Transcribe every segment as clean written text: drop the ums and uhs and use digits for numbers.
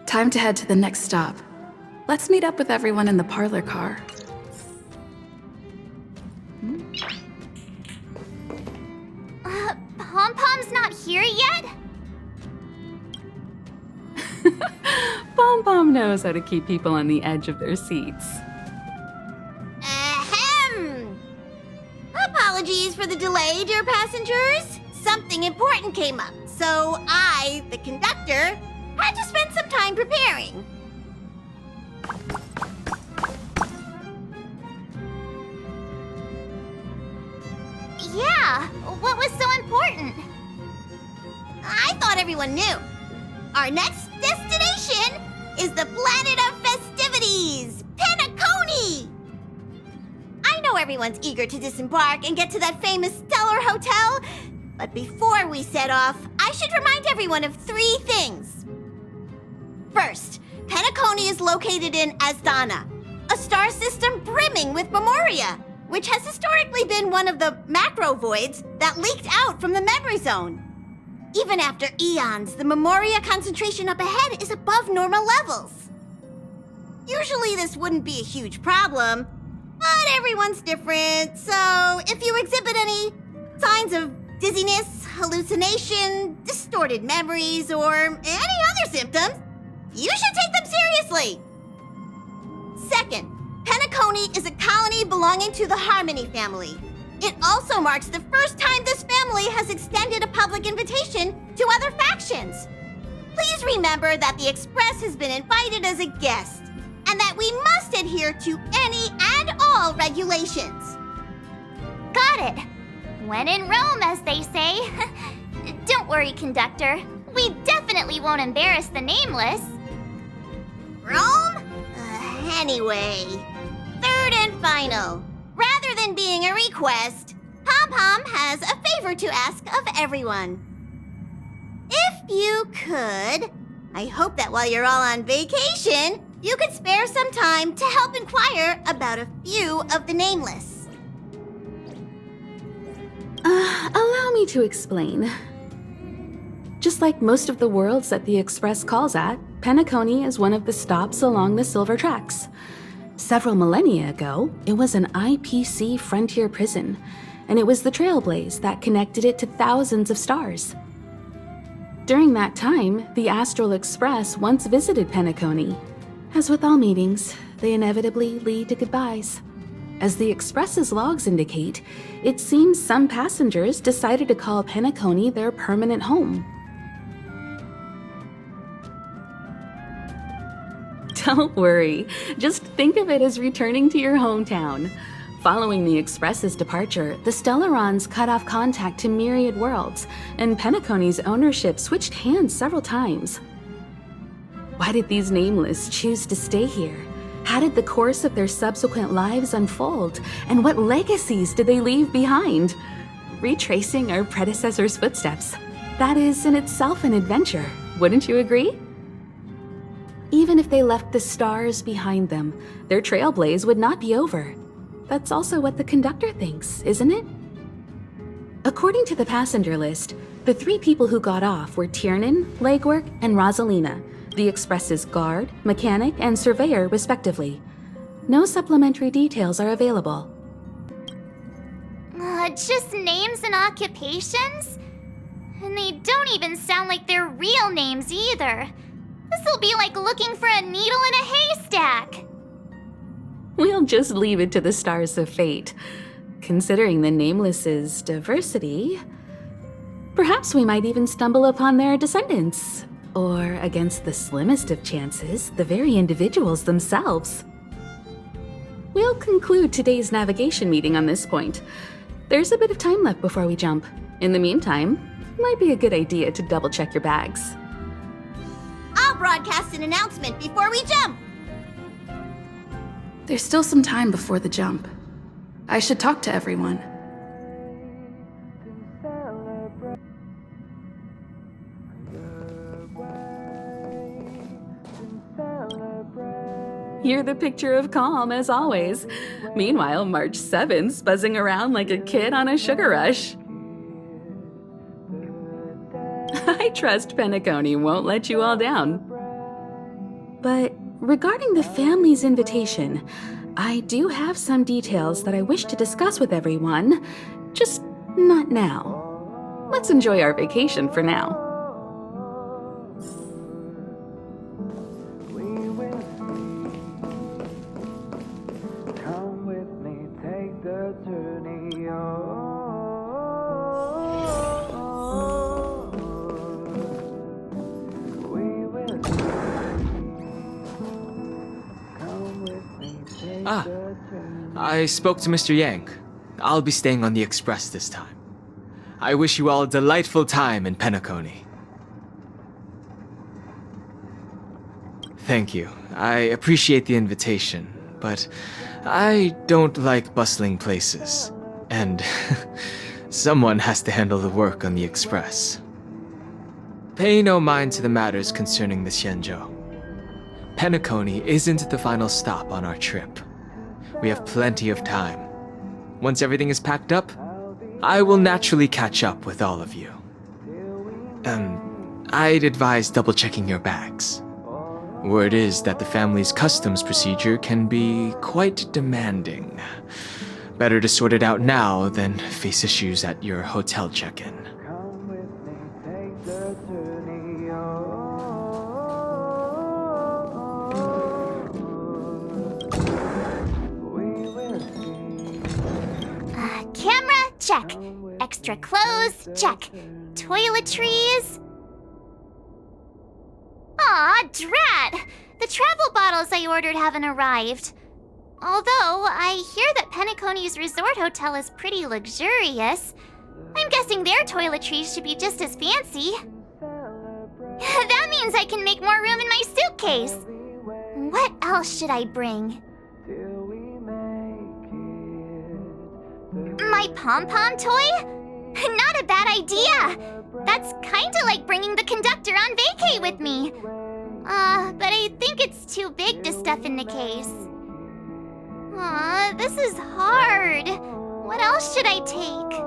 Time to head to the next stop. Let's meet up with everyone in the parlor car. Pom-Pom's not here yet? Pom-Pom knows how to keep people on the edge of their seats. Ahem! Apologies for the delay, dear passengers. Something important came up, so I, the conductor, had to spend some time preparing. Yeah, what was so important? I thought everyone knew. Our next destination is the planet of festivities, Penacony! I know everyone's eager to disembark and get to that famous Stellar Hotel, but before we set off, I should remind everyone of 3 things. First, Penacony is located in Asdana, a star system brimming with Memoria, which has historically been one of the macro voids that leaked out from the memory zone. Even after eons, the Memoria concentration up ahead is above normal levels. Usually this wouldn't be a huge problem, but everyone's different, so if you exhibit any signs of dizziness, hallucination, distorted memories, or any other symptoms, you should take them seriously. Second, Penacony is a colony belonging to the Harmony family. It also marks the first time this family has extended a public invitation to other factions. Please remember that the Express has been invited as a guest, and that we must adhere to any and all regulations. Got it. When in Rome, as they say. Don't worry, conductor. We definitely won't embarrass the nameless. Rome? Anyway, third and final. Rather than being a request, Pom-Pom has a favor to ask of everyone. If you could, I hope that while you're all on vacation, you could spare some time to help inquire about a few of the nameless. Allow me to explain. Just like most of the worlds that the Express calls at, Penacony is one of the stops along the Silver Tracks. Several millennia ago, it was an IPC frontier prison, and it was the Trailblaze that connected it to thousands of stars. During that time, the Astral Express once visited Penacony. As with all meetings, they inevitably lead to goodbyes. As the Express's logs indicate, it seems some passengers decided to call Penacony their permanent home. Don't worry, just think of it as returning to your hometown. Following the Express's departure, the Stellarons cut off contact to myriad worlds, and Penacony's ownership switched hands several times. Why did these nameless choose to stay here? How did the course of their subsequent lives unfold? And what legacies did they leave behind? Retracing our predecessors' footsteps. That is in itself an adventure, wouldn't you agree? Even if they left the stars behind them, their trailblaze would not be over. That's also what the conductor thinks, isn't it? According to the passenger list, the 3 people who got off were Tiernan, Legwork, and Rosalina, the Express's guard, mechanic, and surveyor, respectively. No supplementary details are available. Just names and occupations? And they don't even sound like their real names either. This'll be like looking for a needle in a haystack. We'll just leave it to the stars of fate. Considering the Nameless's diversity, perhaps we might even stumble upon their descendants. Or, against the slimmest of chances, the very individuals themselves. We'll conclude today's navigation meeting on this point. There's a bit of time left before we jump. In the meantime, it might be a good idea to double-check your bags. I'll broadcast an announcement before we jump. There's still some time before the jump. I should talk to everyone. You're the picture of calm, as always. Meanwhile, March 7th's buzzing around like a kid on a sugar rush. I trust Penacony won't let you all down. But regarding the family's invitation, I do have some details that I wish to discuss with everyone, just not now. Let's enjoy our vacation for now. I spoke to Mr. Yang. I'll be staying on the express this time. I wish you all a delightful time in Penacony. Thank you. I appreciate the invitation, but I don't like bustling places. And someone has to handle the work on the express. Pay no mind to the matters concerning the Xianzhou. Penacony isn't the final stop on our trip. We have plenty of time. Once everything is packed up, I will naturally catch up with all of you. I'd advise double-checking your bags. Word is that the family's customs procedure can be quite demanding. Better to sort it out now than face issues at your hotel check-in. Camera, check. Extra clothes, check. Toiletries. Aw, drat! The travel bottles I ordered haven't arrived. Although, I hear that Penacony's resort hotel is pretty luxurious. I'm guessing their toiletries should be just as fancy. That means I can make more room in my suitcase. What else should I bring? My pom-pom toy? Not a bad idea! That's kinda like bringing the conductor on vacay with me. But I think it's too big to stuff in the case. Aw, this is hard. What else should I take?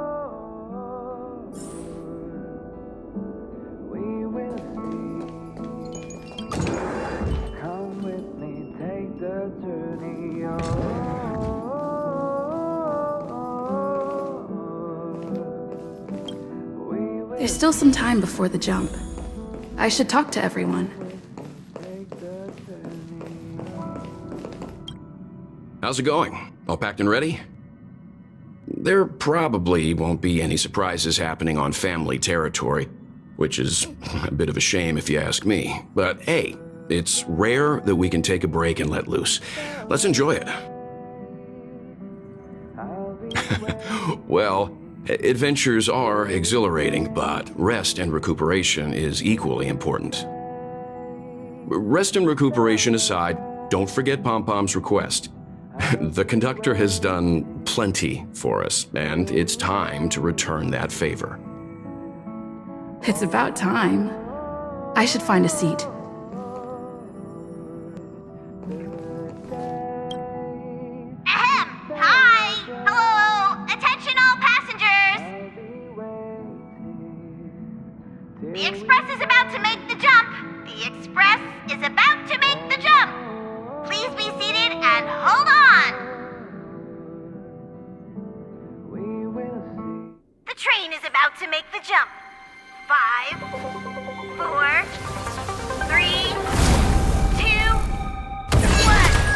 There's still some time before the jump. I should talk to everyone. How's it going? All packed and ready? There probably won't be any surprises happening on family territory, which is a bit of a shame if you ask me. But hey, it's rare that we can take a break and let loose. Let's enjoy it. Well, adventures are exhilarating, but rest and recuperation is equally important. Rest and recuperation aside, don't forget Pom-Pom's request. The conductor has done plenty for us, and it's time to return that favor. It's about time. I should find a seat. Ahem! Hi! Hello! Attention all passengers! The express is about to make the jump! The express is about to make the jump! Please be seated and hold on! The train is about to make the jump. 5, 4, 3, 2, 1.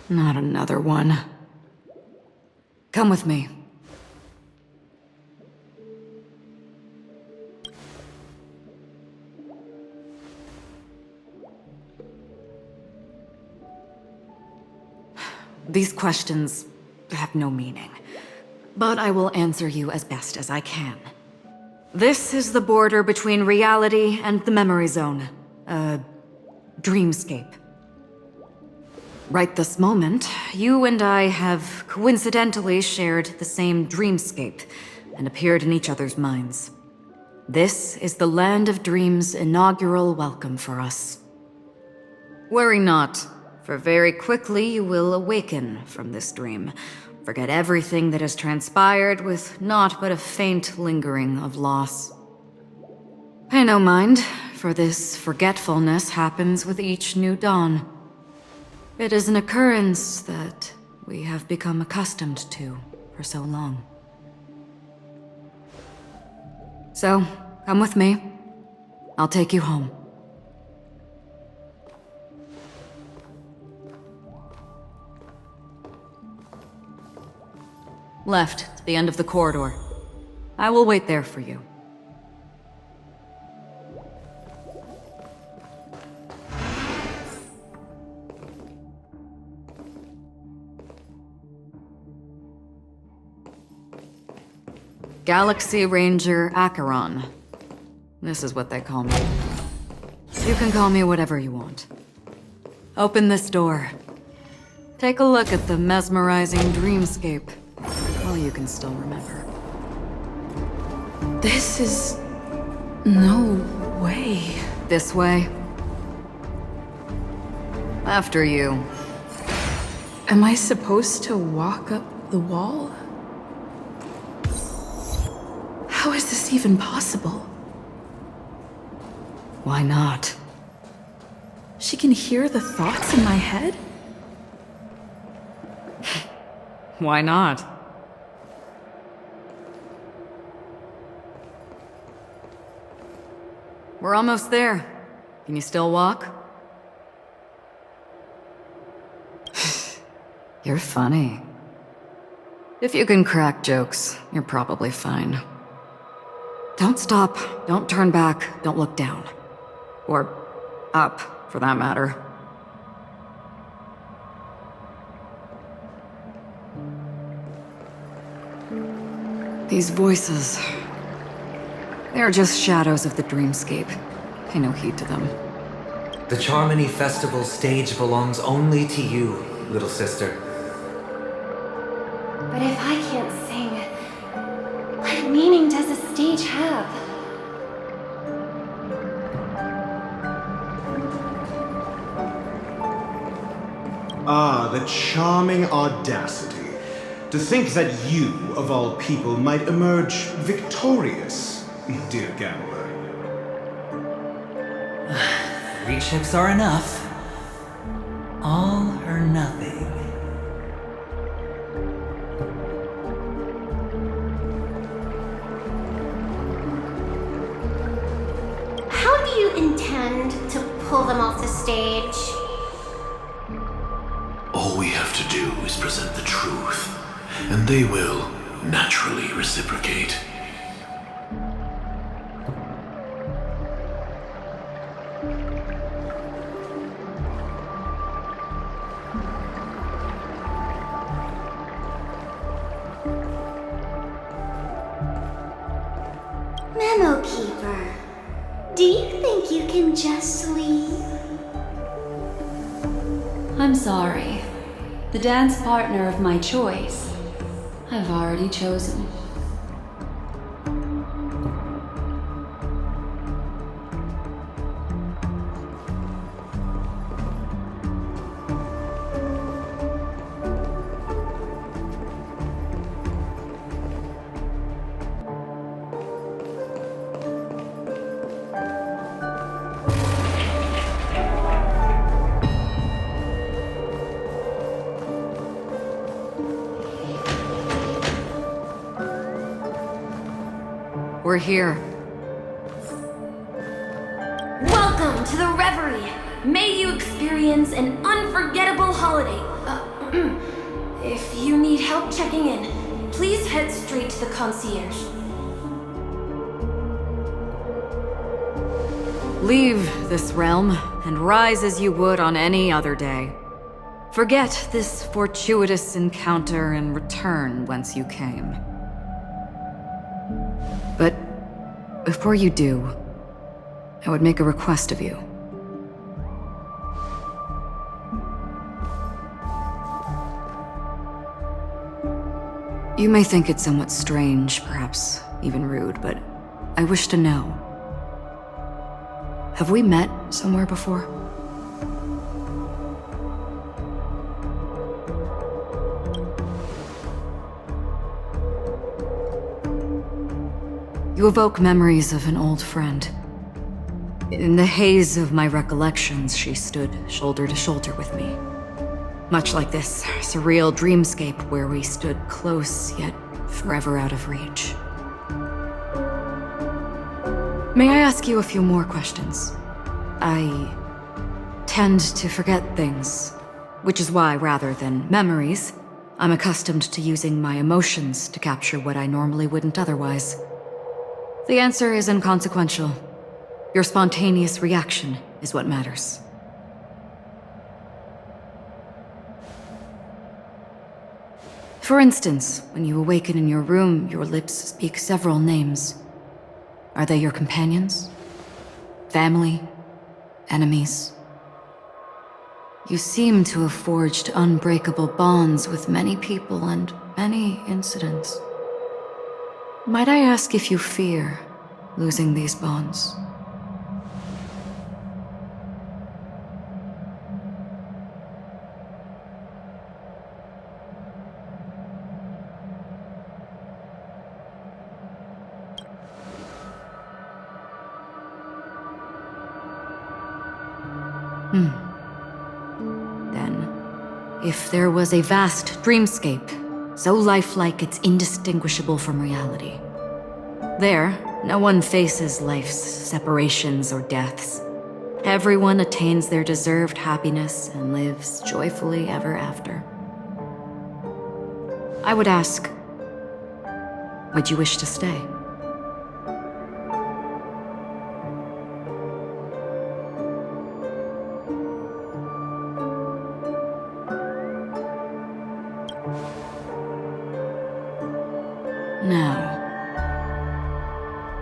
Not another one. Come with me. These questions have no meaning, but I will answer you as best as I can. This is the border between reality and the memory zone, a dreamscape. Right this moment, you and I have coincidentally shared the same dreamscape and appeared in each other's minds. This is the Land of Dreams' inaugural welcome for us. Worry not, for very quickly you will awaken from this dream. Forget everything that has transpired with naught but a faint lingering of loss. Pay no mind, for this forgetfulness happens with each new dawn. It is an occurrence that we have become accustomed to for so long. So, come with me. I'll take you home. Left, to the end of the corridor. I will wait there for you. Galaxy Ranger Acheron. This is what they call me. You can call me whatever you want. Open this door. Take a look at the mesmerizing dreamscape. Well, you can still remember. This is... no way. This way. After you. Am I supposed to walk up the wall? How is this even possible? Why not? She can hear the thoughts in my head? Why not? We're almost there. Can you still walk? You're funny. If you can crack jokes, you're probably fine. Don't stop, don't turn back, don't look down. Or up, for that matter. These voices... they're just shadows of the dreamscape. Pay no heed to them. The Charmony Festival stage belongs only to you, little sister. But if I can't sing, what meaning does a stage have? Ah, the charming audacity. To think that you, of all people, might emerge victorious, dear gambler. 3 chips are enough. All or nothing. How do you intend to pull them off the stage? All we have to do is present the truth, and they will naturally reciprocate. Memo Keeper, do you think you can just leave? I'm sorry. The dance partner of my choice, I've already chosen. We're here. Welcome to the Reverie! May you experience an unforgettable holiday. If you need help checking in, please head straight to the concierge. Leave this realm and rise as you would on any other day. Forget this fortuitous encounter and return whence you came. But before you do, I would make a request of you. You may think it somewhat strange, perhaps even rude, but I wish to know. Have we met somewhere before? You evoke memories of an old friend. In the haze of my recollections, she stood shoulder to shoulder with me. Much like this surreal dreamscape where we stood close, yet forever out of reach. May I ask you a few more questions? I tend to forget things, which is why, rather than memories, I'm accustomed to using my emotions to capture what I normally wouldn't otherwise. The answer is inconsequential. Your spontaneous reaction is what matters. For instance, when you awaken in your room, your lips speak several names. Are they your companions? Family? Enemies? You seem to have forged unbreakable bonds with many people and many incidents. Might I ask if you fear losing these bonds? Then, if there was a vast dreamscape, so lifelike it's indistinguishable from reality. There, no one faces life's separations or deaths. Everyone attains their deserved happiness and lives joyfully ever after. I would ask, would you wish to stay? Now,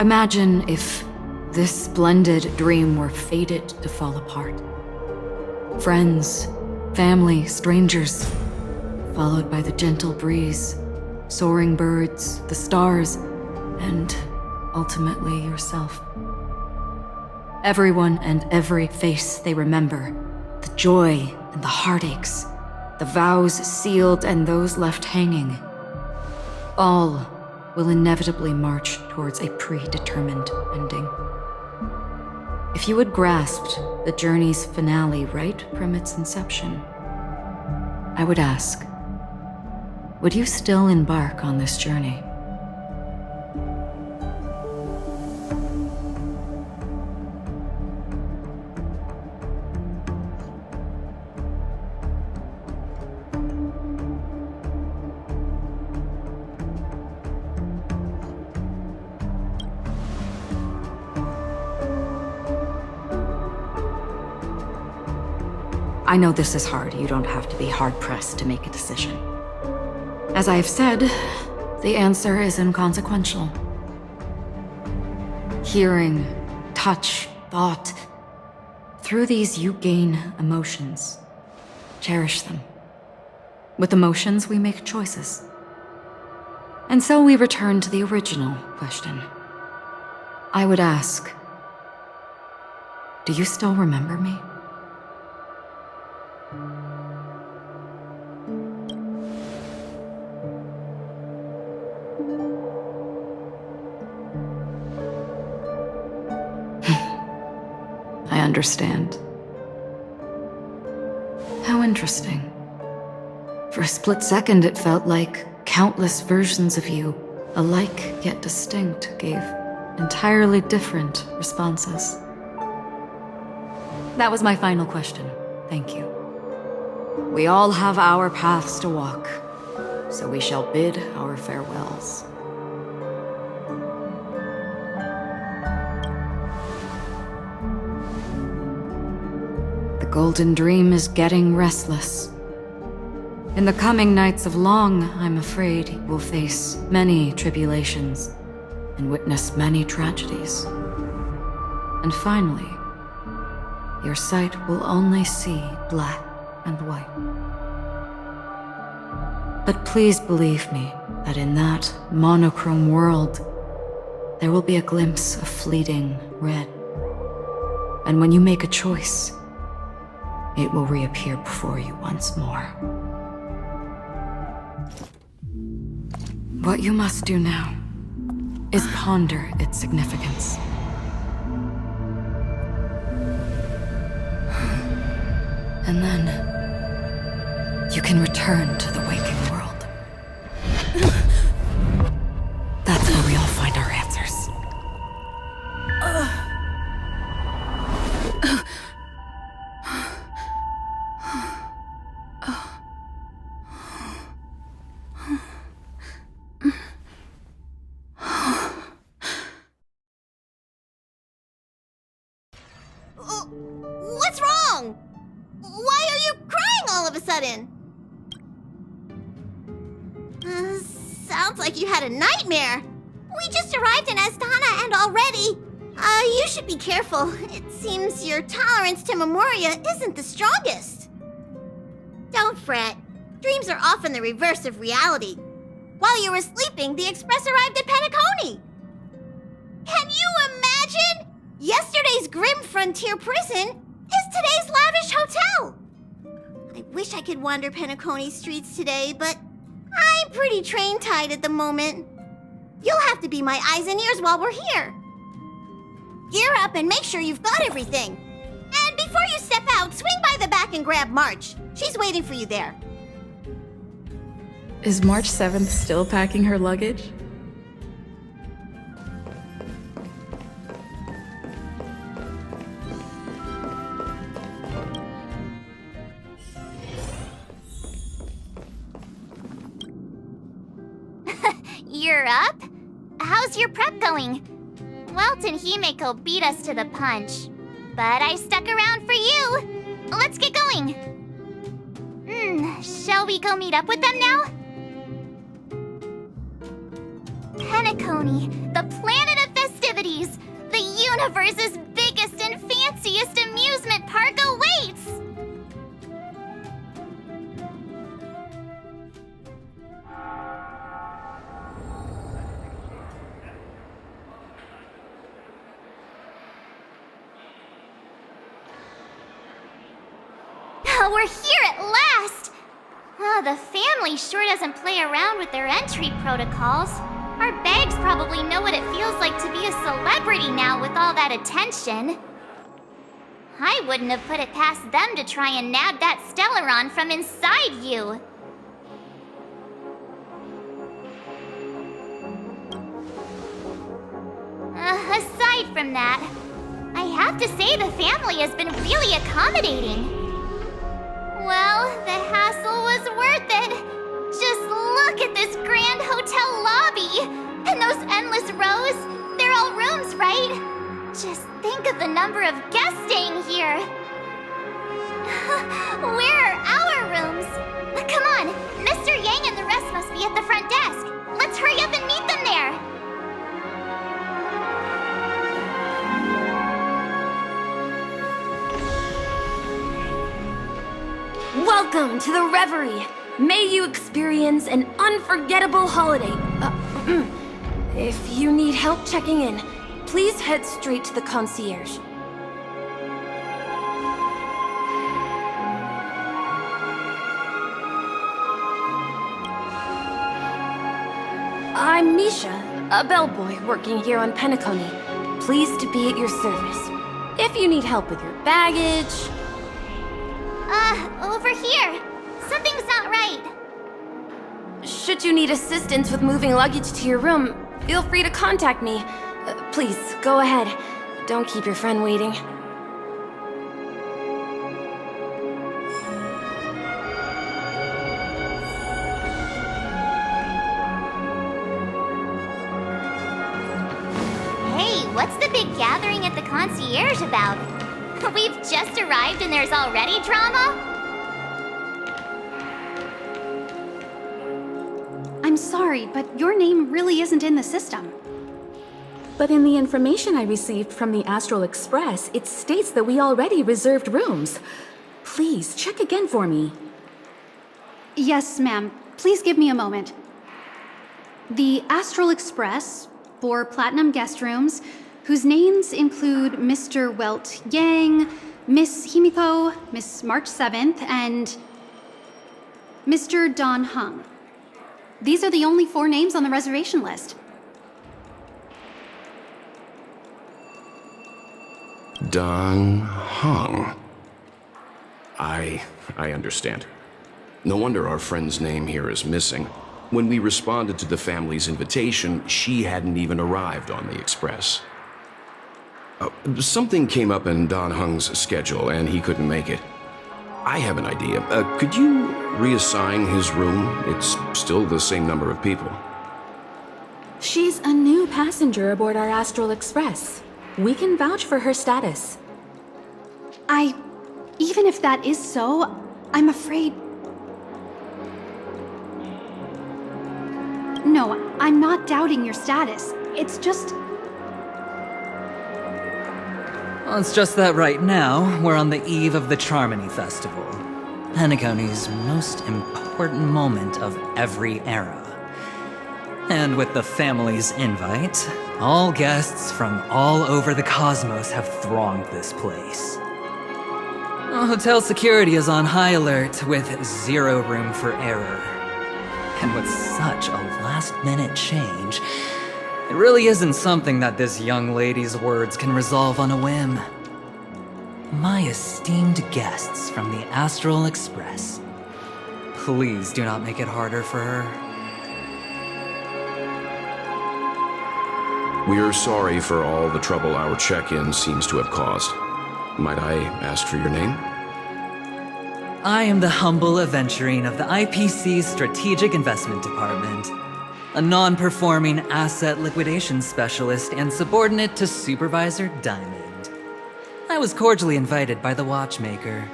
imagine if this splendid dream were fated to fall apart. Friends, family, strangers, followed by the gentle breeze, soaring birds, the stars, and ultimately yourself. Everyone and every face they remember, the joy and the heartaches, the vows sealed and those left hanging, all will inevitably march towards a predetermined ending. If you had grasped the journey's finale right from its inception, I would ask, would you still embark on this journey? I know this is hard. You don't have to be hard-pressed to make a decision. As I have said, the answer is inconsequential. Hearing, touch, thought. Through these you gain emotions. Cherish them. With emotions, we make choices. And so we return to the original question. I would ask, do you still remember me? I understand. How interesting. For a split second, it felt like countless versions of you, alike yet distinct, gave entirely different responses. That was my final question. Thank you. We all have our paths to walk, so we shall bid our farewells. The Golden Dream is getting restless. In the coming nights of Long, I'm afraid you will face many tribulations and witness many tragedies. And finally, your sight will only see black and white. But please believe me, that in that monochrome world, there will be a glimpse of fleeting red. And when you make a choice, it will reappear before you once more. What you must do now is ponder its significance. And then, you can return to the waking world. That's where we all find our answers. What's wrong? Why are you crying all of a sudden? Sounds like you had a nightmare. We just arrived in Astana and already... you should be careful. It seems your tolerance to Memoria isn't the strongest. Don't fret. Dreams are often the reverse of reality. While you were sleeping, the Express arrived at Penacony. Can you imagine? Yesterday's grim frontier prison is today's lavish hotel. I wish I could wander Penacony streets today, but I'm pretty train-tied at the moment. You'll have to be my eyes and ears while we're here. Gear up and make sure you've got everything. And before you step out, swing by the back and grab March. She's waiting for you there. Is March 7th still packing her luggage? You're up? How's your prep going? Welt and Himeko beat us to the punch, but I stuck around for you. Let's get going. Shall we go meet up with them now? Penacony, the planet of festivities, the universe's biggest and fanciest amusement park awaits! We're here at last! The family sure doesn't play around with their entry protocols. Our bags probably know what it feels like to be a celebrity now with all that attention. I wouldn't have put it past them to try and nab that Stellaron from inside you. Aside from that, I have to say the family has been really accommodating. Well, the hassle was worth it. Just look at this grand hotel lobby. And those endless rows. They're all rooms, right? Just think of the number of guests staying here. Where are our rooms? Come on, Mr. Yang and the rest must be at the front desk. Let's hurry up and meet them there. Welcome to the Reverie. May you experience an unforgettable holiday. If you need help checking in, please head straight to the concierge. I'm Misha, a bellboy working here on Penacony. Pleased to be at your service. If you need help with your baggage... Over here. Something's not right. Should you need assistance with moving luggage to your room, feel free to contact me. Please, go ahead. Don't keep your friend waiting. Hey, what's the big gathering at the concierge about? We've just arrived and there's already drama? I'm sorry, but your name really isn't in the system. But in the information I received from the Astral Express, it states that we already reserved rooms. Please, check again for me. Yes, ma'am. Please give me a moment. The Astral Express, 4 platinum guest rooms, whose names include Mr. Welt Yang, Miss Himiko, Miss March 7th, and Mr. Don Hung. These are the only 4 names on the reservation list. Don Hung. I understand. No wonder our friend's name here is missing. When we responded to the family's invitation, she hadn't even arrived on the express. Something came up in Don Hung's schedule, and he couldn't make it. I have an idea. Could you reassign his room? It's still the same number of people. She's a new passenger aboard our Astral Express. We can vouch for her status. Even if that is so, I'm afraid... No, I'm not doubting your status. It's just... Well, it's just that right now, we're on the eve of the Charmony Festival. Penacony's most important moment of every era. And with the family's invite, all guests from all over the cosmos have thronged this place. Hotel security is on high alert with 0 room for error. And with such a last-minute change, it really isn't something that this young lady's words can resolve on a whim. My esteemed guests from the Astral Express, please do not make it harder for her. We're sorry for all the trouble our check-in seems to have caused. Might I ask for your name? I am the humble aventurine of the IPC's Strategic Investment Department, a non-performing asset liquidation specialist and subordinate to Supervisor Diamond. I was cordially invited by the watchmaker.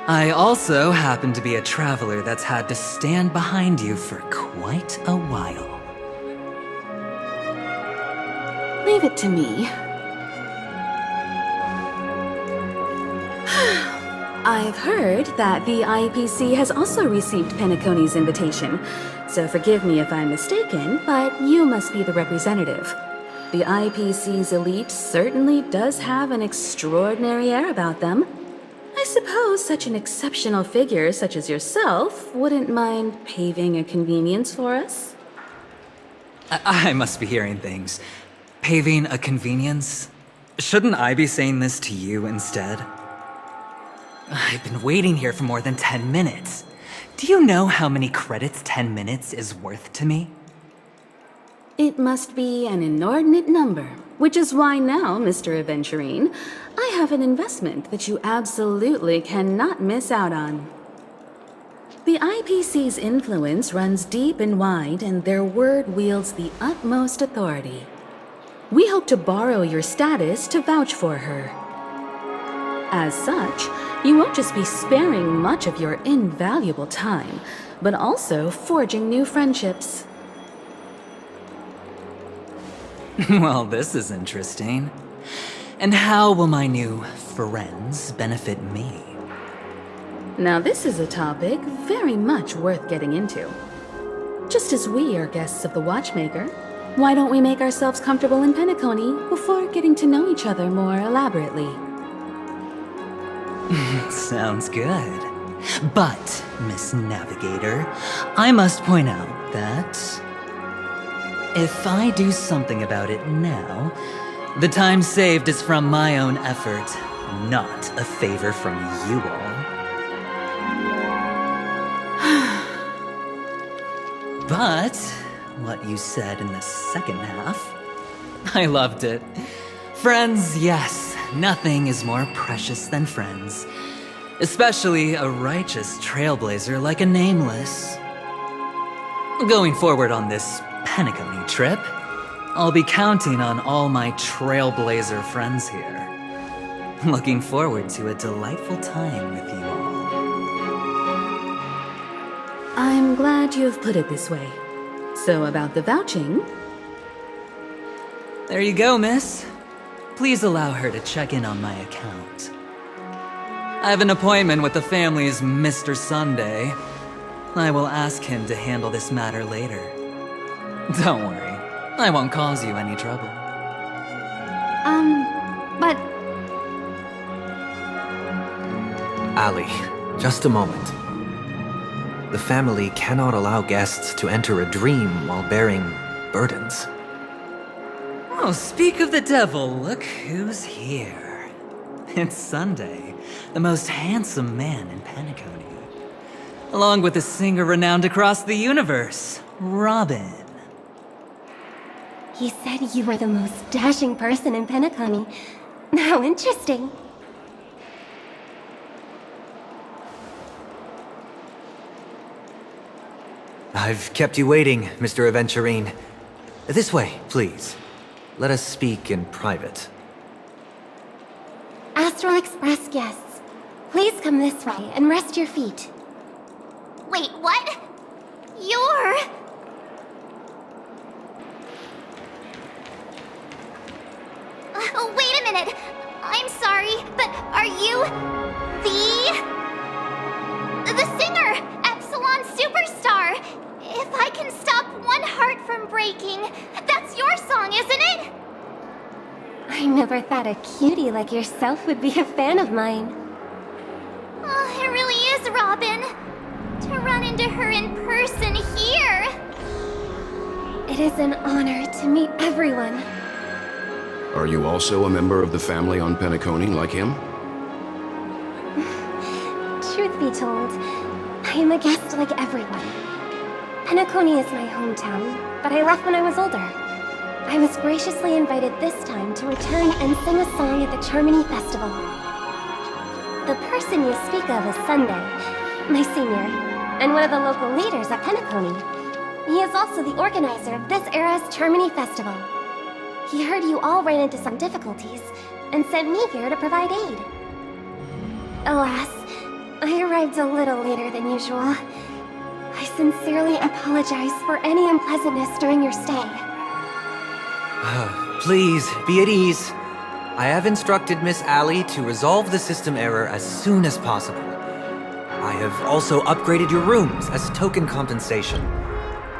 I also happen to be a traveler that's had to stand behind you for quite a while. Leave it to me. I've heard that the IPC has also received Penacony's invitation, so forgive me if I'm mistaken, but you must be the representative. The IPC's elite certainly does have an extraordinary air about them. I suppose such an exceptional figure such as yourself wouldn't mind paving a convenience for us? I must be hearing things. Paving a convenience? Shouldn't I be saying this to you instead? I've been waiting here for more than 10 minutes. Do you know how many credits 10 minutes is worth to me? It must be an inordinate number, which is why now, Mr. Aventurine, I have an investment that you absolutely cannot miss out on. The IPC's influence runs deep and wide, and their word wields the utmost authority. We hope to borrow your status to vouch for her. As such, you won't just be sparing much of your invaluable time, but also forging new friendships. Well, this is interesting. And how will my new friends benefit me? Now this is a topic very much worth getting into. Just as we are guests of the Watchmaker, why don't we make ourselves comfortable in Penacony before getting to know each other more elaborately? Sounds good. But, Miss Navigator, I must point out that if I do something about it now, the time saved is from my own effort, not a favor from you all. But what you said in the second half, I loved it. Friends, yes, nothing is more precious than friends. Especially a righteous trailblazer like a Nameless. Going forward on this Penacony trip, I'll be counting on all my trailblazer friends here. Looking forward to a delightful time with you all. I'm glad you have put it this way. So about the vouching... There you go, miss. Please allow her to check in on my account. I have an appointment with the family's Mr. Sunday. I will ask him to handle this matter later. Don't worry, I won't cause you any trouble. But Ali, just a moment. The family cannot allow guests to enter a dream while bearing burdens. Oh, speak of the devil, look who's here. It's Sunday, the most handsome man in Penacony. Along with a singer renowned across the universe, Robin. He said you were the most dashing person in Penacony. How interesting. I've kept you waiting, Mr. Aventurine. This way, please. Let us speak in private. Astral Express guests, please come this way and rest your feet. Wait, what? You're... wait a minute. I'm sorry, but are you... the singer, Epsilon Superstar? If I can stop one heart from breaking, that's your song, isn't it? I never thought a cutie like yourself would be a fan of mine. Oh, it really is, Robin. To run into her in person here. It is an honor to meet everyone. Are you also a member of the family on Penacony like him? Truth be told, I am a guest like everyone. Penacony is my hometown, but I left when I was older. I was graciously invited this time to return and sing a song at the Charmony Festival. The person you speak of is Sunday, my senior, and one of the local leaders at Penacony. He is also the organizer of this era's Charmony Festival. He heard you all ran into some difficulties, and sent me here to provide aid. Alas, I arrived a little later than usual. I sincerely apologize for any unpleasantness during your stay. Please, be at ease. I have instructed Miss Ali to resolve the system error as soon as possible. I have also upgraded your rooms as token compensation.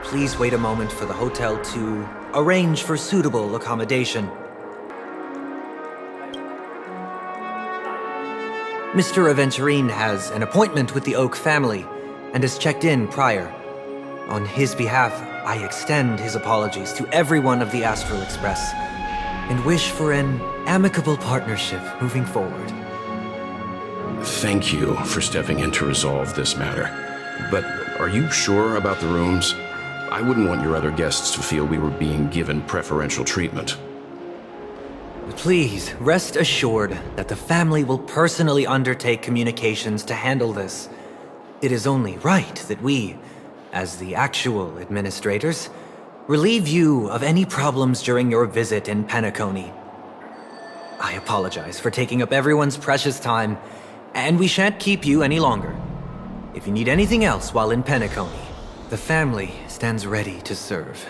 Please wait a moment for the hotel to arrange for suitable accommodation. Mr. Aventurine has an appointment with the Oak family and has checked in prior. On his behalf, I extend his apologies to everyone of the Astral Express and wish for an amicable partnership moving forward. Thank you for stepping in to resolve this matter. But are you sure about the rooms? I wouldn't want your other guests to feel we were being given preferential treatment. Please, rest assured that the family will personally undertake communications to handle this. It is only right that we, as the actual administrators, relieve you of any problems during your visit in Penacony. I apologize for taking up everyone's precious time, and we shan't keep you any longer. If you need anything else while in Penacony, the family stands ready to serve.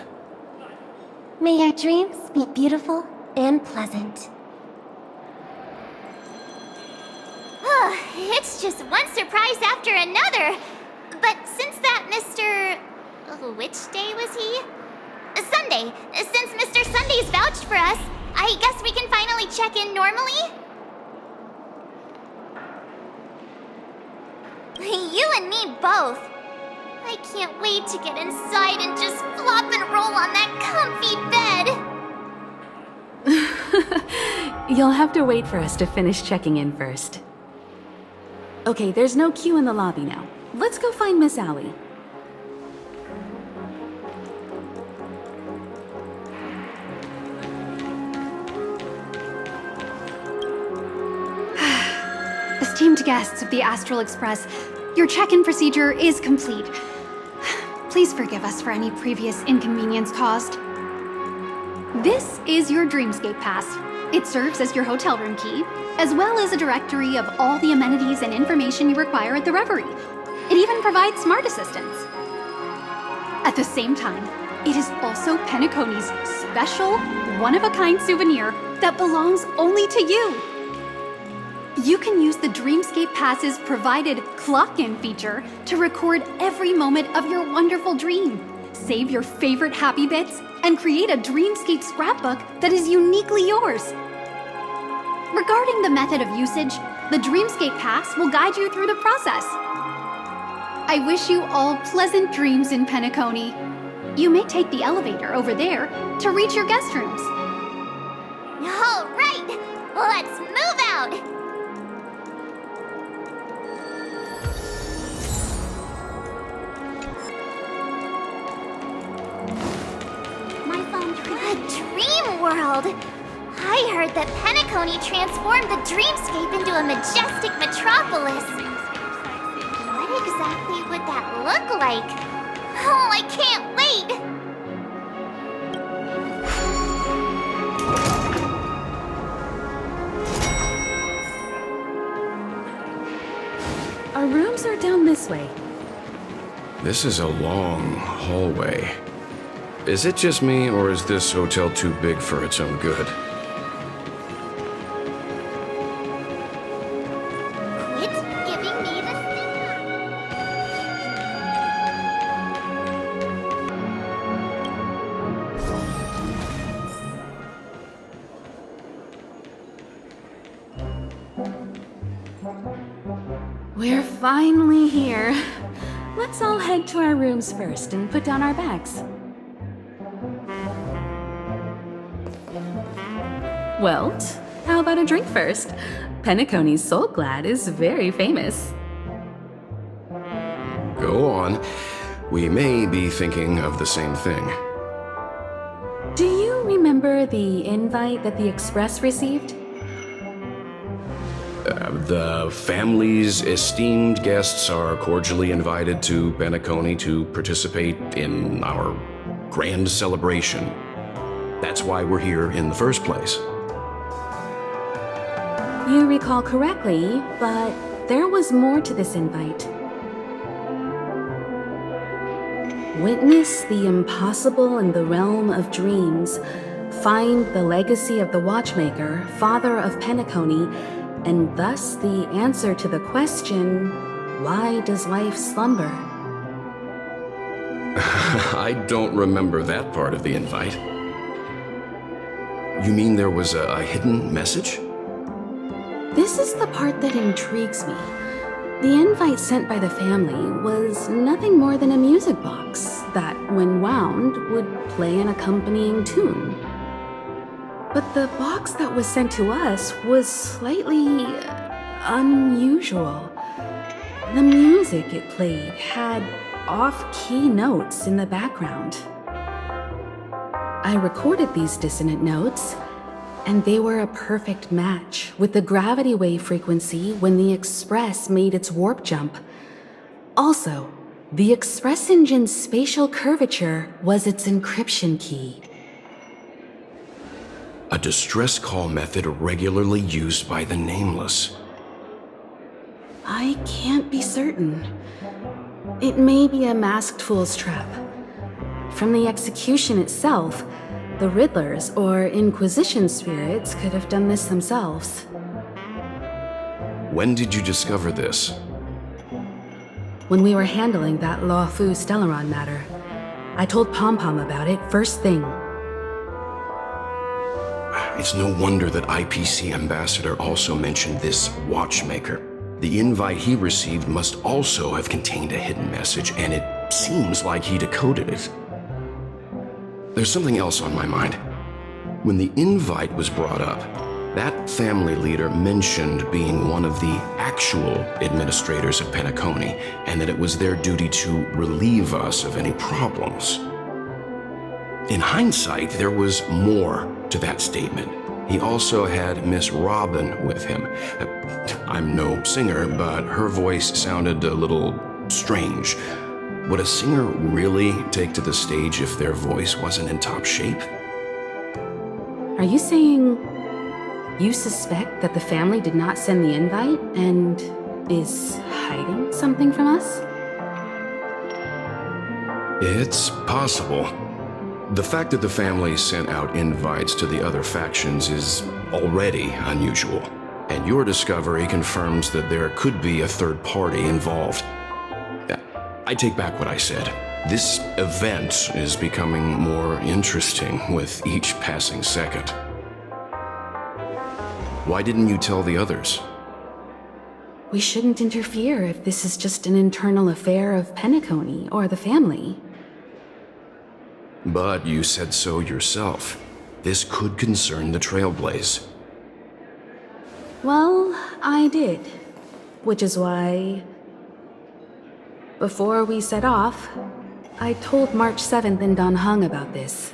May your dreams be beautiful and pleasant. It's just one surprise after another. But since that Mr... which day was he? Sunday. Since Mr. Sunday's vouched for us, I guess we can finally check in normally? You and me both. I can't wait to get inside and just flop and roll on that comfy bed. You'll have to wait for us to finish checking in first. Okay, there's no queue in the lobby now. Let's go find Miss Ali. Esteemed guests of the Astral Express, your check-in procedure is complete. Please forgive us for any previous inconvenience caused. This is your Dreamscape Pass. It serves as your hotel room key, as well as a directory of all the amenities and information you require at the Reverie. It even provides smart assistants. At the same time, it is also Penacony's special, one-of-a-kind souvenir that belongs only to you. You can use the Dreamscape Pass's provided clock-in feature to record every moment of your wonderful dream. Save your favorite happy bits and create a Dreamscape scrapbook that is uniquely yours. Regarding the method of usage, the Dreamscape Pass will guide you through the process. I wish you all pleasant dreams in Penacony. You may take the elevator over there to reach your guest rooms. All right, let's move out. My phone. A dream world. I heard that Penacony transformed the dreamscape into a majestic metropolis. What exactly would that look like? Oh, I can't wait! Our rooms are down this way. This is a long hallway. Is it just me, or is this hotel too big for its own good? Quit giving me the We're finally here. Let's all head to our rooms first and put down our bags. Well, how about a drink first? Penacony's Soul Glad is very famous. Go on. We may be thinking of the same thing. Do you remember the invite that the Express received? The family's esteemed guests are cordially invited to Penacony to participate in our grand celebration. That's why we're here in the first place. You recall correctly, but there was more to this invite. Witness the impossible in the realm of dreams. Find the legacy of the Watchmaker, father of Penacony, and thus the answer to the question, why does life slumber? I don't remember that part of the invite. You mean there was a hidden message? This is the part that intrigues me. The invite sent by the family was nothing more than a music box that, when wound, would play an accompanying tune. But the box that was sent to us was slightly unusual. The music it played had off-key notes in the background. I recorded these dissonant notes, and they were a perfect match with the gravity wave frequency when the Express made its warp jump. Also, the Express engine's spatial curvature was its encryption key. A distress call method regularly used by the Nameless. I can't be certain. It may be a masked fool's trap. From the execution itself, the Riddlers or Inquisition spirits could have done this themselves. When did you discover this? When we were handling that Lawfu Stellaron matter, I told Pom Pom about it first thing. It's no wonder that IPC Ambassador also mentioned this Watchmaker. The invite he received must also have contained a hidden message, and it seems like he decoded it. There's something else on my mind. When the invite was brought up, that family leader mentioned being one of the actual administrators of Penacony, and that it was their duty to relieve us of any problems. In hindsight, there was more to that statement. He also had Miss Robin with him. I'm no singer, but her voice sounded a little strange. Would a singer really take to the stage if their voice wasn't in top shape? Are you saying you suspect that the family did not send the invite and is hiding something from us? It's possible. The fact that the family sent out invites to the other factions is already unusual. And your discovery confirms that there could be a third party involved. I take back what I said. This event is becoming more interesting with each passing second. Why didn't you tell the others? We shouldn't interfere if this is just an internal affair of Penacony or the family. But you said so yourself. This could concern the Trailblaze. Well, I did. Which is why, before we set off, I told March 7th and Don Hung about this.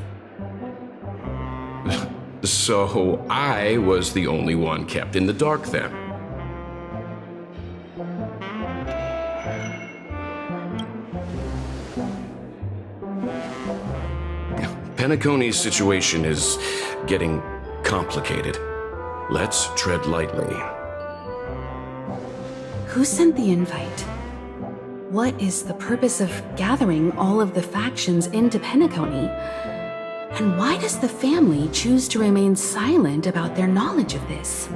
So I was the only one kept in the dark then. Penacony's situation is getting complicated. Let's tread lightly. Who sent the invite? What is the purpose of gathering all of the factions into Penacony? And why does the family choose to remain silent about their knowledge of this?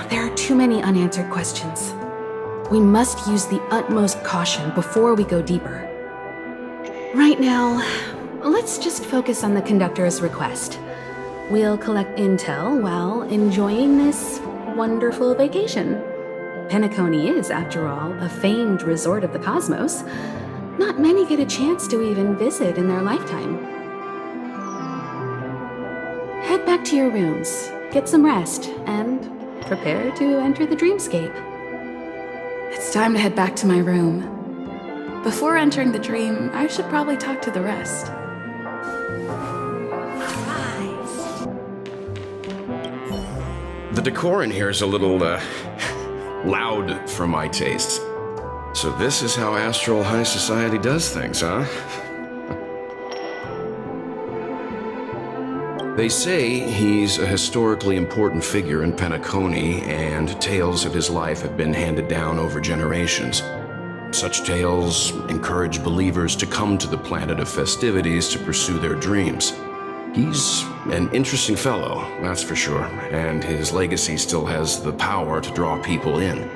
There are too many unanswered questions. We must use the utmost caution before we go deeper. Right now, let's just focus on the conductor's request. We'll collect intel while enjoying this wonderful vacation. Penacony is, after all, a famed resort of the cosmos. Not many get a chance to even visit in their lifetime. Head back to your rooms, get some rest, and prepare to enter the dreamscape. It's time to head back to my room. Before entering the dream, I should probably talk to the rest. The decor in here is a little, loud for my tastes. So this is how Astral High Society does things, huh? They say he's a historically important figure in Penacony, and tales of his life have been handed down over generations. Such tales encourage believers to come to the planet of festivities to pursue their dreams. He's an interesting fellow, that's for sure, and his legacy still has the power to draw people in.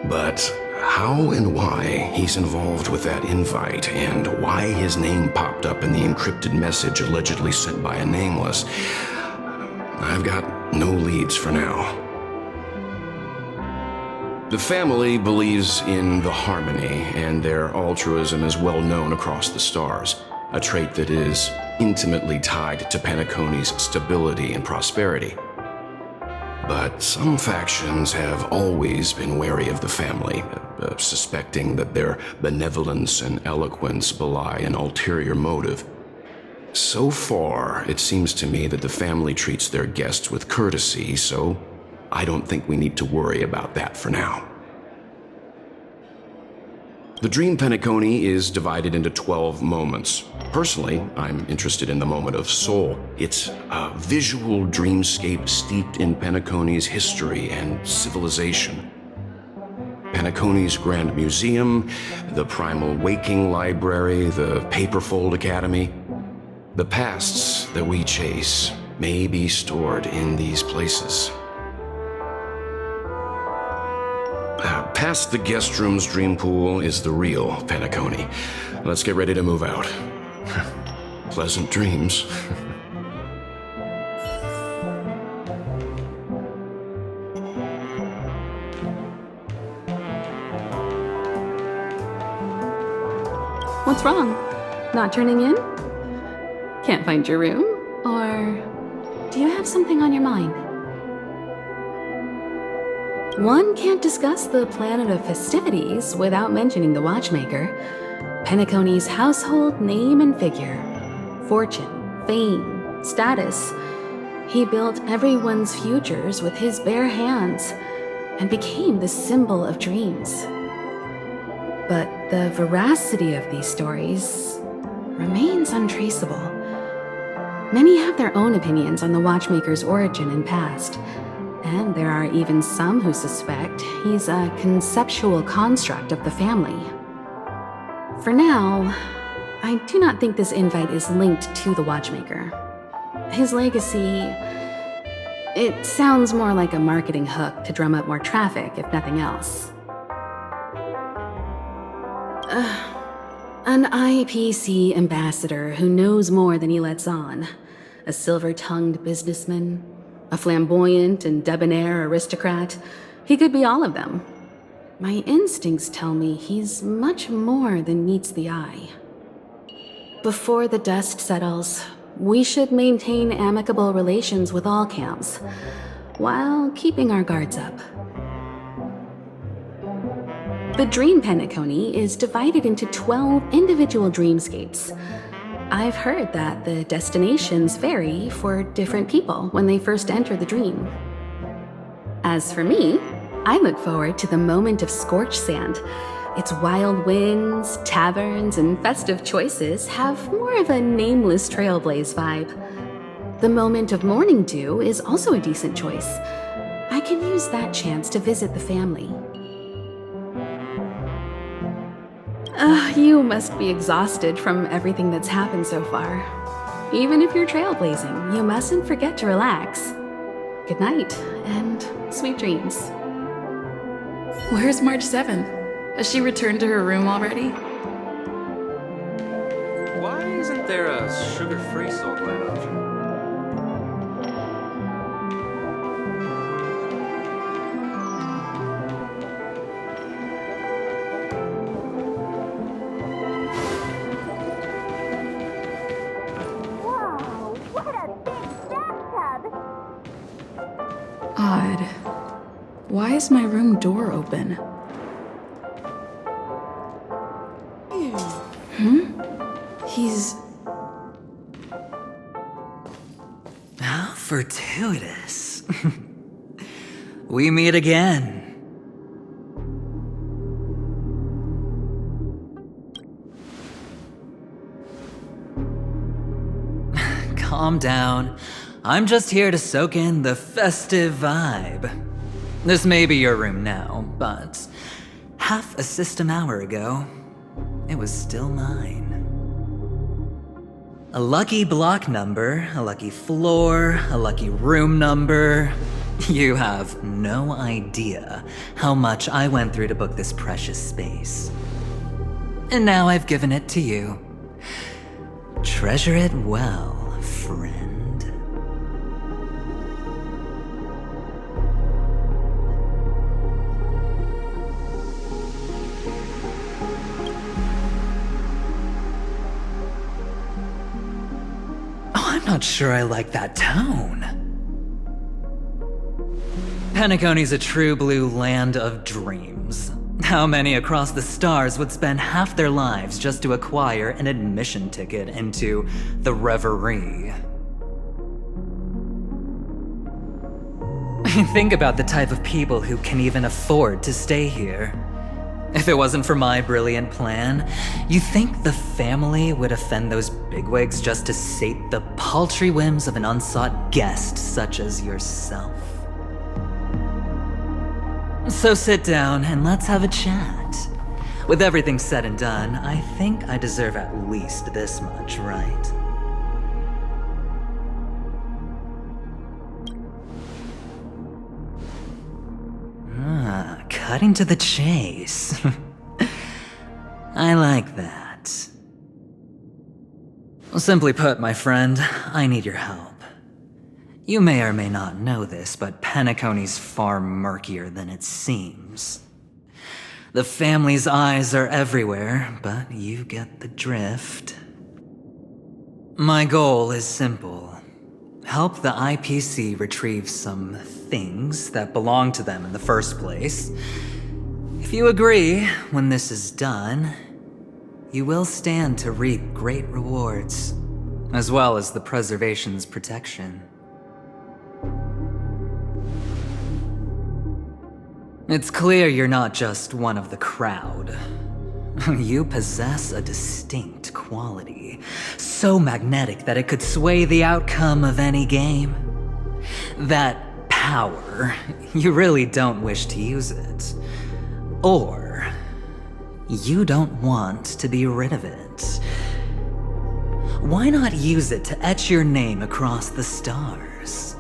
But how and why he's involved with that invite, and why his name popped up in the encrypted message allegedly sent by a nameless, I've got no leads for now. The family believes in the harmony, and their altruism is well known across the stars, a trait that is intimately tied to Penacony's stability and prosperity. But some factions have always been wary of the family, suspecting that their benevolence and eloquence belie an ulterior motive. So far, it seems to me that the family treats their guests with courtesy, so I don't think we need to worry about that for now. The Dream Penacony is divided into 12 moments. Personally, I'm interested in the moment of Soul. It's a visual dreamscape steeped in Penacony's history and civilization. Penacony's Grand Museum, the Primal Waking Library, the Paperfold Academy. The pasts that we chase may be stored in these places. Past the guest room's dream pool is the real Penacony. Let's get ready to move out. Pleasant dreams. What's wrong? Not turning in? Can't find your room? Or do you have something on your mind? One can't discuss the planet of festivities without mentioning the Watchmaker, Penacony's household name and figure, fortune, fame, status. He built everyone's futures with his bare hands and became the symbol of dreams. But the veracity of these stories remains untraceable. Many have their own opinions on the Watchmaker's origin and past, and there are even some who suspect he's a conceptual construct of the family. For now, I do not think this invite is linked to the Watchmaker. His legacy It sounds more like a marketing hook to drum up more traffic, if nothing else. An IPC ambassador who knows more than he lets on. A silver-tongued businessman. A flamboyant and debonair aristocrat. He could be all of them. My instincts tell me he's much more than meets the eye. Before the dust settles, we should maintain amicable relations with all camps, while keeping our guards up. The Dream Penacony is divided into 12 individual dreamscapes. I've heard that the destinations vary for different people when they first enter the dream. As for me, I look forward to the moment of scorched sand. Its wild winds, taverns, and festive choices have more of a nameless Trailblaze vibe. The moment of morning dew is also a decent choice. I can use that chance to visit the family. You must be exhausted from everything that's happened so far. Even if you're trailblazing, you mustn't forget to relax. Good night, and sweet dreams. Where's March 7th? Has she returned to her room already? Why isn't there a sugar-free salt gland option? Whoa, what a big bathtub! Odd. Why is my room door open? He's... How fortuitous. We meet again. Calm down. I'm just here to soak in the festive vibe. This may be your room now, but half a system hour ago, it was still mine. A lucky block number, a lucky floor, a lucky room number. You have no idea how much I went through to book this precious space. And now I've given it to you. Treasure it well, friend. I'm not sure I like that tone. Penacony's a true blue land of dreams. How many across the stars would spend half their lives just to acquire an admission ticket into the Reverie? Think about the type of people who can even afford to stay here. If it wasn't for my brilliant plan, you think the family would offend those bigwigs just to sate the paltry whims of an unsought guest such as yourself? So sit down and let's have a chat. With everything said and done, I think I deserve at least this much, right? Cutting to the chase. I like that. Simply put, my friend, I need your help. You may or may not know this, but Penacony's far murkier than it seems. The family's eyes are everywhere, but you get the drift. My goal is simple. Help the IPC retrieve some things that belong to them in the first place. If you agree, when this is done, you will stand to reap great rewards, as well as the preservation's protection. It's clear you're not just one of the crowd. You possess a distinct quality, so magnetic that it could sway the outcome of any game. That power, you really don't wish to use it. Or, you don't want to be rid of it. Why not use it to etch your name across the stars?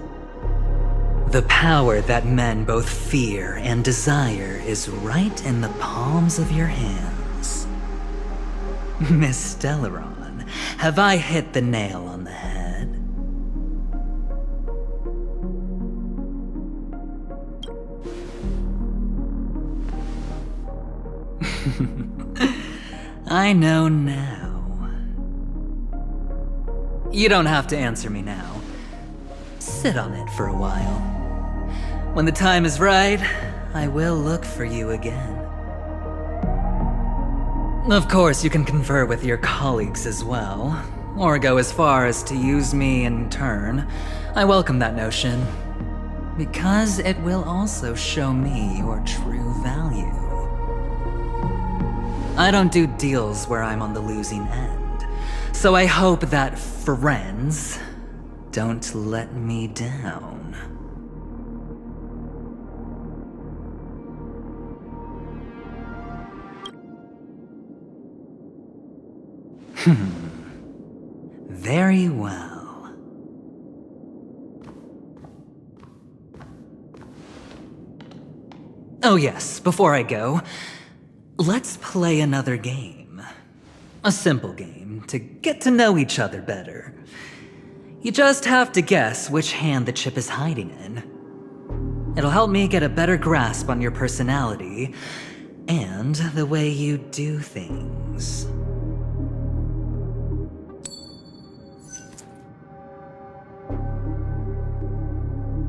The power that men both fear and desire is right in the palms of your hands. Miss Stellaron, have I hit the nail on the head? I know now. You don't have to answer me now. Sit on it for a while. When the time is right, I will look for you again. Of course, you can confer with your colleagues as well, or go as far as to use me in turn. I welcome that notion, because it will also show me your true value. I don't do deals where I'm on the losing end, so I hope that friends don't let me down. Very well. Oh yes, before I go, let's play another game. A simple game to get to know each other better. You just have to guess which hand the chip is hiding in. It'll help me get a better grasp on your personality and the way you do things.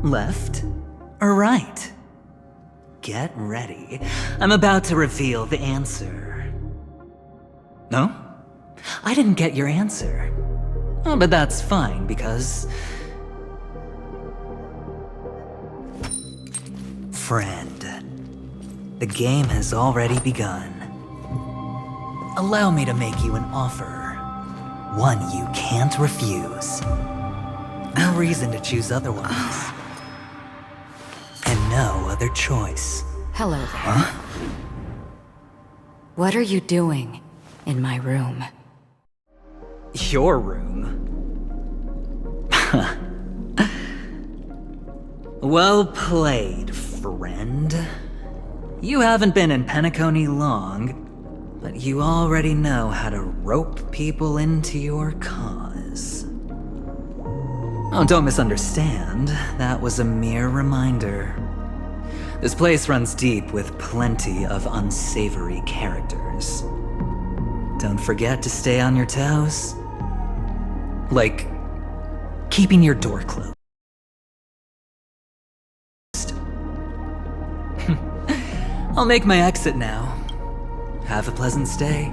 Left or right? Get ready. I'm about to reveal the answer. No? I didn't get your answer. Oh, but that's fine, because... Friend, the game has already begun. Allow me to make you an offer. One you can't refuse. No reason to choose otherwise. And no other choice. Hello there. Huh? What are you doing in my room? Your room? Well played, friend. You haven't been in Penacony long, but you already know how to rope people into your cause. Oh, don't misunderstand. That was a mere reminder. This place runs deep with plenty of unsavory characters. Don't forget to stay on your toes. Like, keeping your door closed. I'll make my exit now. Have a pleasant stay.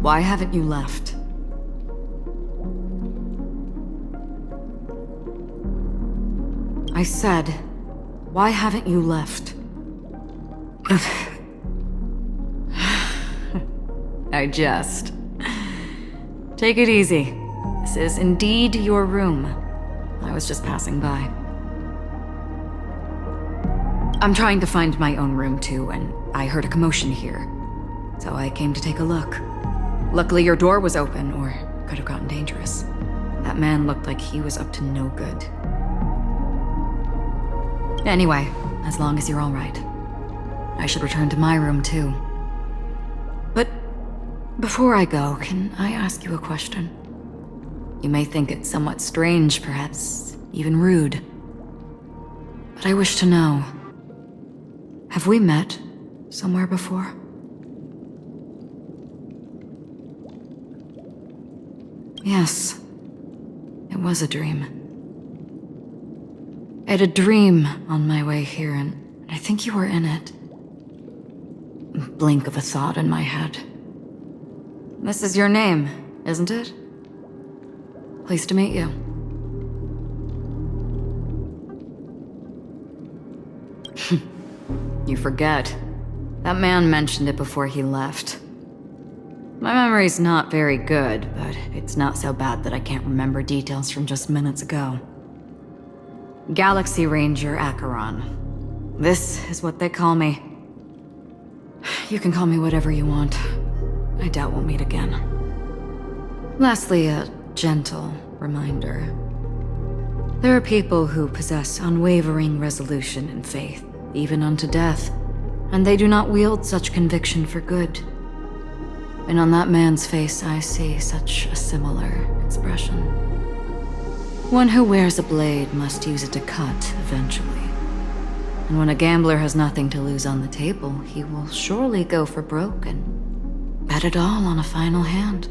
Why haven't you left? I said, why haven't you left? I jest. Take it easy. This is indeed your room. I was just passing by. I'm trying to find my own room too, and I heard a commotion here. So I came to take a look. Luckily your door was open, or it could have gotten dangerous. That man looked like he was up to no good. Anyway, as long as you're all right. I should return to my room too. But before I go, can I ask you a question? You may think it somewhat strange, perhaps even rude. But I wish to know, have we met somewhere before? Yes, it was a dream. I had a dream on my way here, and I think you were in it. A blink of a thought in my head. This is your name, isn't it? Pleased to meet you. You forget. That man mentioned it before he left. My memory's not very good, but it's not so bad that I can't remember details from just minutes ago. Galaxy Ranger Acheron. This is what they call me. You can call me whatever you want. I doubt we'll meet again. Lastly, a gentle reminder. There are people who possess unwavering resolution and faith, even unto death, and they do not wield such conviction for good. And on that man's face I see such a similar expression. One who wears a blade must use it to cut eventually. And when a gambler has nothing to lose on the table, he will surely go for broke and bet it all on a final hand.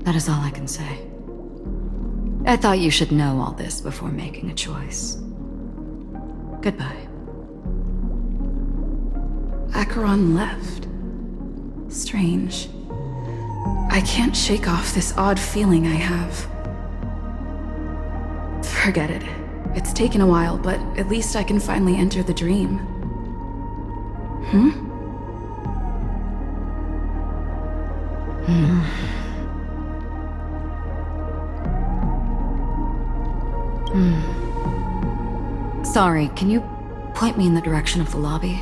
That is all I can say. I thought you should know all this before making a choice. Goodbye. Acheron left. Strange. I can't shake off this odd feeling I have. Forget it. It's taken a while, but at least I can finally enter the dream. Sorry, can you point me in the direction of the lobby?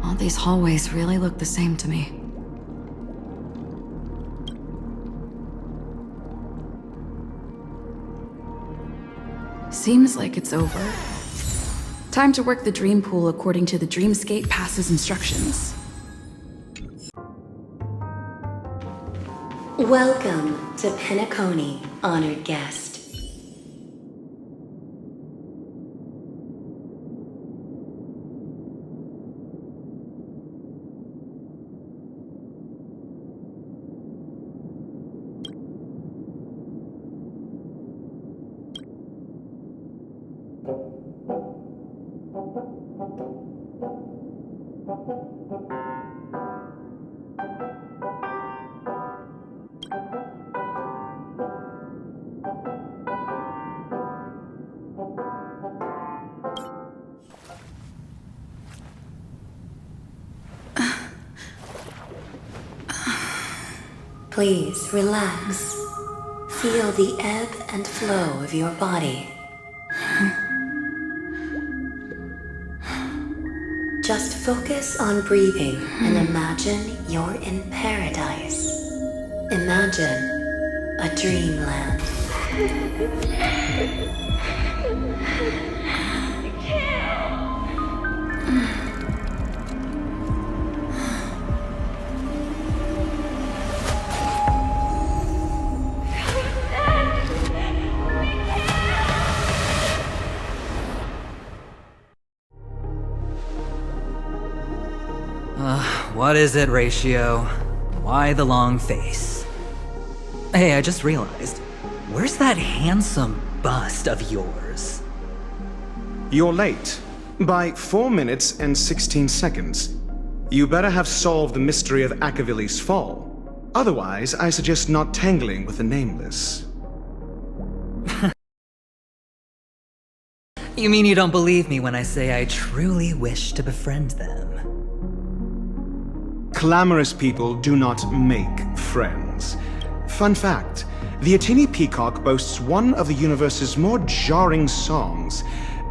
All these hallways really look the same to me. Seems like it's over. Time to work the dream pool according to the Dreamscape Pass's instructions. Welcome to Penacony, honored guest. Please relax. Feel the ebb and flow of your body. Just focus on breathing and imagine you're in paradise. Imagine a dreamland. What is it, Ratio? Why the long face? Hey, I just realized, where's that handsome bust of yours? You're late. By 4 minutes and 16 seconds. You better have solved the mystery of Akavili's fall. Otherwise, I suggest not tangling with the Nameless. You mean you don't believe me when I say I truly wish to befriend them? Clamorous people do not make friends. Fun fact, the Atini Peacock boasts one of the universe's more jarring songs,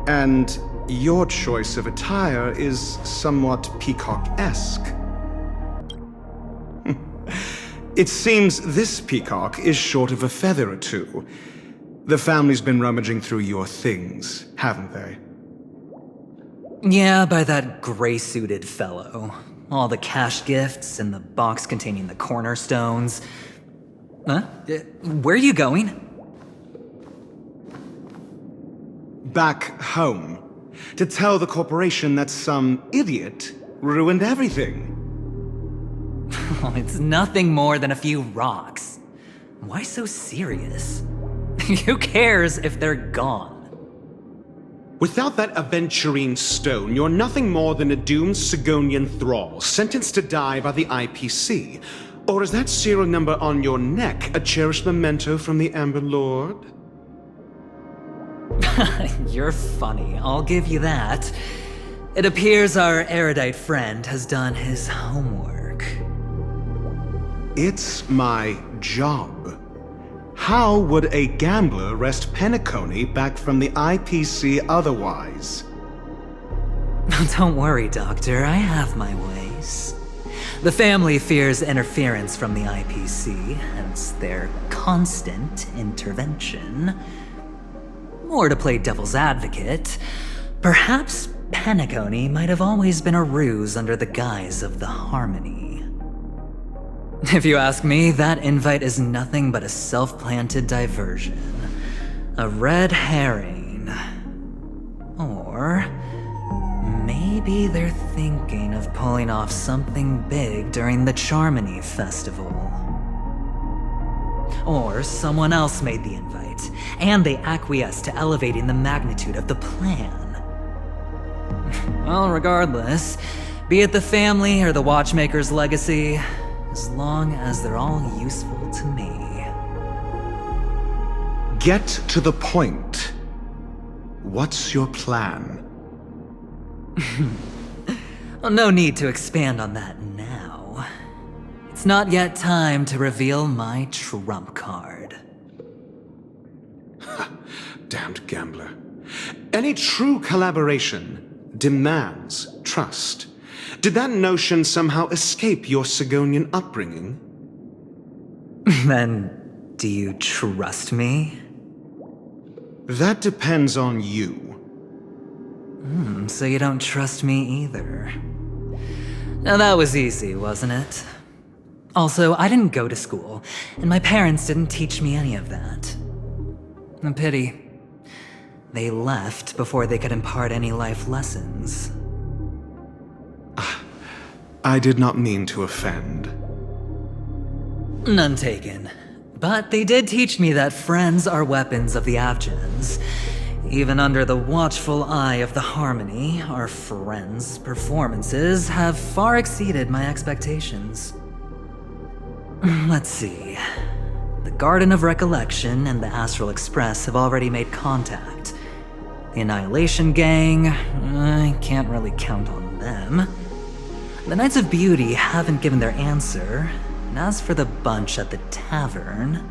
and your choice of attire is somewhat peacock-esque. It seems this peacock is short of a feather or two. The family's been rummaging through your things, haven't they? Yeah, by that gray-suited fellow. All the cash gifts and the box containing the cornerstones. Huh? Where are you going? Back home. To tell the corporation that some idiot ruined everything. It's nothing more than a few rocks. Why so serious? Who cares if they're gone? Without that aventurine stone, you're nothing more than a doomed Sigonian thrall, sentenced to die by the IPC. Or is that serial number on your neck a cherished memento from the Amber Lord? You're funny, I'll give you that. It appears our erudite friend has done his homework. It's my job. How would a gambler wrest Penacony back from the IPC otherwise? Don't worry, Doctor, I have my ways. The family fears interference from the IPC, hence their constant intervention. Or to play devil's advocate, perhaps Penacony might have always been a ruse under the guise of the Harmony. If you ask me, that invite is nothing but a self-planted diversion. A red herring. Or maybe they're thinking of pulling off something big during the Charmony Festival. Or someone else made the invite, and they acquiesced to elevating the magnitude of the plan. Well, regardless, be it the family or the Watchmaker's legacy, as long as they're all useful to me. Get to the point. What's your plan? Well, no need to expand on that now. It's not yet time to reveal my trump card. Damned gambler. Any true collaboration demands trust. Did that notion somehow escape your Sigonian upbringing? Then, do you trust me? That depends on you. So you don't trust me either. Now that was easy, wasn't it? Also, I didn't go to school, and my parents didn't teach me any of that. A pity. They left before they could impart any life lessons. I did not mean to offend. None taken. But they did teach me that friends are weapons of the Avgens. Even under the watchful eye of the Harmony, our friends' performances have far exceeded my expectations. Let's see. The Garden of Recollection and the Astral Express have already made contact. The Annihilation Gang, I can't really count on them. The Knights of Beauty haven't given their answer, and as for the bunch at the tavern...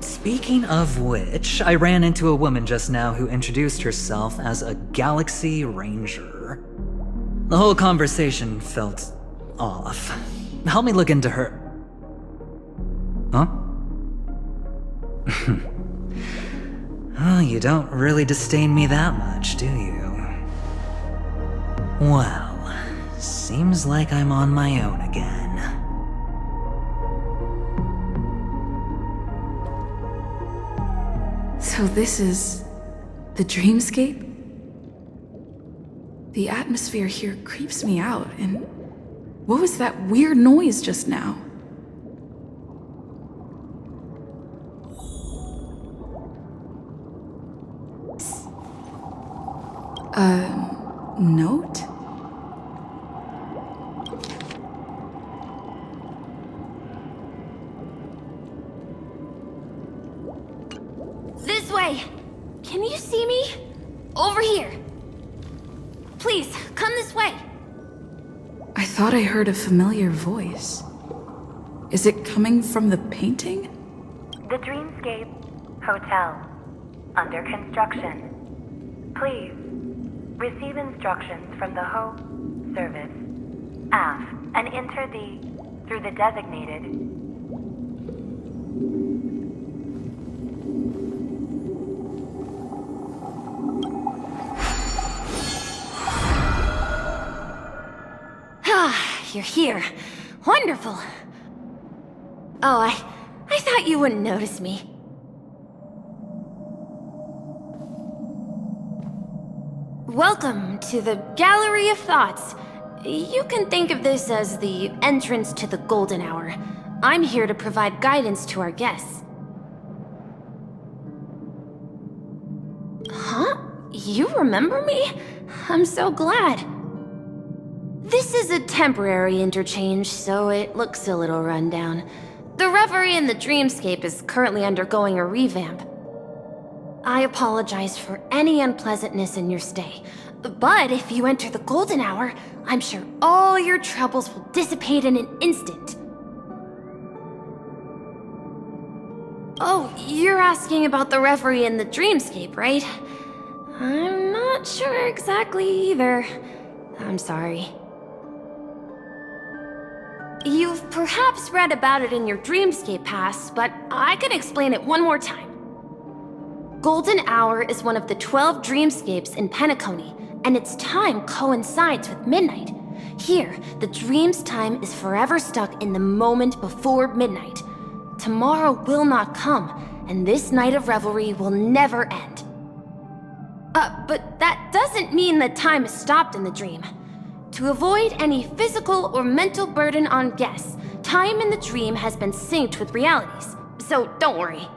Speaking of which, I ran into a woman just now who introduced herself as a Galaxy Ranger. The whole conversation felt off. Help me look into her... Huh? Oh, you don't really disdain me that much, do you? Well, seems like I'm on my own again. So this is the dreamscape? The atmosphere here creeps me out, and what was that weird noise just now? Note? This way! Can you see me? Over here! Please, come this way! I thought I heard a familiar voice. Is it coming from the painting? The Dreamscape Hotel. Under construction. Please receive instructions from the Ho service, aft, and enter through the designated. Ah, you're here. Wonderful. Oh, I thought you wouldn't notice me. Welcome to the Gallery of Thoughts. You can think of this as the entrance to the Golden Hour. I'm here to provide guidance to our guests. Huh? You remember me? I'm so glad. This is a temporary interchange, so it looks a little rundown. The Reverie in the Dreamscape is currently undergoing a revamp. I apologize for any unpleasantness in your stay, but if you enter the Golden Hour, I'm sure all your troubles will dissipate in an instant. Oh, you're asking about the Reverie in the Dreamscape, right? I'm not sure exactly either. I'm sorry. You've perhaps read about it in your Dreamscape Pass, but I could explain it one more time. Golden Hour is one of the 12 dreamscapes in Penacony, and its time coincides with midnight. Here, the dream's time is forever stuck in the moment before midnight. Tomorrow will not come, and this night of revelry will never end. But that doesn't mean that time is stopped in the dream. To avoid any physical or mental burden on guests, time in the dream has been synced with realities, so don't worry.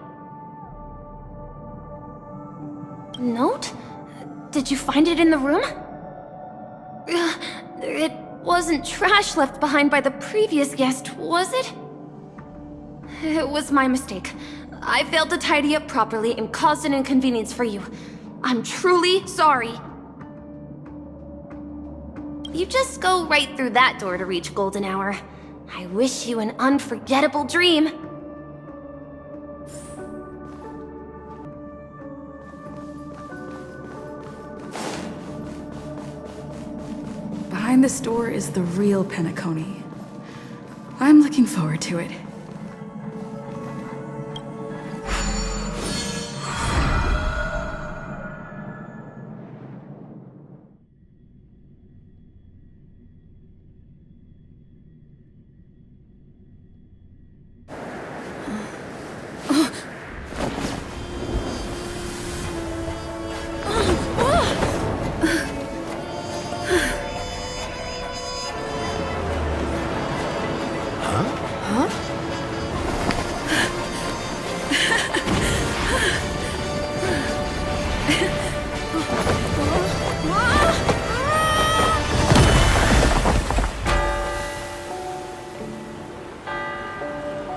Note? Did you find it in the room? It wasn't trash left behind by the previous guest, was it? It was my mistake. I failed to tidy up properly and caused an inconvenience for you. I'm truly sorry. You just go right through that door to reach Golden Hour. I wish you an unforgettable dream. Behind this door is the real Penacony. I'm looking forward to it.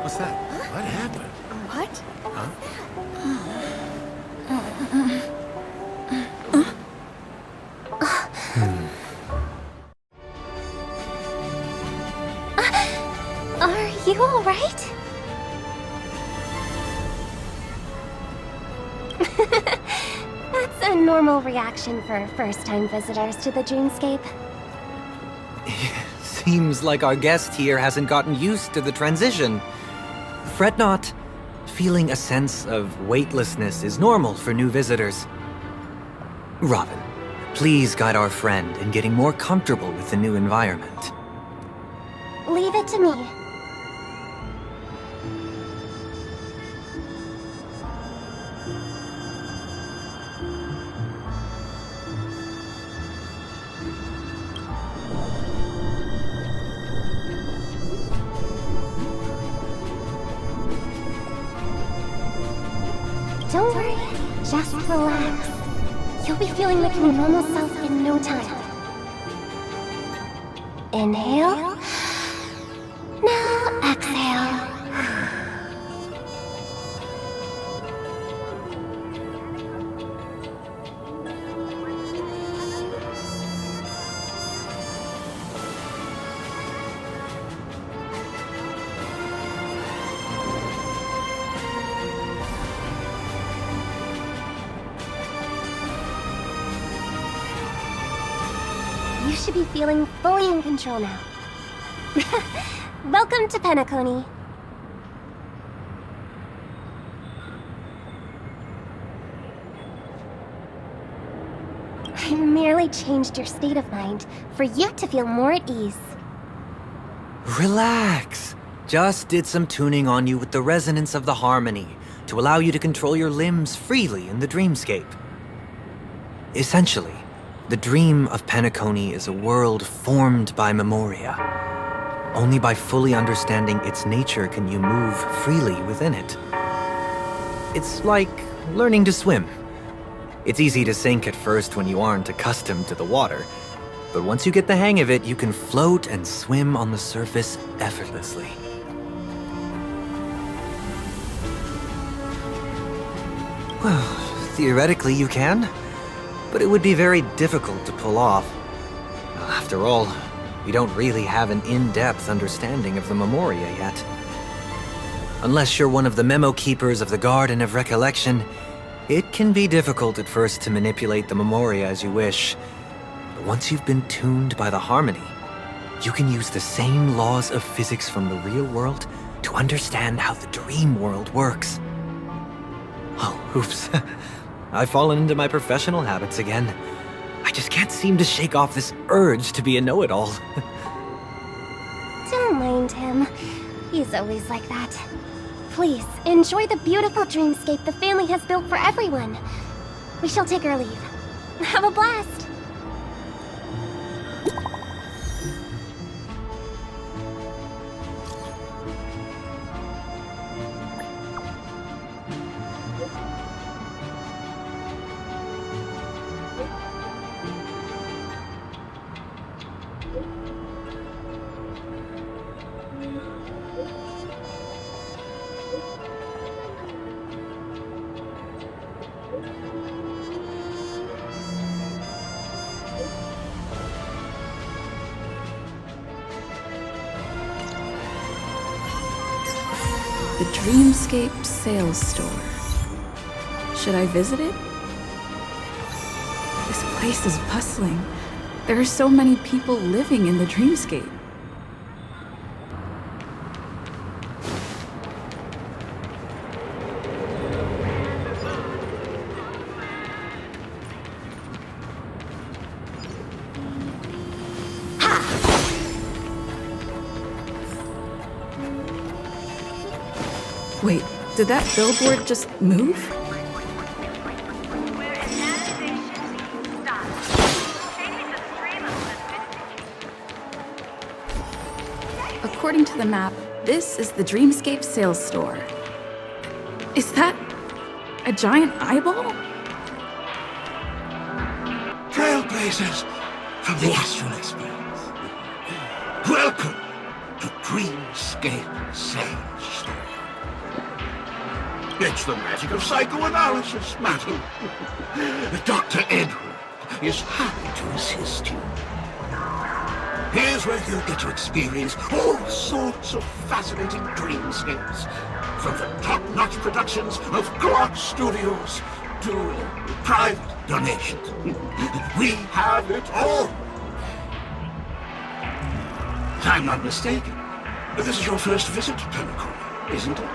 What's that? What happened? What? Are you alright? That's a normal reaction for first-time visitors to the dreamscape. Seems like our guest here hasn't gotten used to the transition. Fret not. Feeling a sense of weightlessness is normal for new visitors. Robin, please guide our friend in getting more comfortable with the new environment. Leave it to me. Don't worry, just relax. You'll be feeling like your normal self in no time. Inhale. Now exhale. You should be feeling fully in control now. Welcome to Penacony. I merely changed your state of mind for you to feel more at ease. Relax. Just did some tuning on you with the resonance of the harmony to allow you to control your limbs freely in the dreamscape. Essentially, the dream of Penacony is a world formed by memoria. Only by fully understanding its nature can you move freely within it. It's like learning to swim. It's easy to sink at first when you aren't accustomed to the water, but once you get the hang of it, you can float and swim on the surface effortlessly. Well, theoretically you can, but it would be very difficult to pull off. After all, we don't really have an in-depth understanding of the memoria yet. Unless you're one of the memo keepers of the Garden of Recollection, It can be difficult at first to manipulate the memoria as you wish, but once you've been tuned by the harmony, you can use the same laws of physics from the real world to understand how the dream world works. Oh, oops. I've fallen into my professional habits again. I just can't seem to shake off this urge to be a know-it-all. Don't mind him. He's always like that. Please, enjoy the beautiful dreamscape the family has built for everyone. We shall take our leave. Have a blast! The Dreamscape Sales Store. Should I visit it? This place is bustling. There are so many people living in the Dreamscape. Wait, did that billboard just move? According to the map, this is the Dreamscape Sales Store. Is that a giant eyeball? Trailblazers from the Astral Express. Welcome to Dreamscape Sales Store. It's the magic of psychoanalysis, madam. Dr. Edward is happy to assist you. Here's where you'll get to experience all sorts of fascinating dreamscapes. From the top-notch productions of Glock Studios to private donations. We have it all. If I'm not mistaken, this is your first visit to Penacony, isn't it?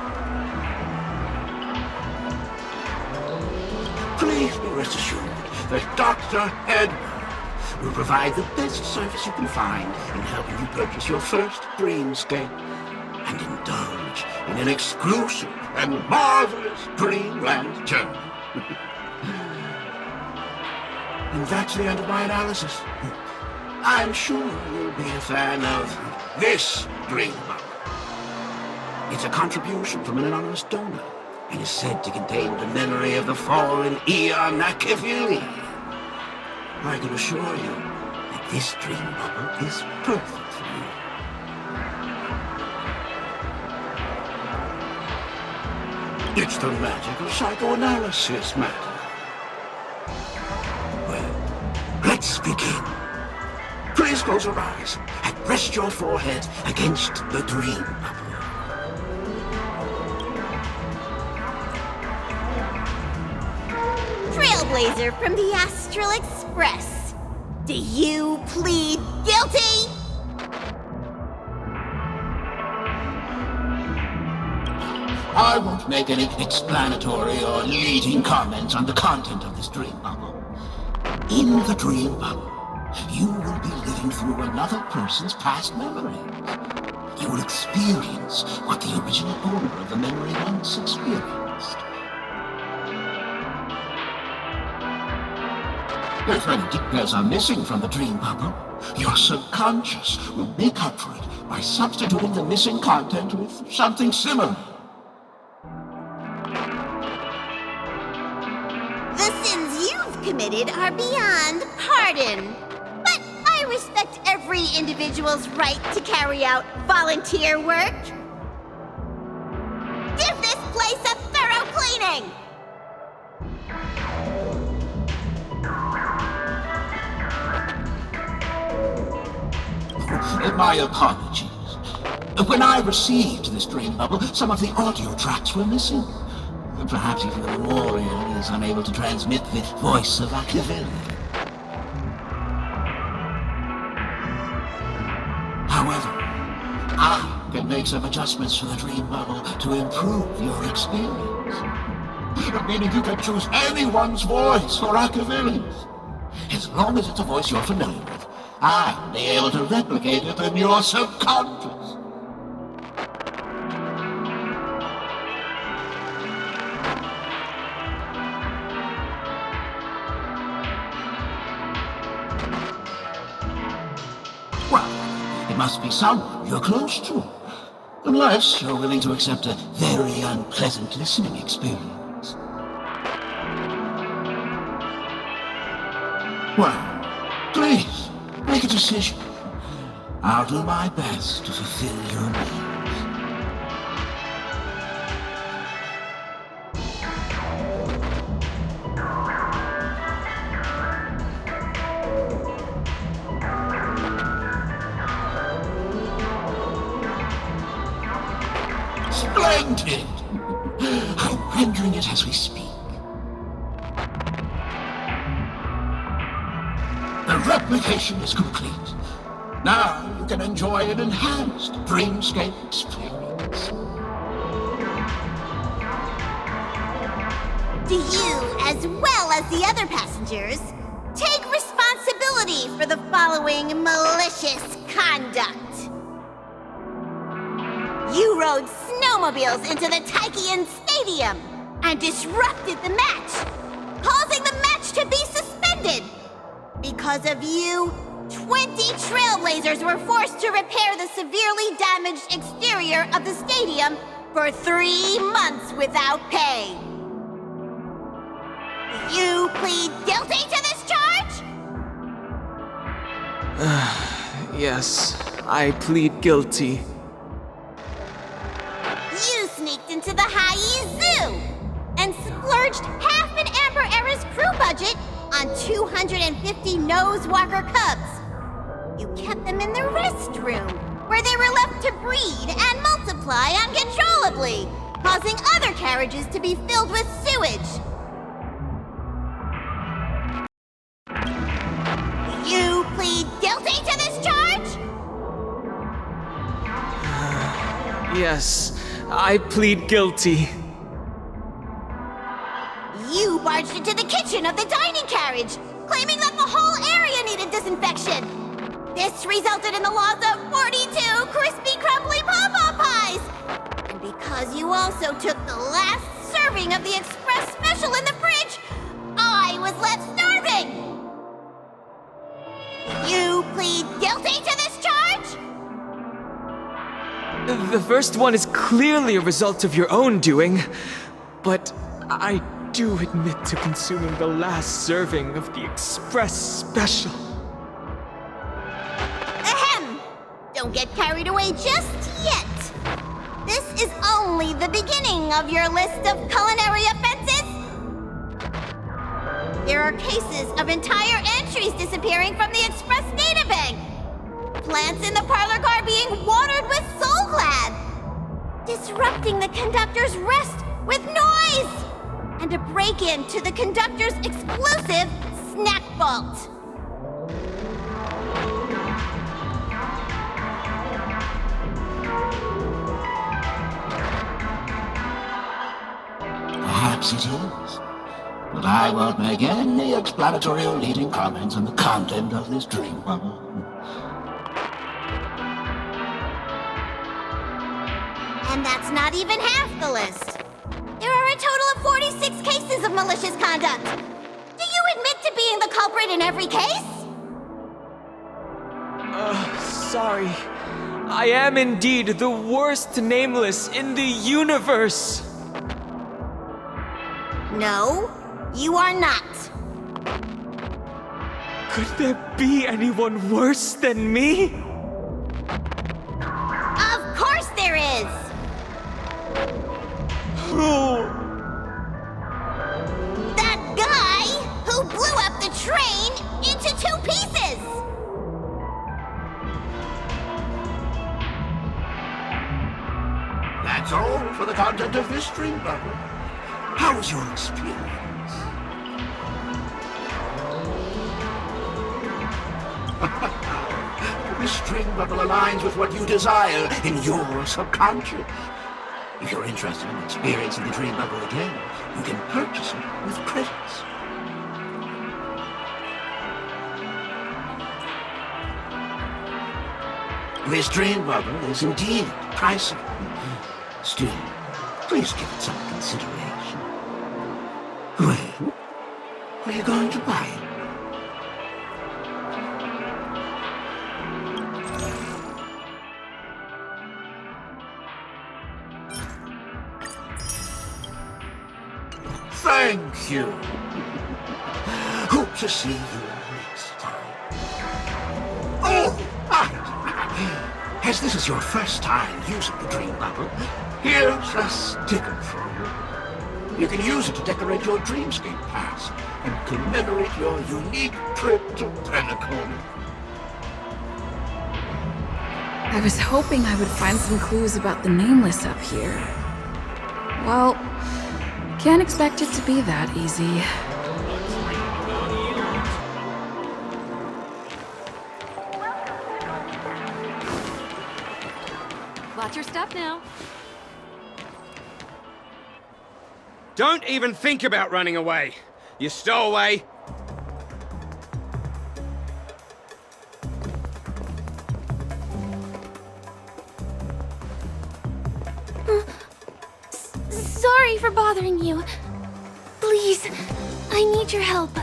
Please be rest assured that Dr. Edward will provide the best service you can find in helping you purchase your first dreamscape and indulge in an exclusive and marvelous dreamland journey. And that's the end of my analysis. I'm sure you'll be a fan of this dream bubble. It's a contribution from an anonymous donor and is said to contain the memory of the fallen Eon Nakavili. I can assure you that this dream bubble is perfect for you. It's the magic of psychoanalysis, madam. Well, let's begin. Please close your eyes and rest your forehead against the dream bubble. Trailblazer from the Astral Express. Do you plead guilty? I won't make any explanatory or leading comments on the content of this dream bubble. In the dream bubble, you will be living through another person's past memories. You will experience what the original owner of the memory once experienced. If any details are missing from the dream bubble, your subconscious will make up for it by substituting the missing content with something similar. The sins you've committed are beyond pardon. But I respect every individual's right to carry out volunteer work. Give this place a thorough cleaning! My apologies. When I received this dream bubble, some of the audio tracks were missing. Perhaps even the memorial is unable to transmit the voice of Machiavelli. However, I can make some adjustments to the dream bubble to improve your experience. Meaning you can choose anyone's voice for Machiavelli's. As long as it's a voice you're familiar with, I'll be able to replicate it in your subconscious. Well, it must be someone you're close to. Unless you're willing to accept a very unpleasant listening experience. Well, please, make a decision. I'll do my best to fulfill your needs. Splendid! I'm rendering it as we speak. The replication is complete. Now you can enjoy an enhanced dreamscape experience. Do you, as well as the other passengers, take responsibility for the following malicious conduct? You rode snowmobiles into the Taikian Stadium and disrupted the match, causing the match to be suspended. Because of you, 20 Trailblazers were forced to repair the severely damaged exterior of the stadium for 3 months without pay. Do you plead guilty to this charge? Yes, I plead guilty. You sneaked into the Haie Zoo and splurged half an Amber Era's crew budget on 250 Nosewalker cubs. You kept them in the restroom, where they were left to breed and multiply uncontrollably, causing other carriages to be filled with sewage. You plead guilty to this charge? Yes, I plead guilty. You barged into the kitchen of the dining carriage, claiming that the whole area needed disinfection. This resulted in the loss of 42 crispy, crumbly pom-pom pies. And because you also took the last serving of the express special in the fridge, I was left starving. You plead guilty to this charge? The first one is clearly a result of your own doing, but I do admit to consuming the last serving of the express special. Ahem! Don't get carried away just yet. This is only the beginning of your list of culinary offenses. There are cases of entire entries disappearing from the express databank. Plants in the parlor car being watered with Soul Glad. Disrupting the conductor's rest with noise. And a break-in to the conductor's exclusive snack vault. Perhaps it is. But I won't make any explanatory or leading comments on the content of this dream bubble. And that's not even half the list. There are a total of 46 cases of malicious conduct. Do you admit to being the culprit in every case? Sorry. I am indeed the worst nameless in the universe. No, you are not. Could there be anyone worse than me? Of course there is! Who? That guy who blew up the train into 2 pieces! That's all for the content of this dream bubble. How was your experience? This dream bubble aligns with what you desire in your subconscious. If you're interested in experiencing the dream bubble again, you can purchase it with credits. This dream bubble is indeed pricey. Still, please give it some consideration. Well, are you going to buy it? Thank you. Hope to see you next time. Oh! As this is your first time using the dream bubble, here's a sticker for you. You can use it to decorate your dreamscape pass and commemorate your unique trip to Penacony. I was hoping I would find some clues about the Nameless up here. Well, can't expect it to be that easy. Watch your step now. Don't even think about running away. You stowaway. Sorry for bothering you. Please, I need your help.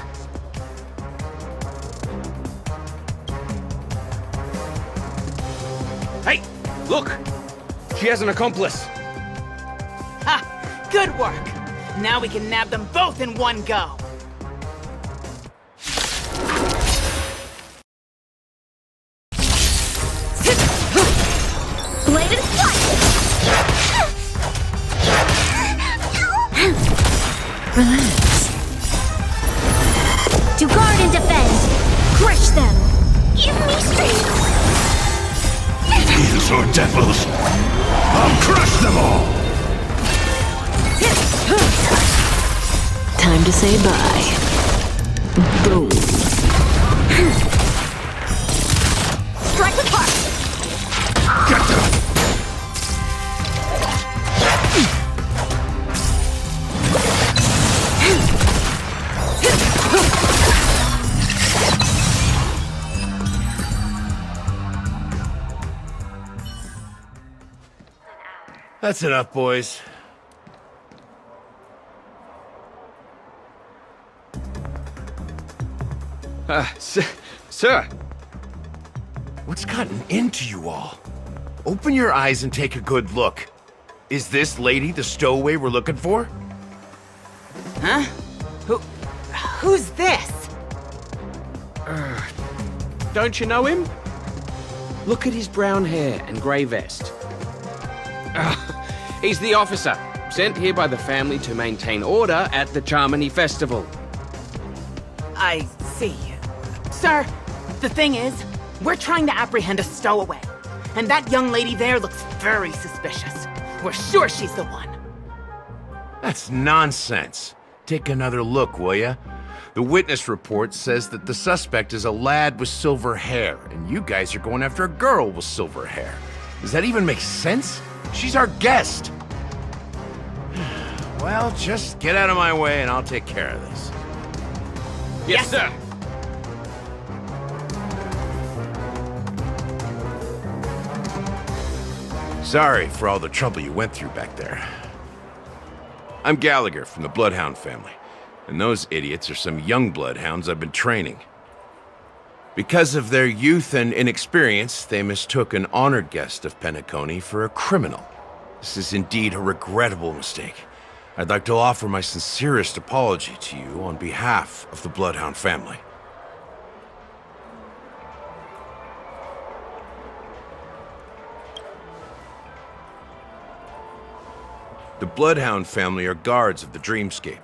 Hey, look! She has an accomplice. Ha! Good work! Now we can nab them both in one go. Bladed slice! Relax. To guard and defend! Crush them! Give me strength! Demons or devils, I'll crush them all! Time to say bye. Boom. Strike with heart! Get them! That's enough, boys. Sir. What's gotten into you all? Open your eyes and take a good look. Is this lady the stowaway we're looking for? Huh? Who's this? Don't you know him? Look at his brown hair and grey vest. He's the officer, sent here by the family to maintain order at the Charmony Festival. I see. Sir, the thing is, we're trying to apprehend a stowaway. And that young lady there looks very suspicious. We're sure she's the one. That's nonsense. Take another look, will ya? The witness report says that the suspect is a lad with silver hair, and you guys are going after a girl with silver hair. Does that even make sense? She's our guest. Well, just get out of my way and I'll take care of this. Yes, sir. Sorry for all the trouble you went through back there. I'm Gallagher from the Bloodhound family, and those idiots are some young Bloodhounds I've been training. Because of their youth and inexperience, they mistook an honored guest of Penacony for a criminal. This is indeed a regrettable mistake. I'd like to offer my sincerest apology to you on behalf of the Bloodhound family. The Bloodhound family are guards of the Dreamscape.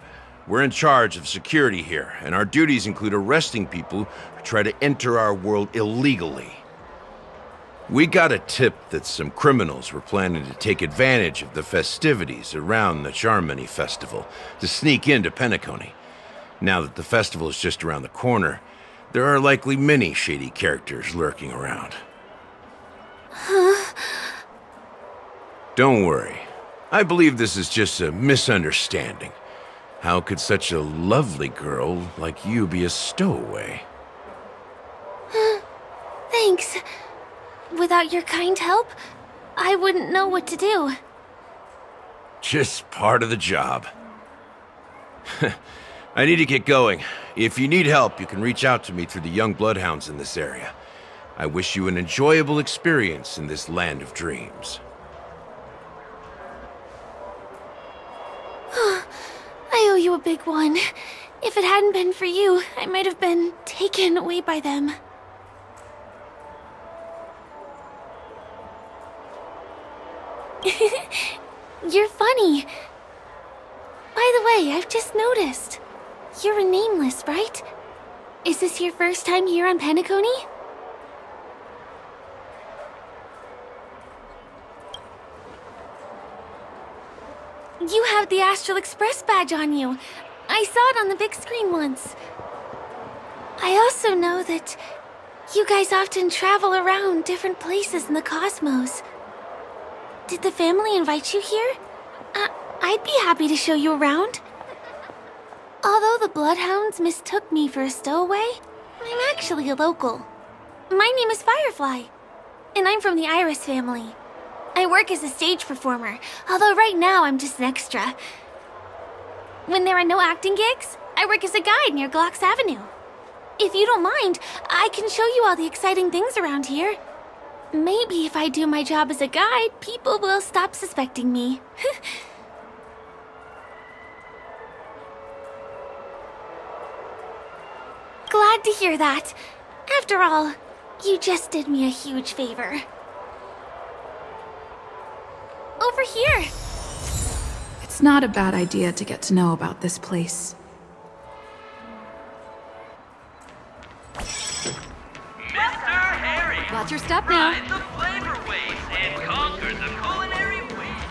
We're in charge of security here, and our duties include arresting people who try to enter our world illegally. We got a tip that some criminals were planning to take advantage of the festivities around the Charmony Festival to sneak into Penacony. Now that the festival is just around the corner, there are likely many shady characters lurking around. Huh? Don't worry. I believe this is just a misunderstanding. How could such a lovely girl like you be a stowaway? Thanks. Without your kind help, I wouldn't know what to do. Just part of the job. I need to get going. If you need help, you can reach out to me through the young bloodhounds in this area. I wish you an enjoyable experience in this land of dreams. I owe you a big one. If it hadn't been for you, I might have been taken away by them. You're funny. By the way, I've just noticed. You're a nameless, right? Is this your first time here on Penacony? You have the Astral Express badge on you. I saw it on the big screen once. I also know that you guys often travel around different places in the cosmos. Did the family invite you here? I'd be happy to show you around. Although the Bloodhounds mistook me for a stowaway, I'm actually a local. My name is Firefly, and I'm from the Iris family. I work as a stage performer, although right now I'm just an extra. When there are no acting gigs, I work as a guide near Glox Avenue. If you don't mind, I can show you all the exciting things around here. Maybe if I do my job as a guide, people will stop suspecting me. Glad to hear that. After all, you just did me a huge favor. Over here! It's not a bad idea to get to know about this place. Watch your step now. Ride the flavor waves and conquer the culinary waves.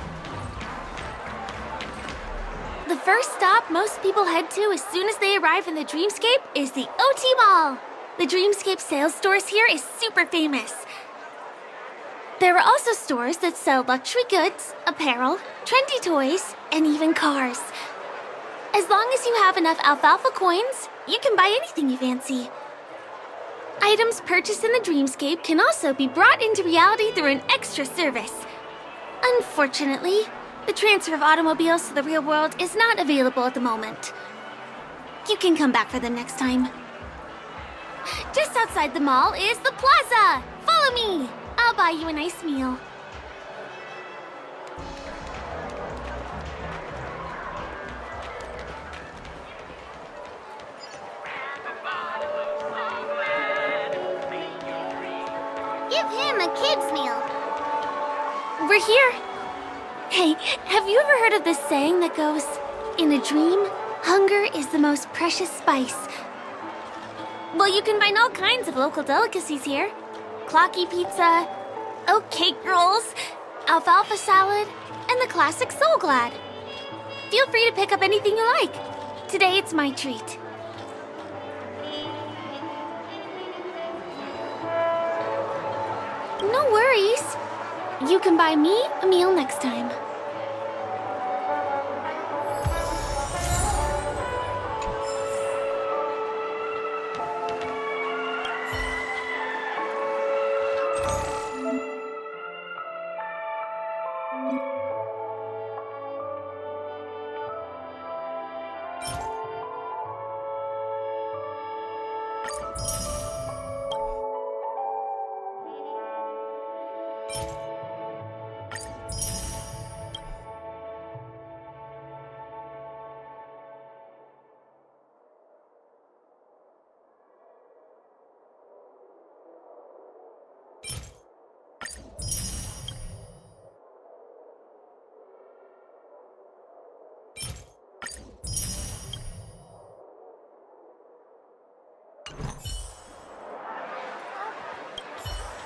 The first stop most people head to as soon as they arrive in the Dreamscape is the OT Mall. The Dreamscape sales stores here is super famous. There are also stores that sell luxury goods, apparel, trendy toys, and even cars. As long as you have enough alfalfa coins, you can buy anything you fancy. Items purchased in the Dreamscape can also be brought into reality through an extra service. Unfortunately, the transfer of automobiles to the real world is not available at the moment. You can come back for them next time. Just outside the mall is the plaza! Follow me! I'll buy you a nice meal. Give him a kid's meal. We're here. Hey, have you ever heard of this saying that goes, in a dream, hunger is the most precious spice? Well, you can find all kinds of local delicacies here. Clocky pizza, oat cake rolls, alfalfa salad, and the classic Soul Glad. Feel free to pick up anything you like. Today it's my treat. No worries. You can buy me a meal next time.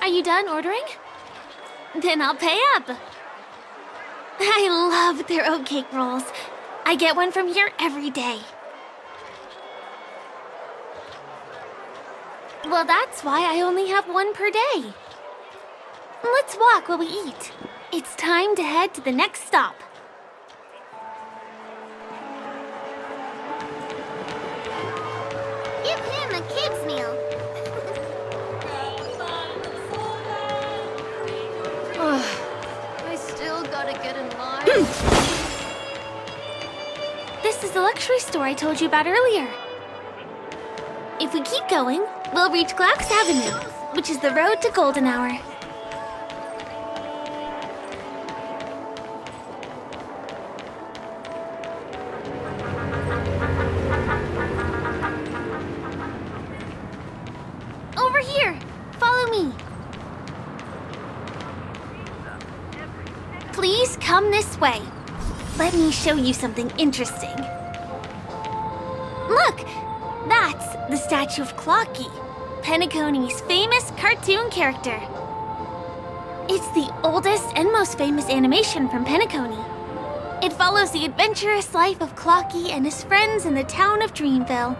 Are you done ordering? Then I'll pay up. I love their oatcake rolls. I get one from here every day. Well, that's why I only have one per day. Let's walk while we eat. It's time to head to the next stop. Give him a kid's meal. I still gotta get in line. This is the luxury store I told you about earlier. If we keep going, we'll reach Glauc's Avenue, which is the road to Golden Hour. Over here! Follow me! Please come this way. Let me show you something interesting. Look! That's the statue of Clocky, Penacony's famous cartoon character. It's the oldest and most famous animation from Penacony. It follows the adventurous life of Clocky and his friends in the town of Dreamville.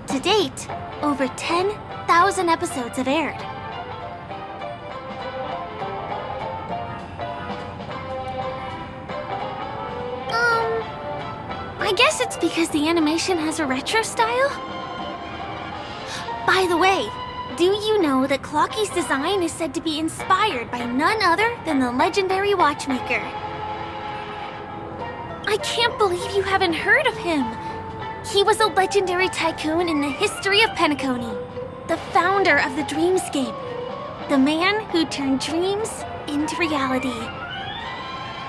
To date, over 10,000 episodes have aired. I guess it's because the animation has a retro style? By the way, do you know that Clocky's design is said to be inspired by none other than the legendary watchmaker? I can't believe you haven't heard of him. He was a legendary tycoon in the history of Penacony, the founder of the Dreamscape, the man who turned dreams into reality.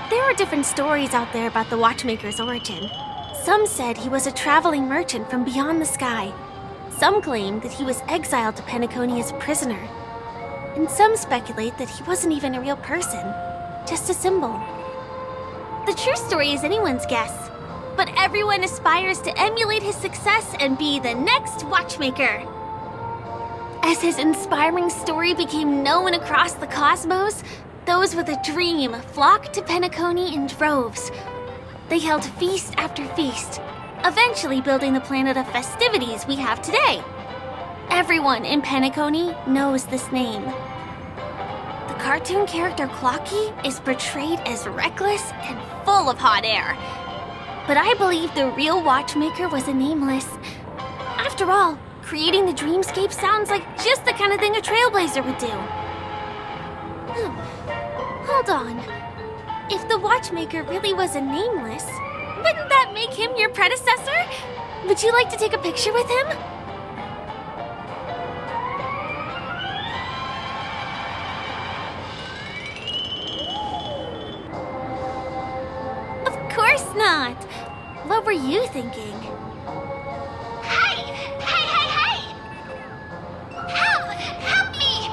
There are different stories out there about the watchmaker's origin. Some said he was a traveling merchant from beyond the sky. Some claim that he was exiled to Penacony as a prisoner. And some speculate that he wasn't even a real person, just a symbol. The true story is anyone's guess, but everyone aspires to emulate his success and be the next watchmaker. As his inspiring story became known across the cosmos, those with a dream flocked to Penacony in droves. They held feast after feast, eventually building the planet of festivities we have today. Everyone in Penacony knows this name. The cartoon character Clocky is portrayed as reckless and full of hot air. But I believe the real watchmaker was a nameless. After all, creating the Dreamscape sounds like just the kind of thing a Trailblazer would do. Hold on. If the watchmaker really was a nameless, wouldn't that make him your predecessor? Would you like to take a picture with him? Of course not. What were you thinking? Hey! Hey, hey, hey! Help! Help me!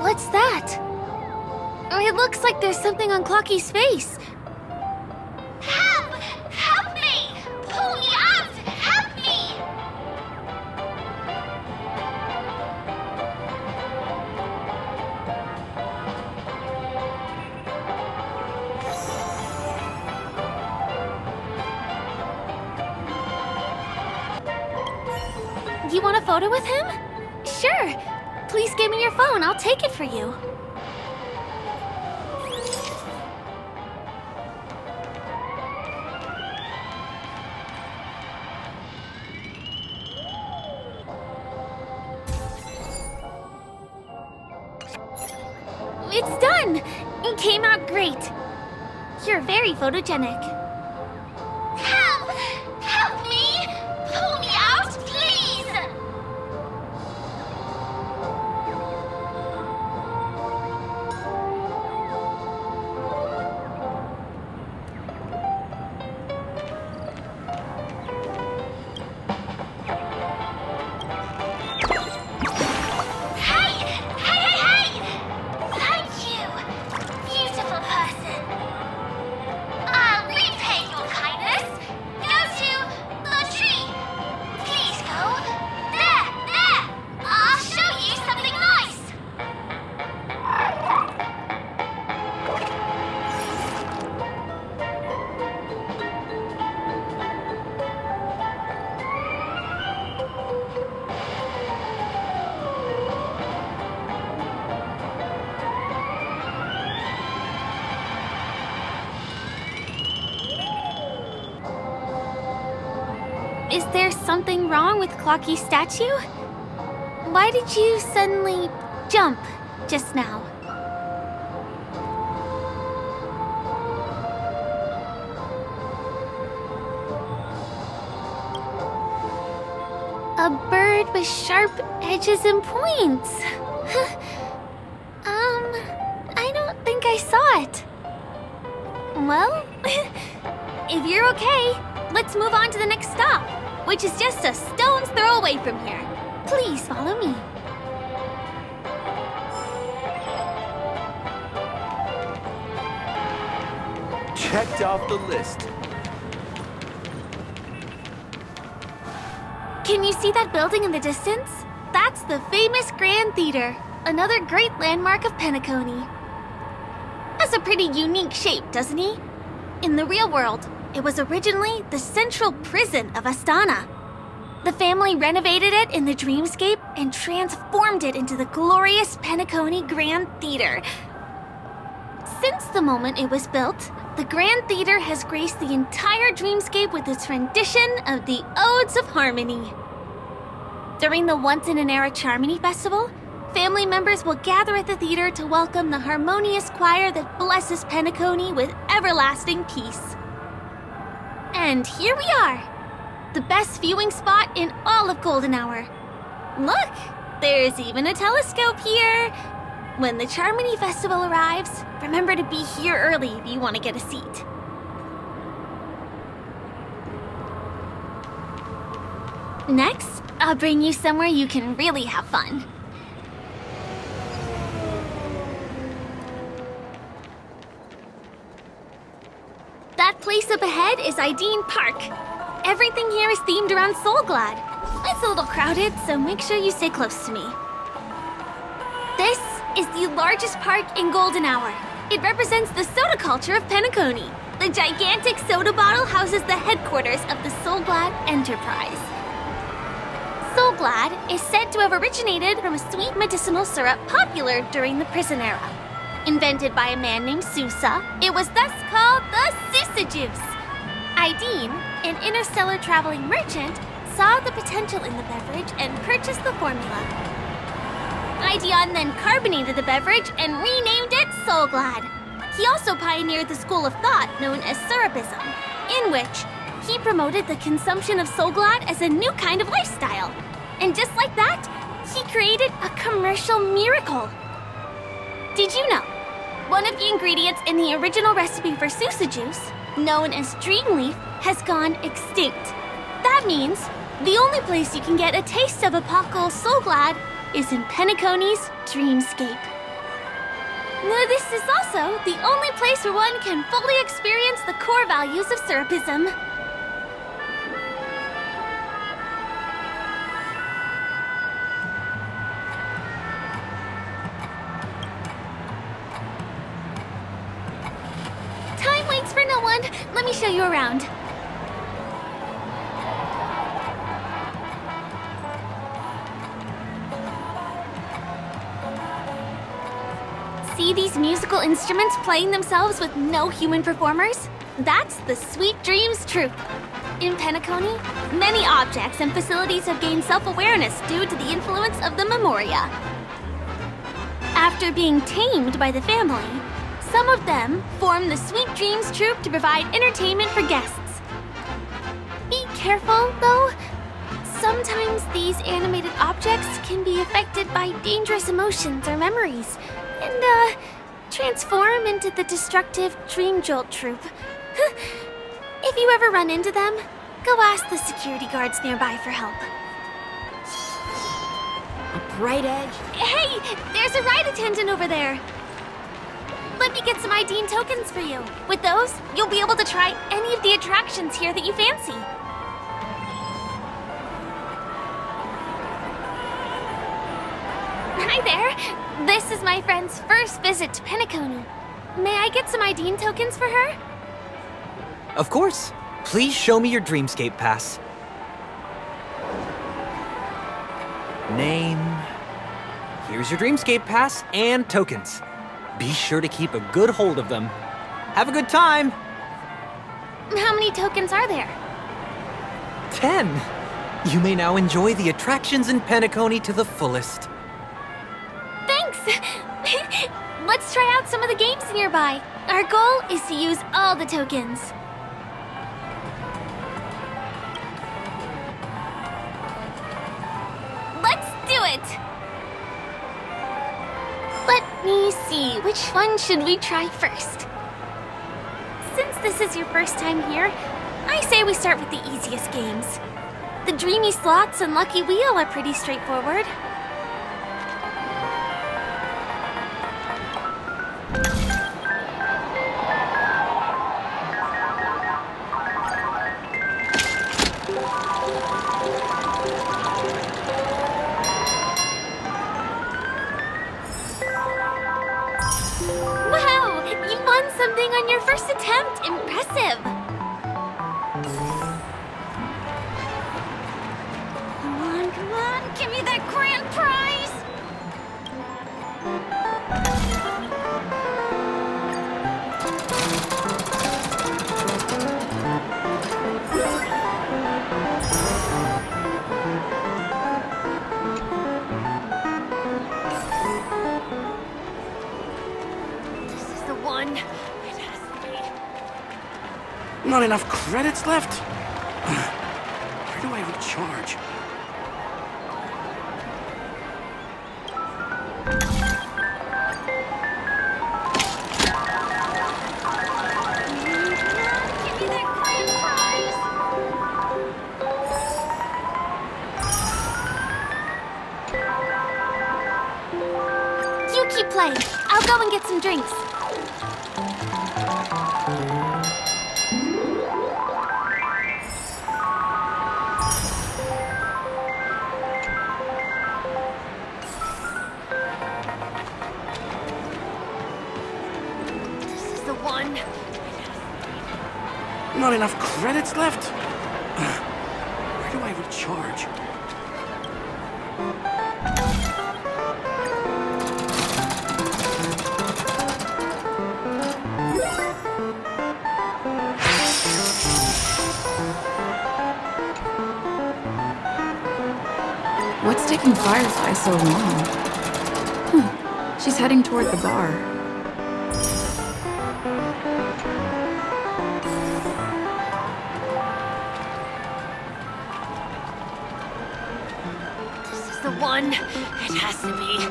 What's that? It looks like there's something on Clocky's face. Help! Help me! Pull me out! Help me! You want a photo with him? Sure. Please give me your phone. I'll take it for you. It's done! It came out great. You're very photogenic. Help! Help me! Pull me out, please! Hey! Hey, hey, hey! Thank you, beautiful person. I'll read Is there something wrong with Clocky's statue? Why did you suddenly jump just now? A bird with sharp edges and points. I don't think I saw it. Well, if you're okay, let's move on to the next stop, which is just a stone's throw away from here. Please follow me. Checked off the list. Can you see that building in the distance? That's the famous Grand Theater, another great landmark of Penacony. Has a pretty unique shape, doesn't he? In the real world, it was originally the central prison of Astana. The family renovated it in the dreamscape and transformed it into the glorious Penacony Grand Theater. Since the moment it was built, the Grand Theater has graced the entire dreamscape with its rendition of the Odes of Harmony. During the Once-in-an-Era Charmony Festival, family members will gather at the theater to welcome the harmonious choir that blesses Penacony with everlasting peace. And here we are, the best viewing spot in all of Golden Hour. Look, there's even a telescope here. When the Charmony Festival arrives, remember to be here early if you want to get a seat. Next, I'll bring you somewhere you can really have fun. That place up ahead is Ideen Park. Everything here is themed around Soulglad. It's a little crowded, so make sure you stay close to me. This is the largest park in Golden Hour. It represents the soda culture of Penacony. The gigantic soda bottle houses the headquarters of the Soulglad Enterprise. Soulglad is said to have originated from a sweet medicinal syrup popular during the prison era. Invented by a man named Sousa, it was thus called the Sousa Juice. Ideen, an interstellar traveling merchant, saw the potential in the beverage and purchased the formula. Ideon then carbonated the beverage and renamed it Soulglad. He also pioneered the school of thought known as Syrupism, in which he promoted the consumption of Soulglad as a new kind of lifestyle. And just like that, he created a commercial miracle. Did you know? One of the ingredients in the original recipe for Sousa Juice, known as Dreamleaf, has gone extinct. That means the only place you can get a taste of Apocal Soulglad is in Penacony's Dreamscape. This is also the only place where one can fully experience the core values of Syrupism. Time waits for no one. Let me show you around. See these musical instruments playing themselves with no human performers? That's the Sweet Dreams Troupe. In Penacony, many objects and facilities have gained self-awareness due to the influence of the Memoria. After being tamed by the family, some of them form the Sweet Dreams Troupe to provide entertainment for guests. Be careful, though. Sometimes these animated objects can be affected by dangerous emotions or memories, and transform into the destructive Dream Jolt Troupe. If you ever run into them, go ask the security guards nearby for help. A bright edge. Hey, there's a ride attendant over there. Let me get some Ideen tokens for you. With those, you'll be able to try any of the attractions here that you fancy. Hi there. This is my friend's first visit to Penacony. May I get some Ideen tokens for her? Of course. Please show me your Dreamscape pass. Name. Here's your Dreamscape pass and tokens. Be sure to keep a good hold of them. Have a good time! How many tokens are there? 10. You may now enjoy the attractions in Penacony to the fullest. Thanks! Let's try out some of the games nearby. Our goal is to use all the tokens. Let's do it! Let me see, which one should we try first? Since this is your first time here, I say we start with the easiest games. The Dreamy Slots and Lucky Wheel are pretty straightforward. Wow! You won something on your first attempt! Impressive! Come on, give me that grand prize! This is the one. It has to be. Not enough credits left? Where do I recharge? You keep playing. I'll go and get some drinks. This is the one. Not enough credits left? Where do I recharge? What's taking Firefly so long? She's heading toward the bar. This is the one. It has to be.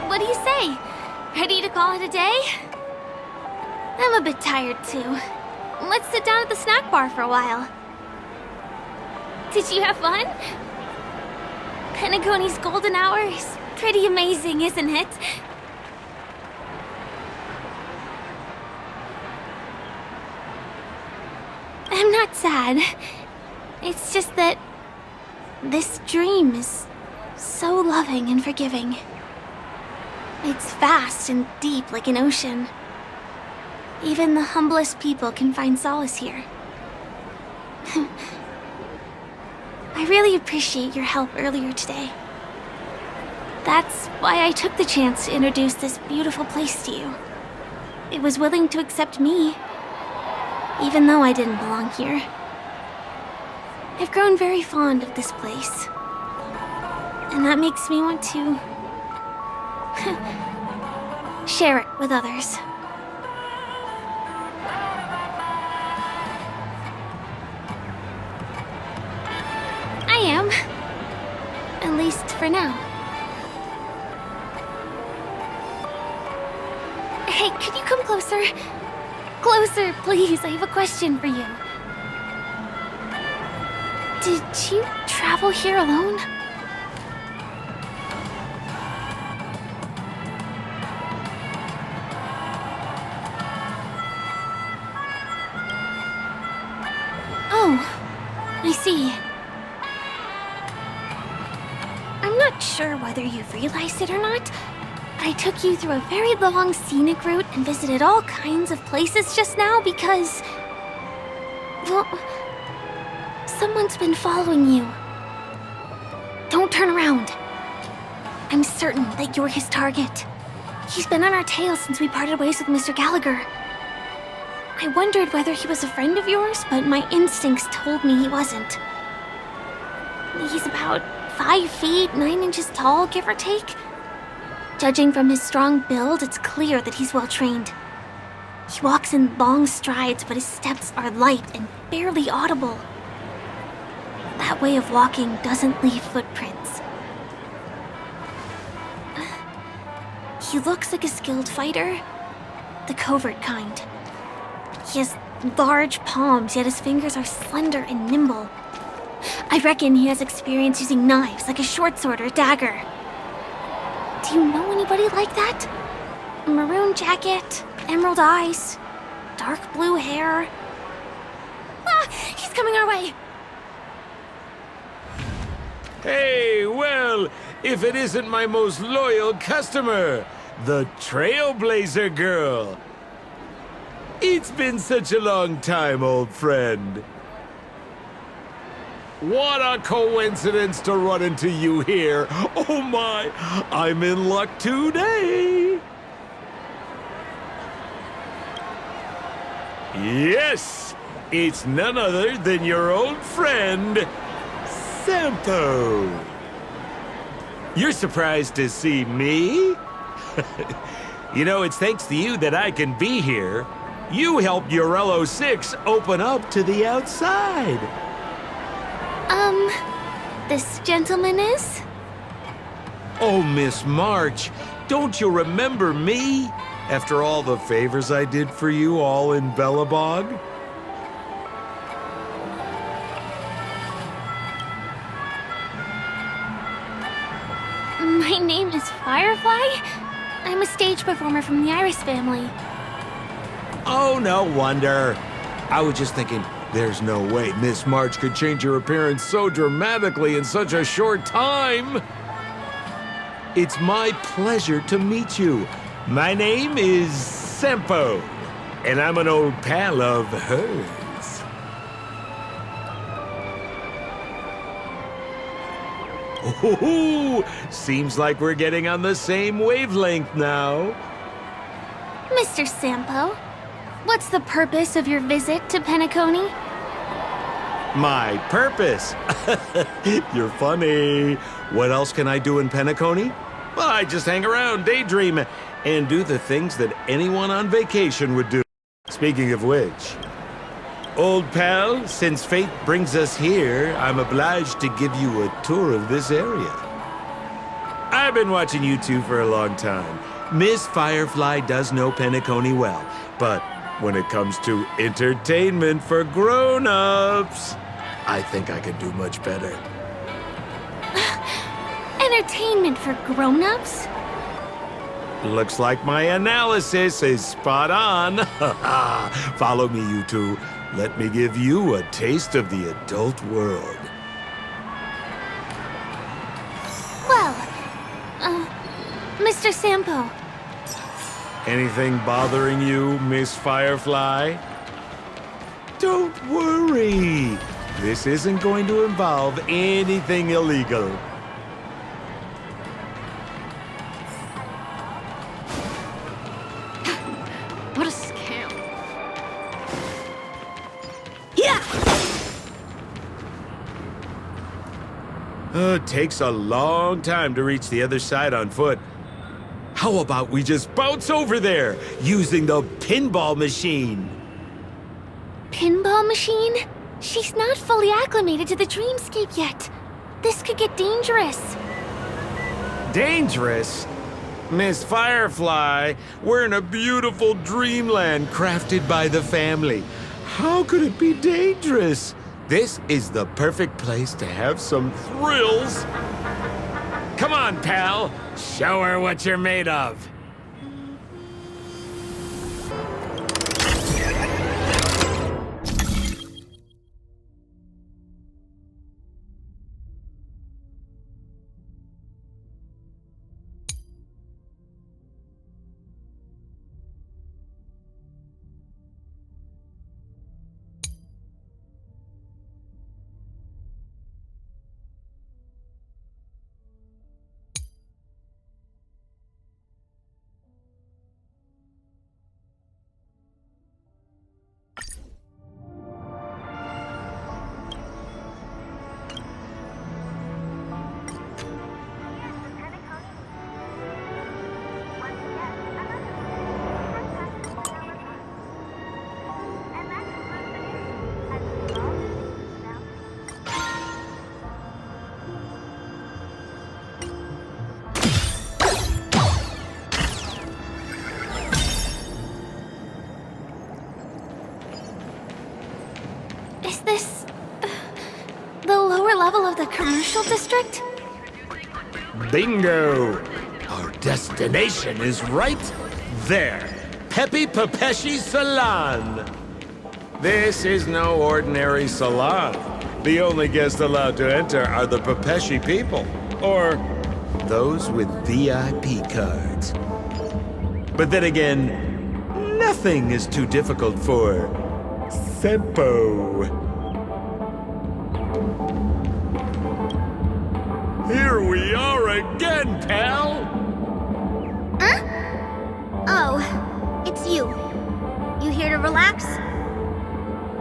What do you say? Ready to call it a day? I'm a bit tired too. Let's sit down at the snack bar for a while. Did you have fun? Penacony's golden hour is pretty amazing, isn't it? I'm not sad. It's just that this dream is so loving and forgiving. It's vast and deep like an ocean. Even the humblest people can find solace here. I really appreciate your help earlier today. That's why I took the chance to introduce this beautiful place to you. It was willing to accept me, even though I didn't belong here. I've grown very fond of this place, and that makes me want to share it with others. I am. At least for now. Hey, could you come closer? Closer, please. I have a question for you. Did you travel here alone? Oh, I see. I'm not sure whether you've realized it or not, but I took you through a very long scenic route and visited all kinds of places just now because... well, someone's been following you. Don't turn around. I'm certain that you're his target. He's been on our tail since we parted ways with Mr. Gallagher. I wondered whether he was a friend of yours, but my instincts told me he wasn't. He's about 5 feet, 9 inches tall, give or take. Judging from his strong build, it's clear that he's well trained. He walks in long strides, but his steps are light and barely audible. That way of walking doesn't leave footprints. He looks like a skilled fighter, the covert kind. He has large palms, yet his fingers are slender and nimble. I reckon he has experience using knives, like a short sword or dagger. Do you know anybody like that? Maroon jacket, emerald eyes, dark blue hair. Ah, he's coming our way. Hey, well, if it isn't my most loyal customer, the Trailblazer girl. It's been such a long time, old friend. What a coincidence to run into you here. Oh my, I'm in luck today. Yes, it's none other than your old friend, Sampo. You're surprised to see me? You know, it's thanks to you that I can be here. You helped Urello 6 open up to the outside. This gentleman is? Oh, Miss March, don't you remember me? After all the favors I did for you all in Bellabog? My name is Firefly. I'm a stage performer from the Iris family. Oh, no wonder. I was just thinking, there's no way Miss March could change her appearance so dramatically in such a short time. It's my pleasure to meet you. My name is Sampo, and I'm an old pal of hers. Oh, seems like we're getting on the same wavelength now. Mr. Sampo, what's the purpose of your visit to Penacony? My purpose? You're funny. What else can I do in Penacony? Well, I just hang around, daydream, and do the things that anyone on vacation would do. Speaking of which, old pal, since fate brings us here, I'm obliged to give you a tour of this area. I've been watching you two for a long time. Miss Firefly does know Penacony well, but when it comes to entertainment for grown-ups, I think I could do much better. Entertainment for grown-ups? Looks like my analysis is spot on. Follow me, you two. Let me give you a taste of the adult world. Well, Mr. Sampo. Anything bothering you, Miss Firefly? Don't worry. This isn't going to involve anything illegal. What a scam. It takes a long time to reach the other side on foot. How about we just bounce over there using the pinball machine? Pinball machine? She's not fully acclimated to the dreamscape yet. This could get dangerous. Dangerous? Miss Firefly, we're in a beautiful dreamland crafted by the family. How could it be dangerous? This is the perfect place to have some thrills. Come on, pal. Show her what you're made of. Is this the lower level of the commercial district? Bingo! Our destination is right there. Peppy Papeshi Salon. This is no ordinary salon. The only guests allowed to enter are the Papeshi people, or those with VIP cards. But then again, nothing is too difficult for Sempo. Here we are again, pal! Huh? Oh, it's you. You here to relax?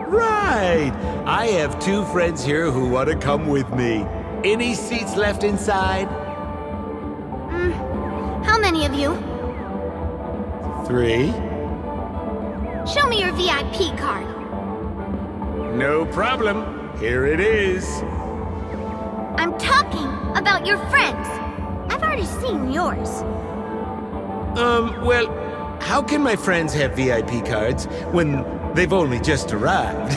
Right! I have 2 friends here who want to come with me. Any seats left inside? How many of you? 3? Show me your VIP card. No problem. Here it is. I'm talking about your friends. I've already seen yours. Well, how can my friends have VIP cards when they've only just arrived?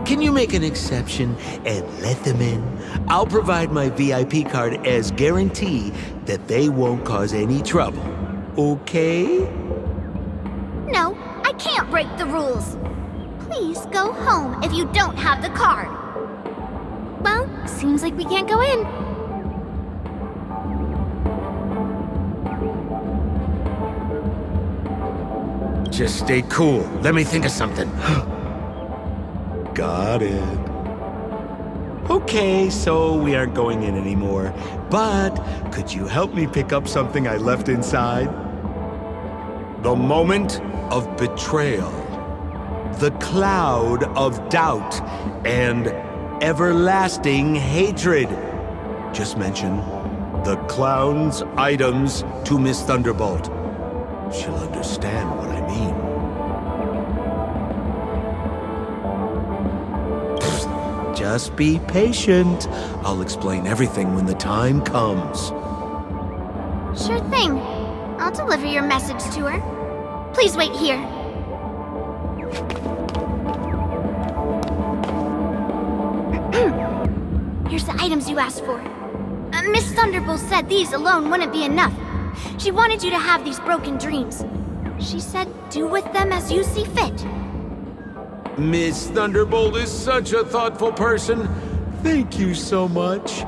Can you make an exception and let them in? I'll provide my VIP card as guarantee that they won't cause any trouble. Okay? No, I can't break the rules. Please go home if you don't have the card. Well, seems like we can't go in. Just stay cool. Let me think of something. Got it. Okay, so we aren't going in anymore. But could you help me pick up something I left inside? The moment of betrayal. The cloud of doubt and everlasting hatred. Just mention the clown's items to Miss Thunderbolt. She'll understand what I mean. Just be patient. I'll explain everything when the time comes. Sure thing. I'll deliver your message to her. Please wait here. Here's the items you asked for. Miss Thunderbolt said these alone wouldn't be enough. She wanted you to have these broken dreams. She said do with them as you see fit. Miss Thunderbolt is such a thoughtful person. Thank you so much.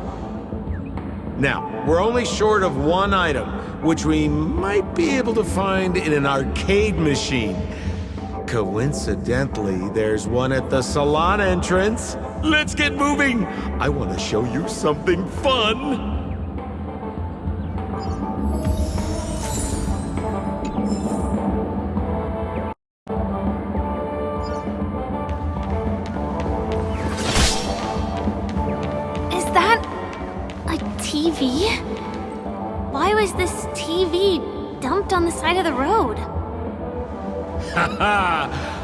Now, we're only short of 1 item, which we might be able to find in an arcade machine. Coincidentally, there's one at the salon entrance. Let's get moving! I want to show you something fun! Is that a TV? Why was this TV dumped on the side of the road? Haha!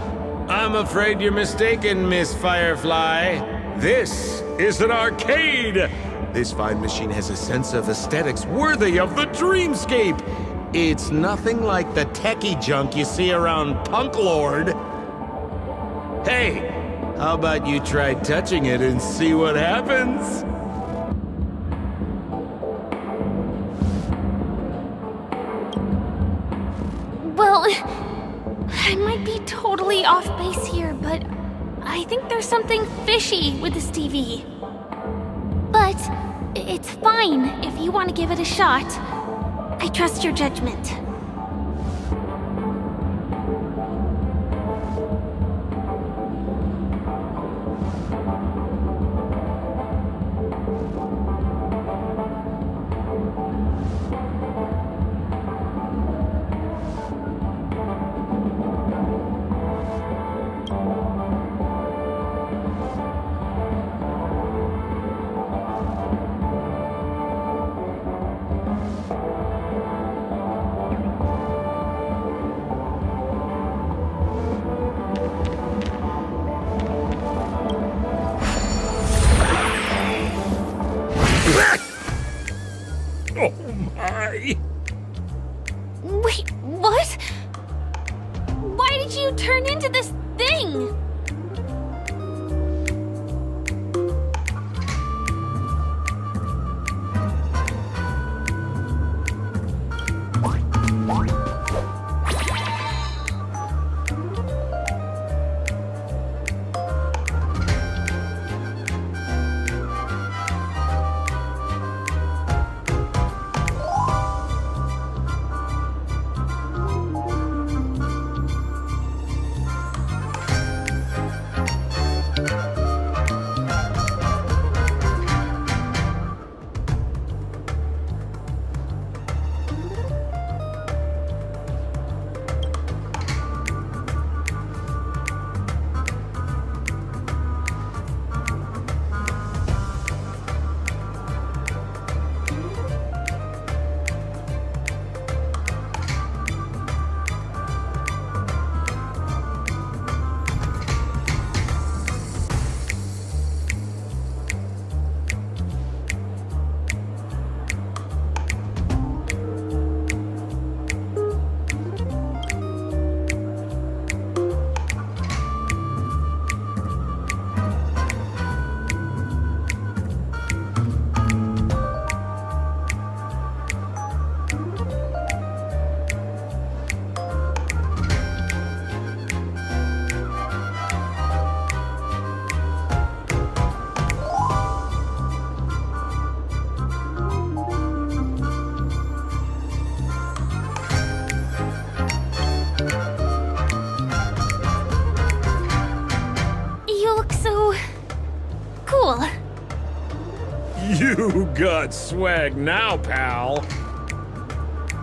I'm afraid you're mistaken, Miss Firefly. This is an arcade! This fine machine has a sense of aesthetics worthy of the dreamscape. It's nothing like the techie junk you see around Punk Lord. Hey, How about you try touching it and see what happens? Well, I might be totally off base here, but I think there's something fishy with this TV. But it's fine if you want to give it a shot. I trust your judgment. Oh my! Wait, what? Why did you turn into this thing? Cool. You got swag now, pal.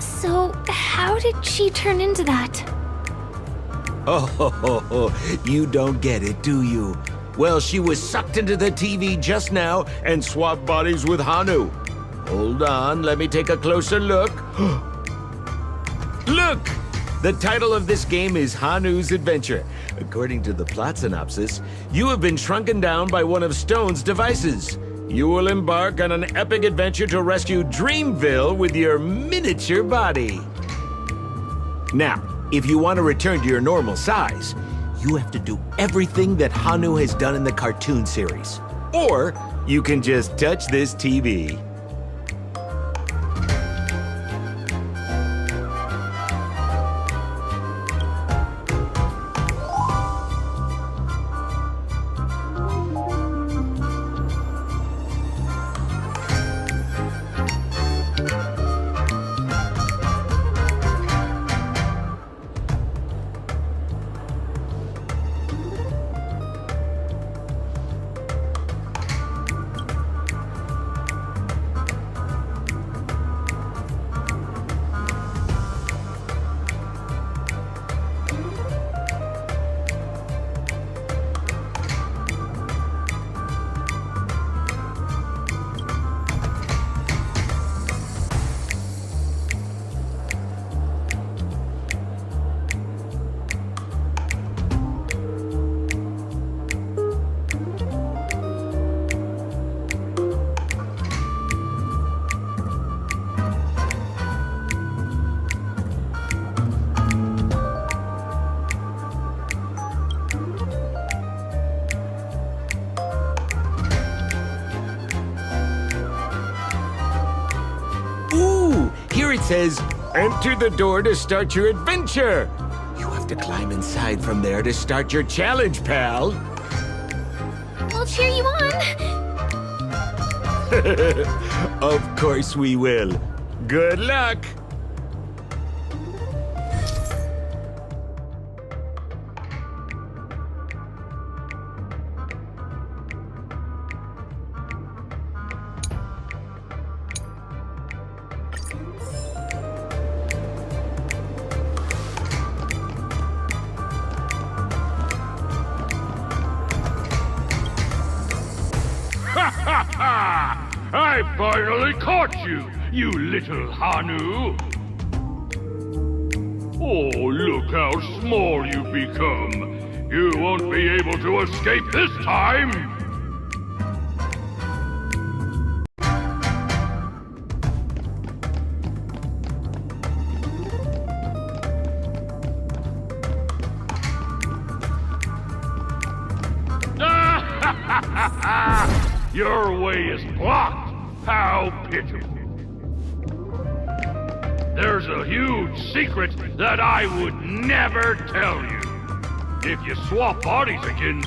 So, how did she turn into that? Oh, you don't get it, do you? Well, she was sucked into the TV just now and swapped bodies with Hanu. Hold on, let me take a closer look. Look! The title of this game is Hanu's Adventure. According to the plot synopsis, you have been shrunken down by one of Stone's devices. You will embark on an epic adventure to rescue Dreamville with your miniature body. Now, if you want to return to your normal size, you have to do everything that Hanu has done in the cartoon series. Or you can just touch this TV. says, "Enter the door to start your adventure." You have to climb inside from there to start your challenge, pal. We'll cheer you on. Of course we will. Good luck. I finally caught you, you little Hanu! Oh, look how small you've become! You won't be able to escape this time! Your way is blocked! How pitiful! There's a huge secret that I would never tell you. If you swap bodies again...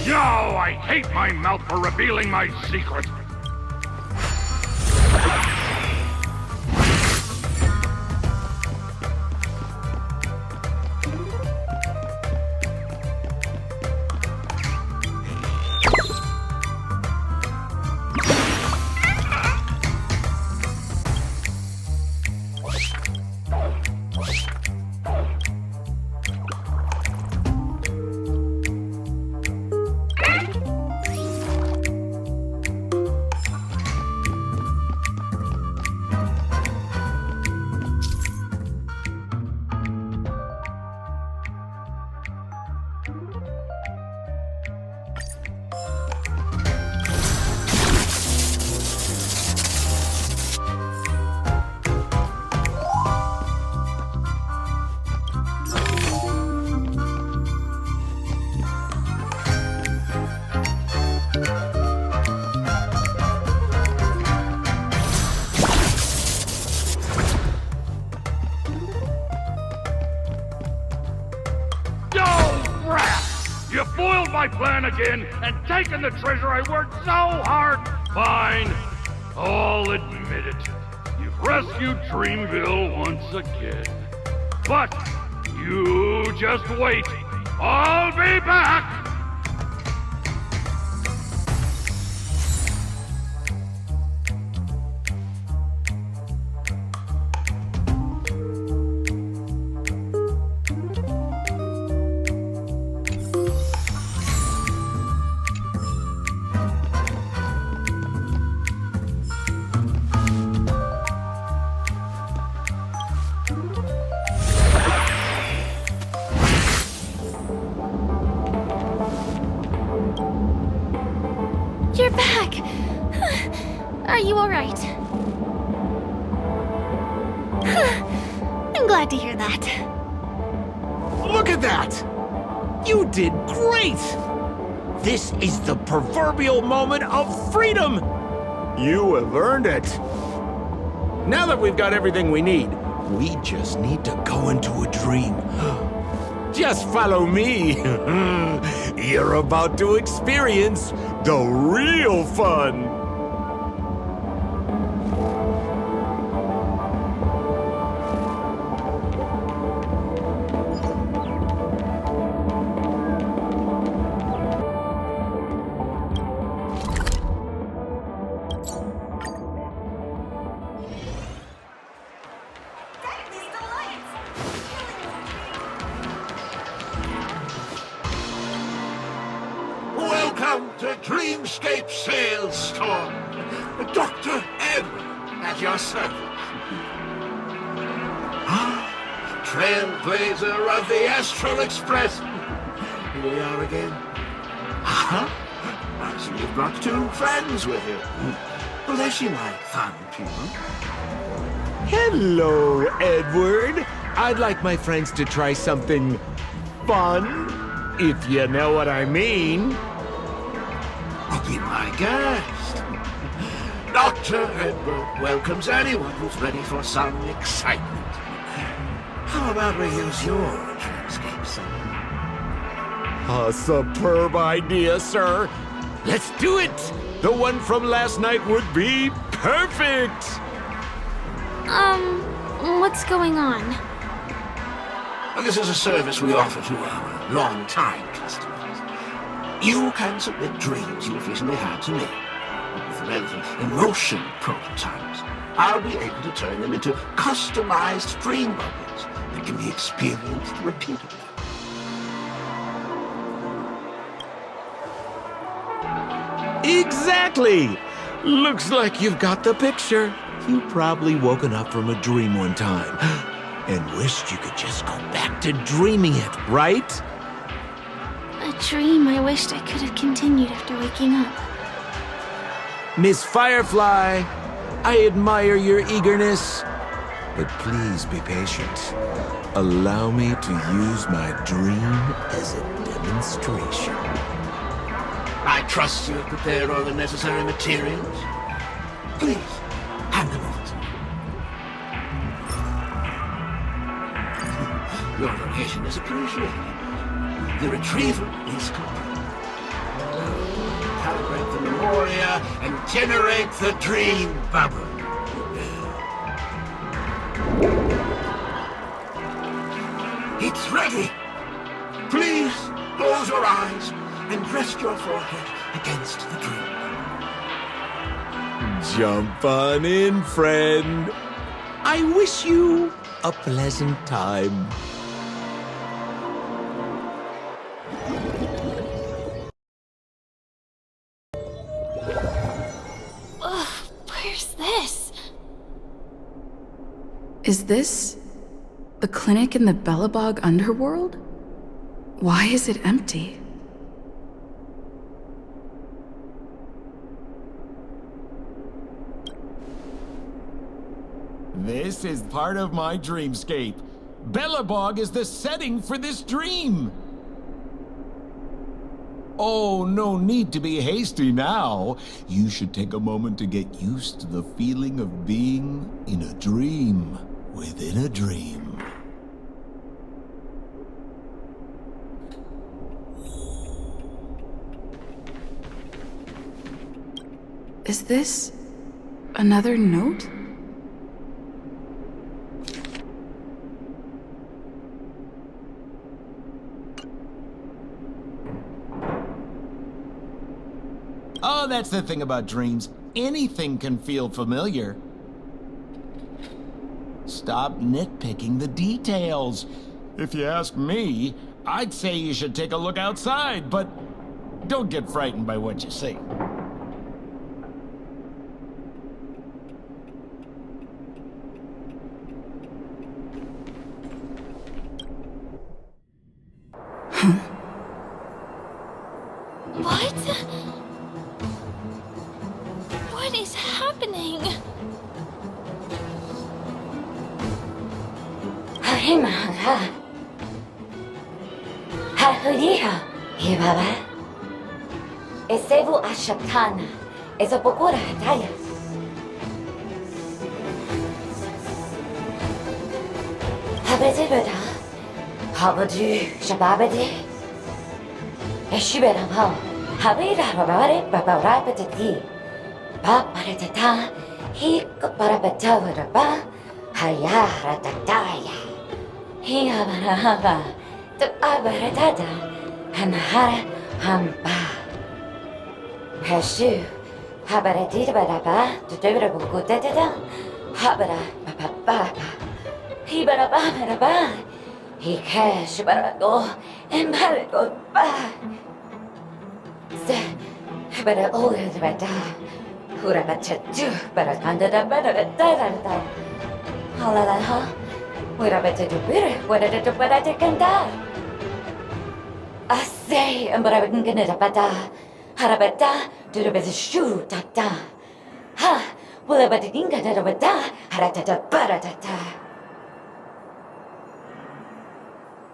Yo, I hate my mouth for revealing my secret! You foiled my plan again and taken the treasure I worked so hard. Fine, I'll admit it. You've rescued Dreamville once again. But you just wait. I'll be back. You're back! Are you alright? I'm glad to hear that. Look at that! You did great! This is the proverbial moment of freedom! You have earned it. Now that we've got everything we need, we just need to go into a dream. Just follow me. You're about to experience the real fun. Dreamscape Sales Store. Dr. Edward, at your service. Trailblazer of the Astral Express. Here we are again. So you've brought two friends with you. Bless you, my fun people. Hello, Edward. I'd like my friends to try something fun, if you know what I mean. Oh, be my guest. Dr. Edward welcomes anyone who's ready for some excitement. How about we use your dreamscape, sir? A superb idea, sir. Let's do it! The one from last night would be perfect! What's going on? Well, this is a service we offer to our long-time customers. You can submit dreams you've recently had to me. With relevant emotion prototypes, I'll be able to turn them into customized dream bubbles that can be experienced repeatedly. Exactly! Looks like you've got the picture. You probably woken up from a dream one time and wished you could just go back to dreaming it, right? A dream I wished I could have continued after waking up. Miss Firefly, I admire your eagerness. But please be patient. Allow me to use my dream as a demonstration. I trust you have prepared all the necessary materials. Please, hand them over to me. Your location is appreciated. The retrieval is complete. Calibrate the memoria and generate the dream bubble. It's ready. Please close your eyes and rest your forehead against the dream. Jump on in, friend. I wish you a pleasant time. Ugh, where's this? Is this the clinic in the Bellabog underworld? Why is it empty? This is part of my dreamscape. Bellabog is the setting for this dream. Oh, no need to be hasty now. You should take a moment to get used to the feeling of being in a dream within a dream. Is this another note? Oh, that's the thing about dreams. Anything can feel familiar. Stop nitpicking the details. If you ask me, I'd say you should take a look outside, but don't get frightened by what you see. What? What is happening? Esevu Ashatana is a Bokora Hataya. Habedibeda, Habadu Shababede, Eshibera Pao, Habida Rabare, Babarapetati, Baparatata, he Parapetava, Hayara Tataya, he Habarahava, the Abaratata, Hamahara Hamba. Hashu, Habaratita Baraba, to Deborah Guteta, Habara, Papa, he Baraba, he cash Barado, and Barado, But oh, but Hura but but under the better. Halala, huh? What about to do better? What did it but I take and die? I say, but I wouldn't get it up at da. Harabata, do the best shoe, da da. Ha! Well, about the dinga da da, haratata baratata.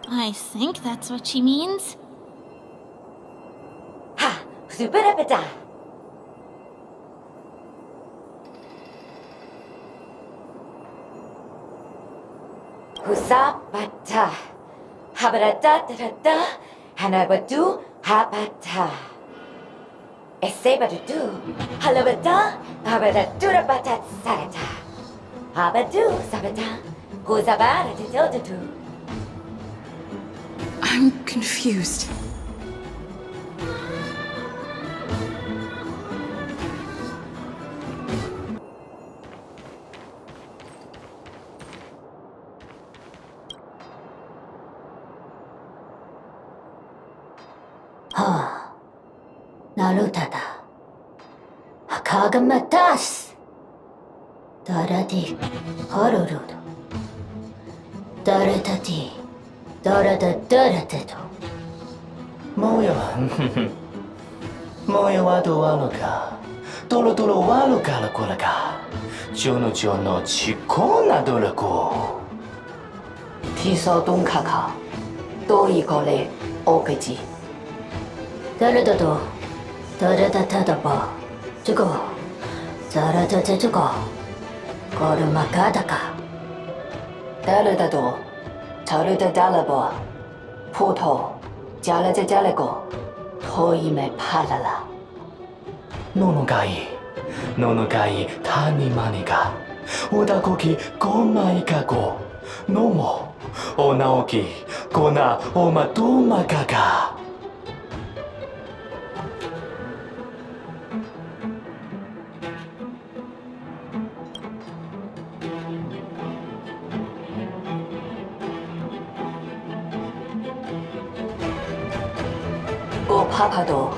I think that's what she means. Ha! Superabata. Husapata. Habarata da da, Hanabatu habata. Esebadu, Halabata, Habadatu batat sarata. Habadu sabata, Huzabara to. I'm confused. Narutada. Hakagamatas. Darati Horurud. Daratati. Daratato. もうよもうよはどわのかドロドロわのかのこらかジョのちこなどらこ提烧东卡卡多一个嘞欧贝吉 Daratato. Daratataba. Tugo. Daratatugo. Gorumakadaka. Daratato. Daratatalabo. Poto. Jalajalago. Hoime palala. Nonogai tani maniga. Odakoki gomai kago. Nomo. Onaoki. Kona omatoma kaka. パパド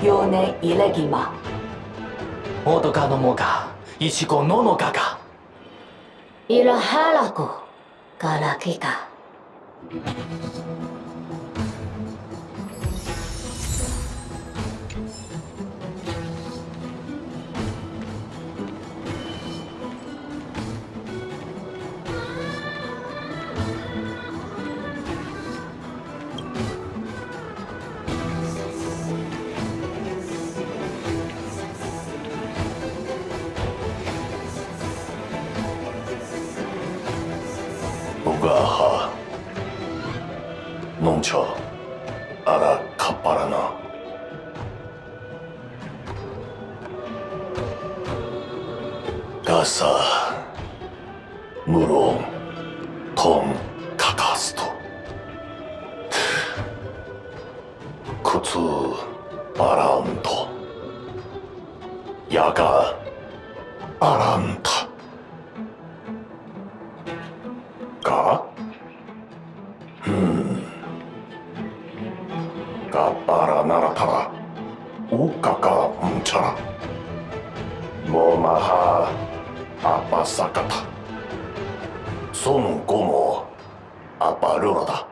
ヨネイレギマオトカのモガイシコノノカカイラハラコガラキカ Ugaha Noncha Ara Kaparana Gasa Muron Tom Kakasto Kutsu Aranto Yaga Aranta Ga? Gapara naratara Ukaka mchara Momaha Apasakata Son como Aparurada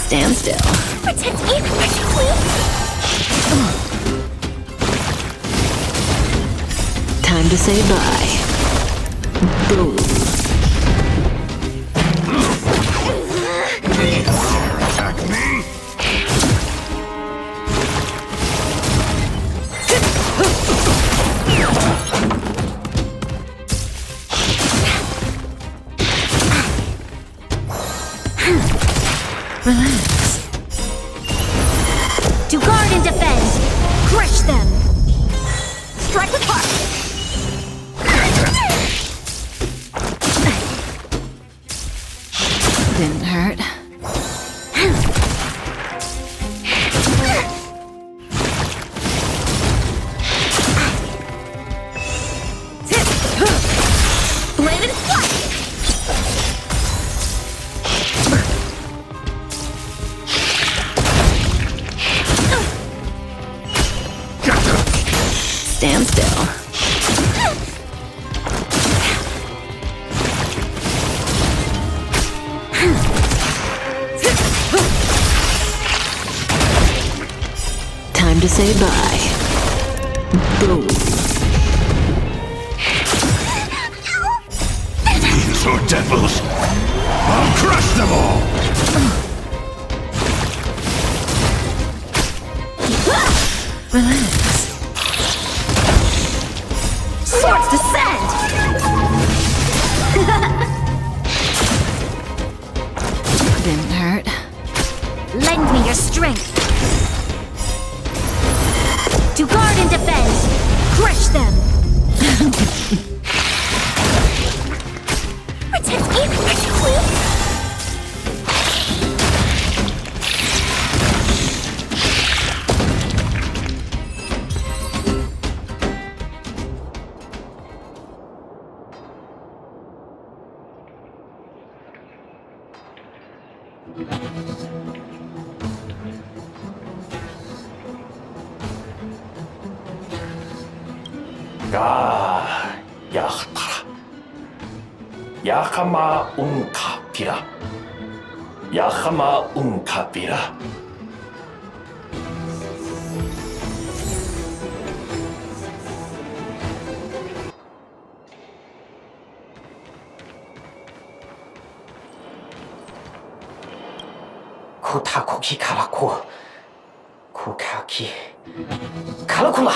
Stand still. Protect me, Time to say bye. Boom. Attack me? Relax. To guard and defend. Crush them. Strike with heart. Didn't hurt. Bladed flight. Stand still. Time to say bye. Boom. These are devils. I'll crush them all. Relax. Swords descend. Didn't hurt. Lend me your strength. To guard and defend. Crush them. Protect me, Yachtara. Yakama unkapira. Yakama unkapira. Kutakoki karaku. Kukaki. Karakula.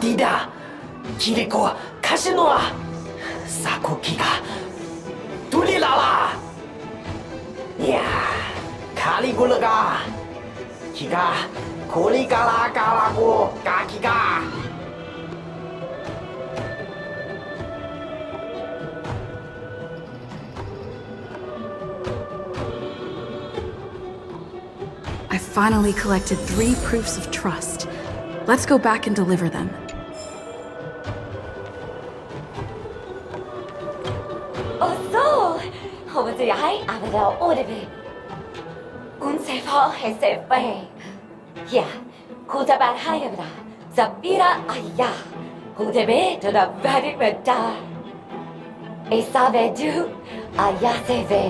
Tidak. Kiriko Kashinoa. Sakoki ga Tulilala. Ya. Caligula ga. Kiga Koligala Galago Gakiga. I finally collected 3 proofs of trust. Let's go back and deliver them. Oh, so. Hãy subscribe cho kênh Ghiền Mì Gõ để không bỏ lỡ những video hấp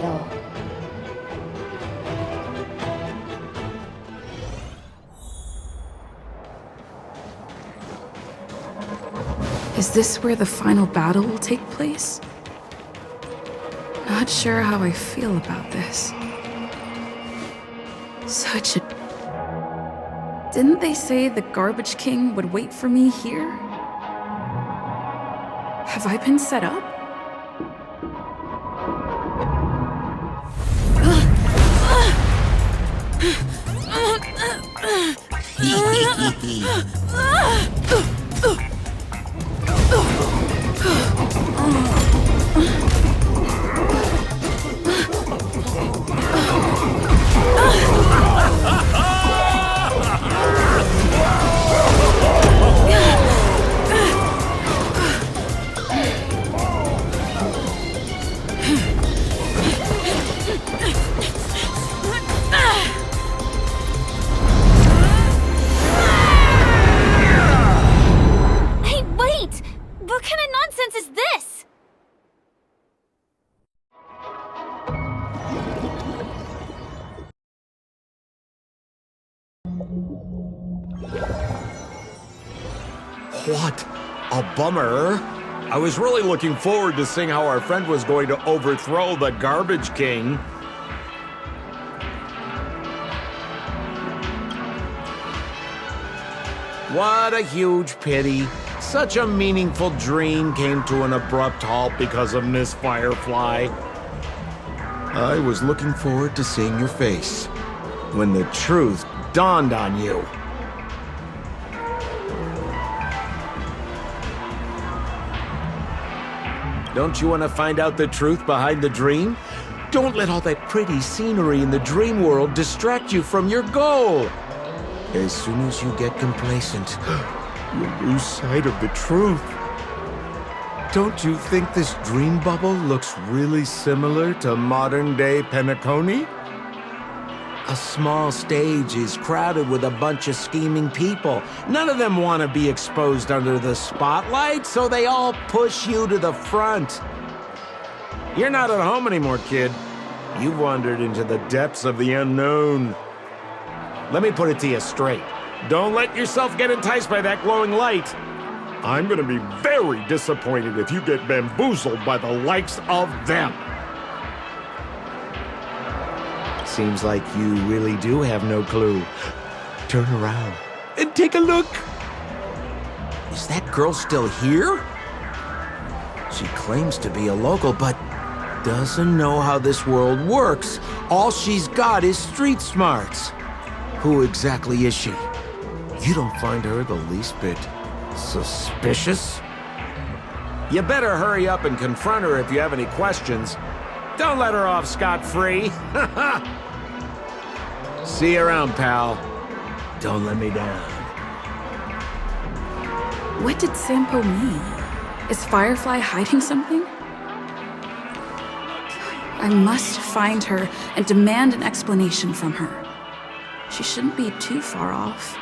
dẫn. Is this where the final battle will take place? Not sure how I feel about this. Such a... Didn't they say the Garbage King would wait for me here? Have I been set up? What a bummer. I was really looking forward to seeing how our friend was going to overthrow the Garbage King. What a huge pity. Such a meaningful dream came to an abrupt halt because of Miss Firefly. I was looking forward to seeing your face when the truth dawned on you. Don't you want to find out the truth behind the dream? Don't let all that pretty scenery in the dream world distract you from your goal. As soon as you get complacent, you'll lose sight of the truth. Don't you think this dream bubble looks really similar to modern-day Penacony? A small stage is crowded with a bunch of scheming people. None of them want to be exposed under the spotlight, so they all push you to the front. You're not at home anymore, kid. You've wandered into the depths of the unknown. Let me put it to you straight. Don't let yourself get enticed by that glowing light. I'm gonna be very disappointed if you get bamboozled by the likes of them. Seems like you really do have no clue. Turn around and take a look. Is that girl still here? She claims to be a local, but doesn't know how this world works. All she's got is street smarts. Who exactly is she? You don't find her the least bit suspicious? You better hurry up and confront her if you have any questions. Don't let her off scot-free. See you around, pal. Don't let me down. What did Sampo mean? Is Firefly hiding something? I must find her and demand an explanation from her. She shouldn't be too far off.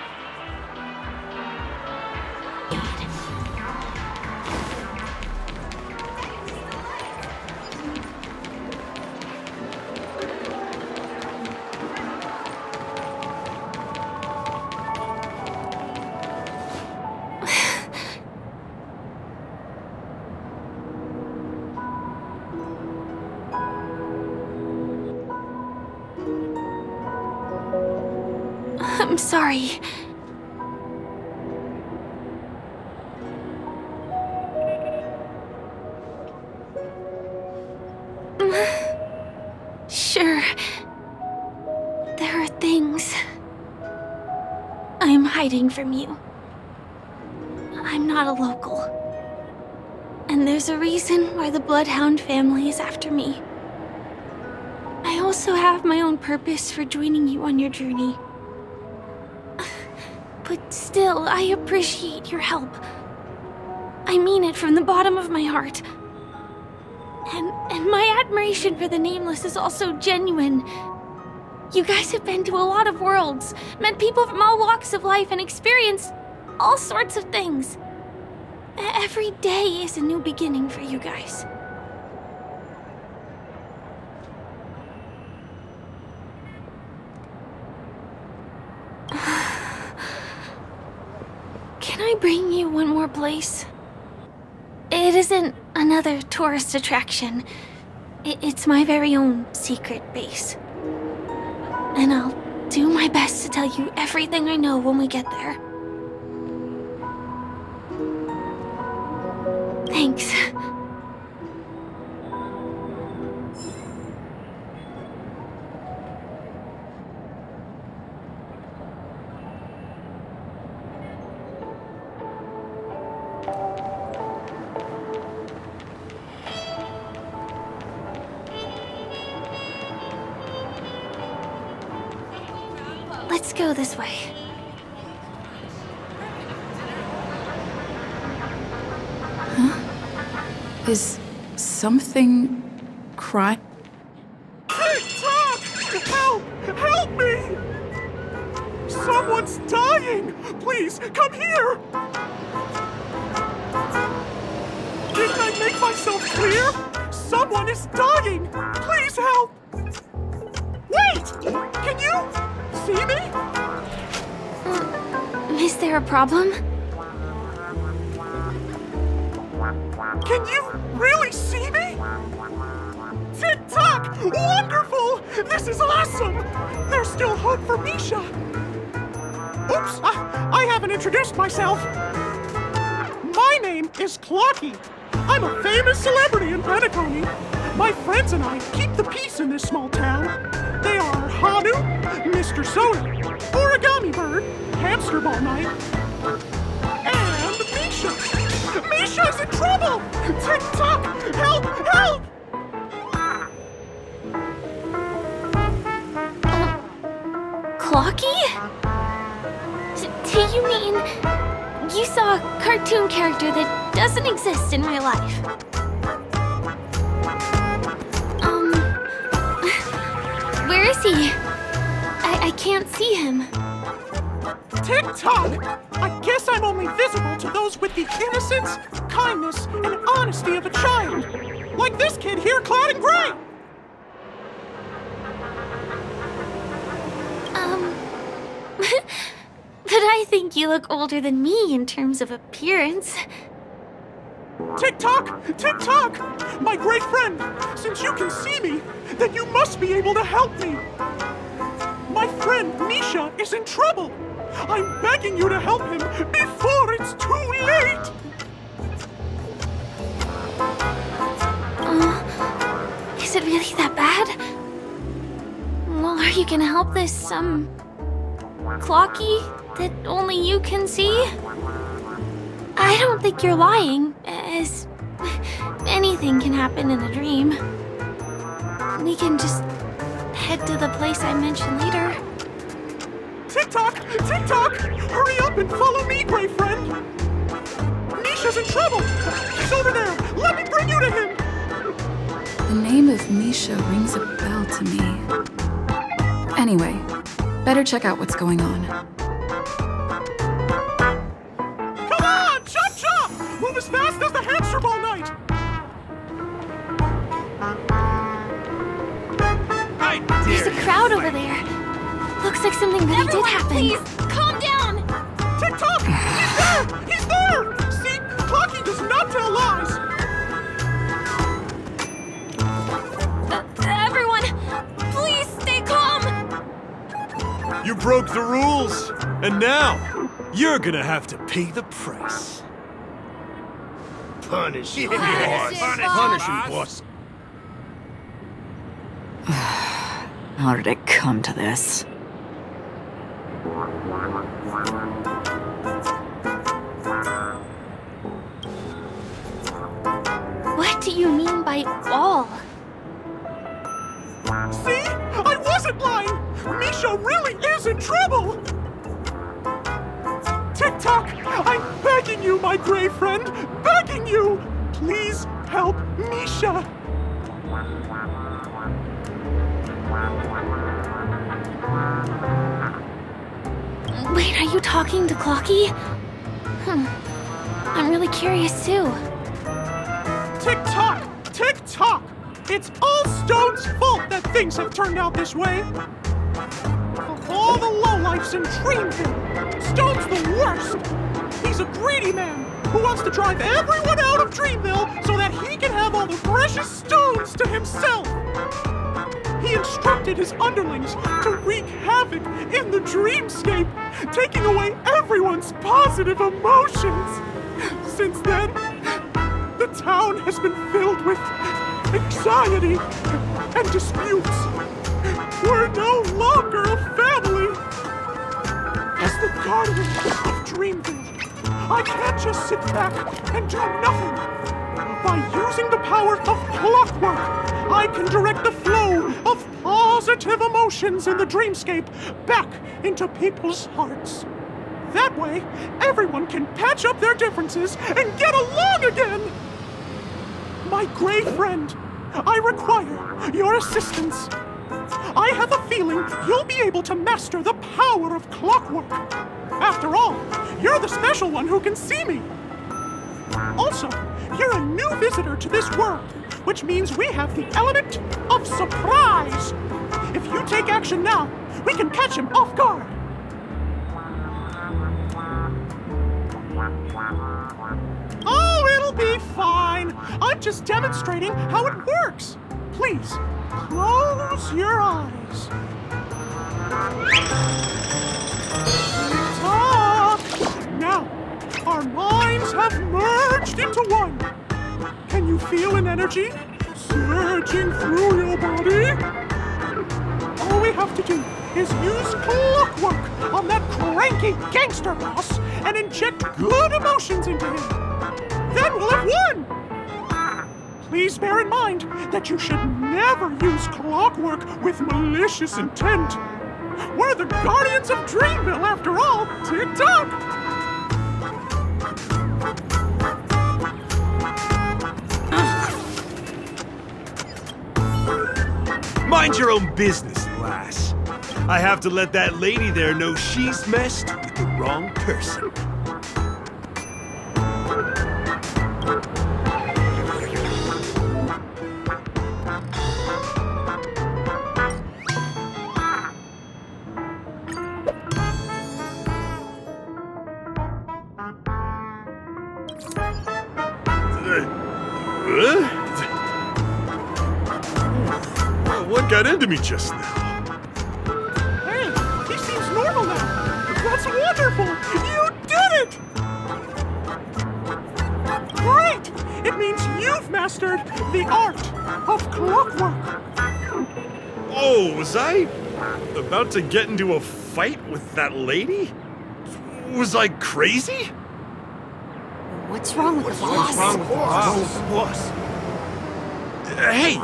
I'm sorry. Sure. There are things I'm hiding from you. I'm not a local. And there's a reason why the Bloodhound family is after me. I also have my own purpose for joining you on your journey. But still, I appreciate your help. I mean it from the bottom of my heart. And my admiration for the Nameless is also genuine. You guys have been to a lot of worlds, met people from all walks of life, and experienced all sorts of things. Every day is a new beginning for you guys. Can I bring you one more place? It isn't another tourist attraction. It's my very own secret base. And I'll do my best to tell you everything I know when we get there. Thanks. Let's go this way. Huh? Is something crying? Hey, Tom! Help! Help me! Someone's dying! Please, come here! Didn't I make myself clear? Someone is dying! Please help! Wait! Can you see me? Is there a problem? Can you really see me? Tick-tock! Wonderful! This is awesome! There's still hope for Misha! Oops, I haven't introduced myself. My name is Clocky. I'm a famous celebrity in Penacony. My friends and I keep the peace in this small town. They are Hanu, Mr. Soda, Origami Bird, Hamster Ball Knight, and Misha. Misha's in trouble! Tick-tock! Help! Help! Clocky? Do you mean you saw a cartoon character that doesn't exist in real life? Where is he? I can't see him. Tick-tock! I guess I'm only visible to those with the innocence, kindness, and honesty of a child. Like this kid here clad in gray! But I think you look older than me in terms of appearance. Tick-tock! Tick-tock! My great friend, since you can see me, then you must be able to help me. My friend Misha is in trouble. I'm begging you to help him before it's too late! Is it really that bad? Well, are you gonna help this, Clocky that only you can see? I don't think you're lying, as anything can happen in a dream. We can just head to the place I mentioned later. Tick-tock! Tick-tock! Hurry up and follow me, gray friend! Misha's in trouble! He's over there! Let me bring you to him! The name of Misha rings a bell to me. Anyway, better check out what's going on. Come on! Chop chop! Move as fast as the hamster ball knight! There's a crowd over there. Looks like something really did happen. Please, calm down! Tick-tock! He's there! He's there! See? Clocky does not tell lies! Everyone, please stay calm! You broke the rules, and now you're gonna have to pay the price. Punish him, boss. Punish him, boss. How did it come to this? What do you mean by all? See? I wasn't lying! Misha really is in trouble! Tick-tock! I'm begging you, my gray friend! Begging you! Please help Misha! Wait, are you talking to Clocky? I'm really curious too. Tick-tock! Tick-tock! It's all Stone's fault that things have turned out this way! Of all the lowlifes in Dreamville, Stone's the worst! He's a greedy man who wants to drive everyone out of Dreamville so that he can have all the precious stones to himself! He instructed his underlings to wreak havoc in the dreamscape, taking away everyone's positive emotions! Since then, the town has been filled with anxiety and disputes. We're no longer a family. As the guardian of Dreamville, I can't just sit back and do nothing. By using the power of clockwork, I can direct the flow of positive emotions in the dreamscape back into people's hearts. That way, everyone can patch up their differences and get along again! My gray friend, I require your assistance. I have a feeling you'll be able to master the power of clockwork. After all, you're the special one who can see me. Also, you're a new visitor to this world, which means we have the element of surprise. If you take action now, we can catch him off guard. Oh, it'll You'll be fine. I'm just demonstrating how it works. Please, close your eyes. Talk! Now, our minds have merged into one. Can you feel an energy surging through your body? All we have to do is use clockwork on that cranky gangster boss and inject good emotions into him. Then we'll have won! Please bear in mind that you should never use clockwork with malicious intent. We're the guardians of Dreamville, after all. Tick-tock! Mind your own business, lass. I have to let that lady there know she's messed with the wrong person. What got into me just now? Hey, he seems normal now. That's wonderful! You did it! Great! It means you've mastered the art of clockwork. Oh, was I about to get into a fight with that lady? Was I crazy? What's wrong with the boss? What's wrong with the boss? Hey,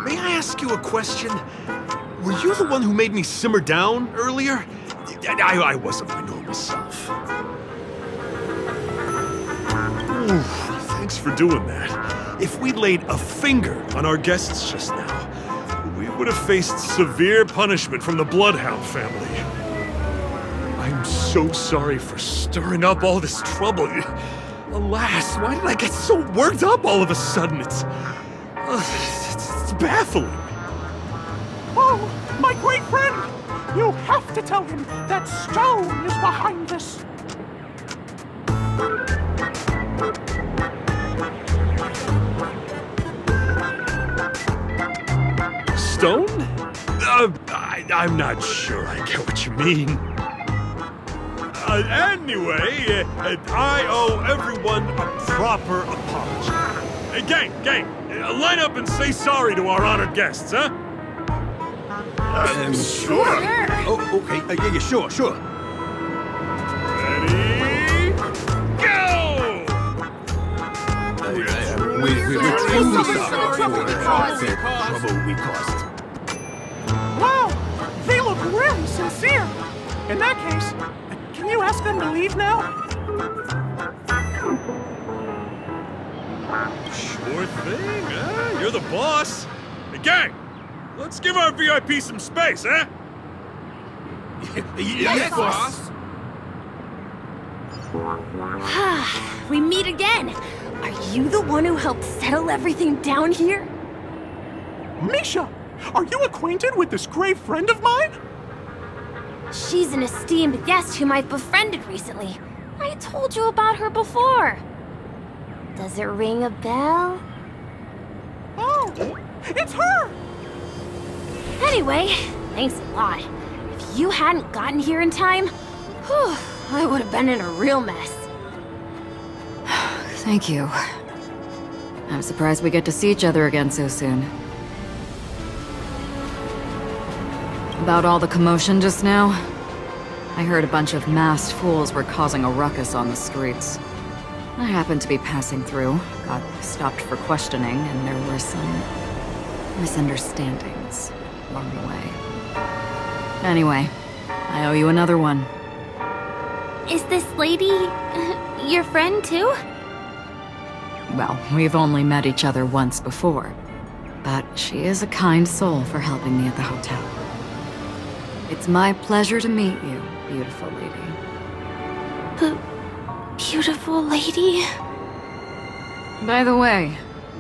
may I ask you a question? Were you the one who made me simmer down earlier? I wasn't my normal self. Ooh, thanks for doing that. If we laid a finger on our guests just now, we would have faced severe punishment from the Bloodhound family. I'm so sorry for stirring up all this trouble. Alas, why did I get so worked up all of a sudden? It's baffling. Oh, my great friend! You have to tell him that Stone is behind this. Stone? I'm not sure I get what you mean. Anyway, I owe everyone a proper apology. Gang, line up and say sorry to our honored guests, huh? Sure. Oh, okay. Yeah, sure. Ready? Go! We're truly sorry for the trouble we caused. Wow, they look really sincere. In that case, can you ask them to leave now? Sure thing, huh? You're the boss. Hey, gang, let's give our VIP some space, huh? Yes, boss. We meet again. Are you the one who helped settle everything down here? Misha, are you acquainted with this grave friend of mine? She's an esteemed guest whom I've befriended recently. I told you about her before. Does it ring a bell? Oh, it's her! Anyway, thanks a lot. If you hadn't gotten here in time, whew, I would have been in a real mess. Thank you. I'm surprised we get to see each other again so soon. About all the commotion just now, I heard a bunch of masked fools were causing a ruckus on the streets. I happened to be passing through, got stopped for questioning, and there were some misunderstandings along the way. Anyway, I owe you another one. Is this lady your friend too? Well, we've only met each other once before, but she is a kind soul for helping me at the hotel. It's my pleasure to meet you, beautiful lady. Beautiful lady? By the way,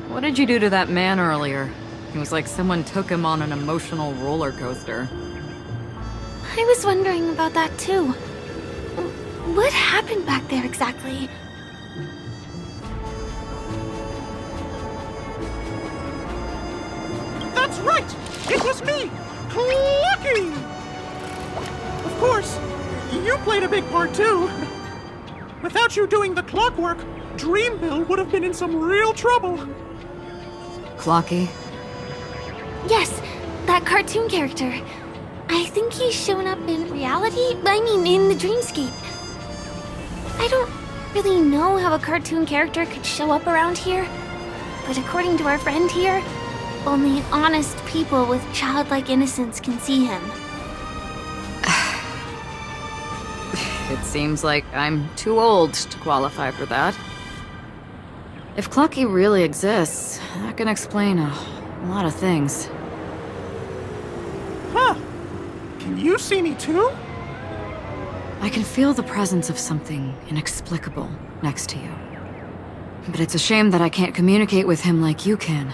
what did you do to that man earlier? It was like someone took him on an emotional roller coaster. I was wondering about that too. What happened back there exactly? right! It was me! Clocky! Of course, you played a big part too. Without you doing the clockwork, Dreamville would have been in some real trouble. Clocky? Yes, that cartoon character. I think he's shown up in reality. I mean, in the dreamscape. I don't really know how a cartoon character could show up around here, but according to our friend here, only honest people with childlike innocence can see him. It seems like I'm too old to qualify for that. If Clocky really exists, that can explain a lot of things. Huh. Can you see me too? I can feel the presence of something inexplicable next to you. But it's a shame that I can't communicate with him like you can.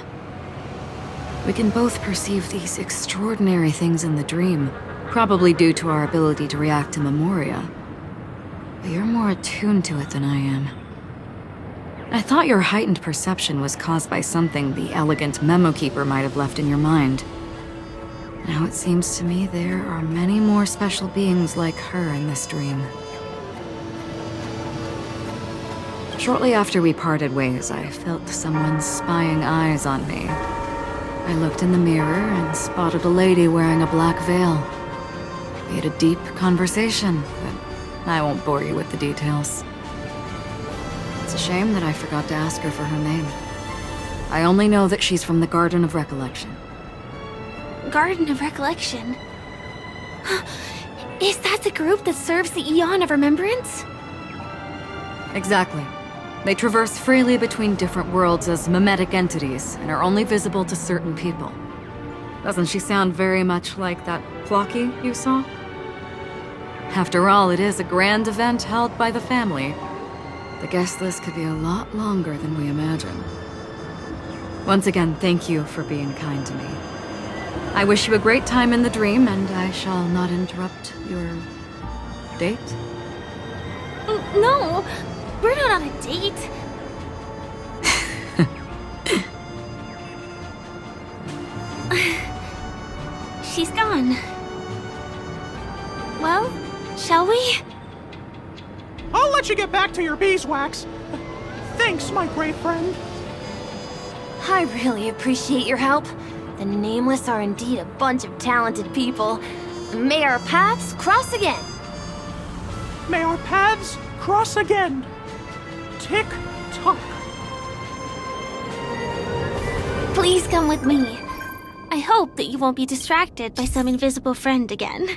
We can both perceive these extraordinary things in the dream, probably due to our ability to react to memoria. But you're more attuned to it than I am. I thought your heightened perception was caused by something the elegant memo keeper might have left in your mind. Now it seems to me there are many more special beings like her in this dream. Shortly after we parted ways, I felt someone's spying eyes on me. I looked in the mirror and spotted a lady wearing a black veil. We had a deep conversation, but I won't bore you with the details. It's a shame that I forgot to ask her for her name. I only know that she's from the Garden of Recollection. Garden of Recollection? Is that the group that serves the Eon of Remembrance? Exactly. They traverse freely between different worlds as mimetic entities and are only visible to certain people. Doesn't she sound very much like that Clocky you saw? After all, it is a grand event held by the family. The guest list could be a lot longer than we imagine. Once again, thank you for being kind to me. I wish you a great time in the dream, and I shall not interrupt your date. No, we're not on a date. She's gone. Well, shall we? I'll let you get back to your beeswax. Thanks, my great friend. I really appreciate your help. The Nameless are indeed a bunch of talented people. May our paths cross again. May our paths cross again. Tick tock. Please come with me. I hope that you won't be distracted by some invisible friend again.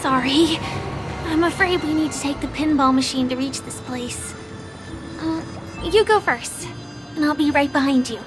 Sorry. I'm afraid we need to take the pinball machine to reach this place. You go first, and I'll be right behind you.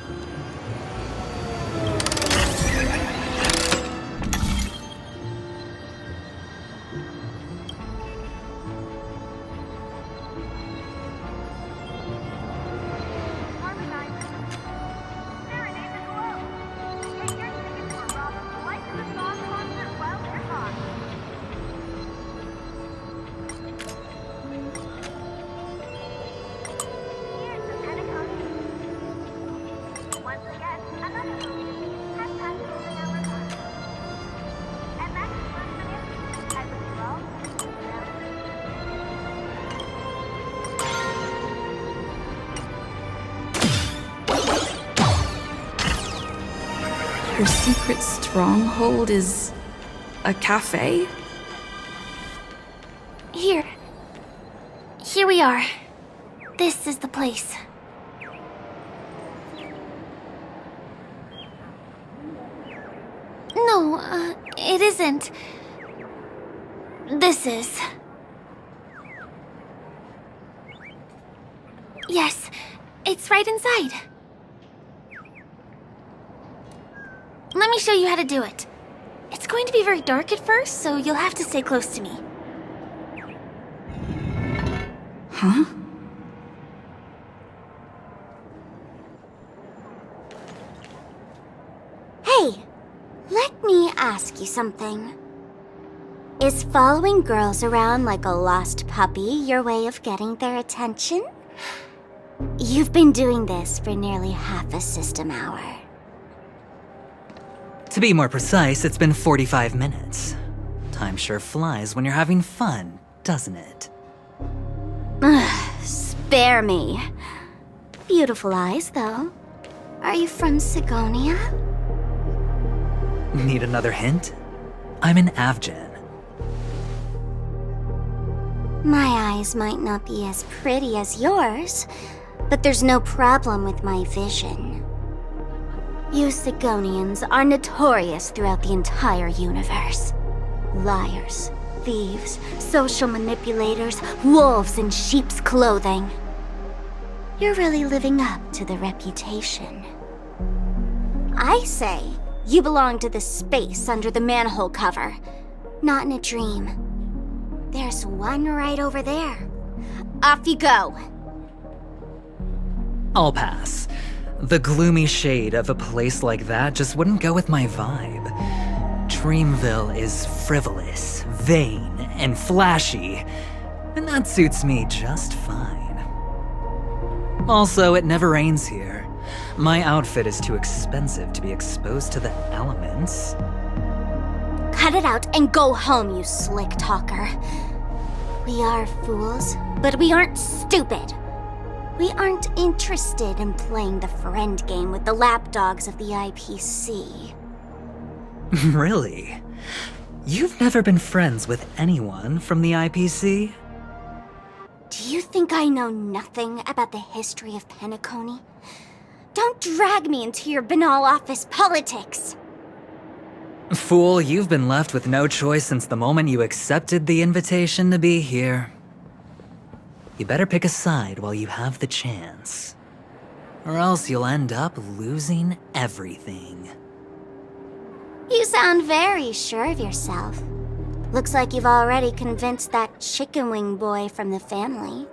Your secret stronghold is a cafe? Here we are. This is the place. No, it isn't. This is. Yes, it's right inside. Let me show you how to do it. It's going to be very dark at first, so you'll have to stay close to me. Huh? Hey, let me ask you something. Is following girls around like a lost puppy your way of getting their attention? You've been doing this for nearly half a system hour. To be more precise, it's been 45 minutes. Time sure flies when you're having fun, doesn't it? Spare me. Beautiful eyes, though. Are you from Sigonia? Need another hint? I'm an Avgen. My eyes might not be as pretty as yours, but there's no problem with my vision. You Sigonians are notorious throughout the entire universe. Liars, thieves, social manipulators, wolves in sheep's clothing. You're really living up to the reputation. I say, you belong to the space under the manhole cover, not in a dream. There's one right over there. Off you go. I'll pass. The gloomy shade of a place like that just wouldn't go with my vibe. Dreamville is frivolous, vain, and flashy, and that suits me just fine. Also, it never rains here. My outfit is too expensive to be exposed to the elements. Cut it out and go home, you slick talker. We are fools, but we aren't stupid. We aren't interested in playing the friend game with the lapdogs of the IPC. Really? You've never been friends with anyone from the IPC? Do you think I know nothing about the history of Penacony? Don't drag me into your banal office politics! Fool, you've been left with no choice since the moment you accepted the invitation to be here. You better pick a side while you have the chance. Or else you'll end up losing everything. You sound very sure of yourself. Looks like you've already convinced that chicken wing boy from the family.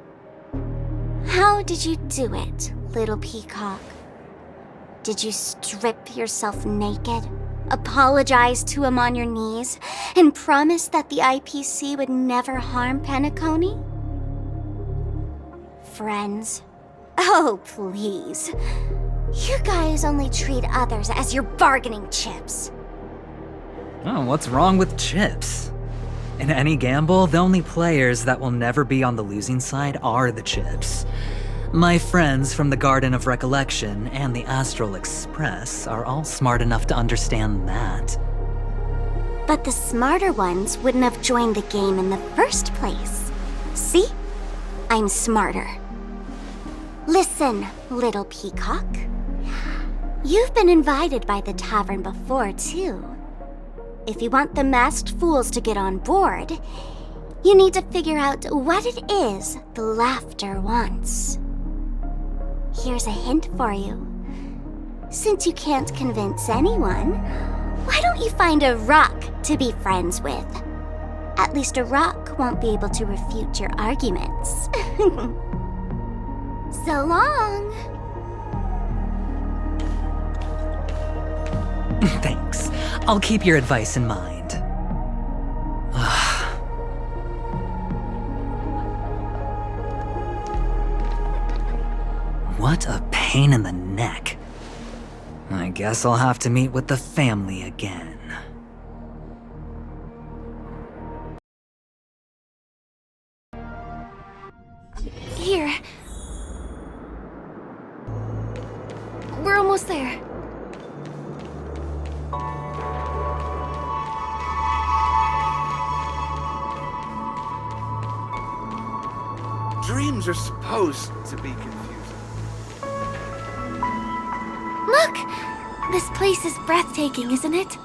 How did you do it, little peacock? Did you strip yourself naked, apologize to him on your knees, and promise that the IPC would never harm Penacony? Friends? Oh, please. You guys only treat others as your bargaining chips. Oh, what's wrong with chips? In any gamble, the only players that will never be on the losing side are the chips. My friends from the Garden of Recollection and the Astral Express are all smart enough to understand that. But the smarter ones wouldn't have joined the game in the first place. See? I'm smarter. Listen, little peacock. You've been invited by the tavern before, too. If you want the masked fools to get on board, you need to figure out what it is the laughter wants. Here's a hint for you. Since you can't convince anyone, why don't you find a rock to be friends with? At least a rock won't be able to refute your arguments. So long! Thanks. I'll keep your advice in mind. What a pain in the neck. I guess I'll have to meet with the family again. Here. We're almost there. Dreams are supposed to be confusing. Look! This place is breathtaking, isn't it?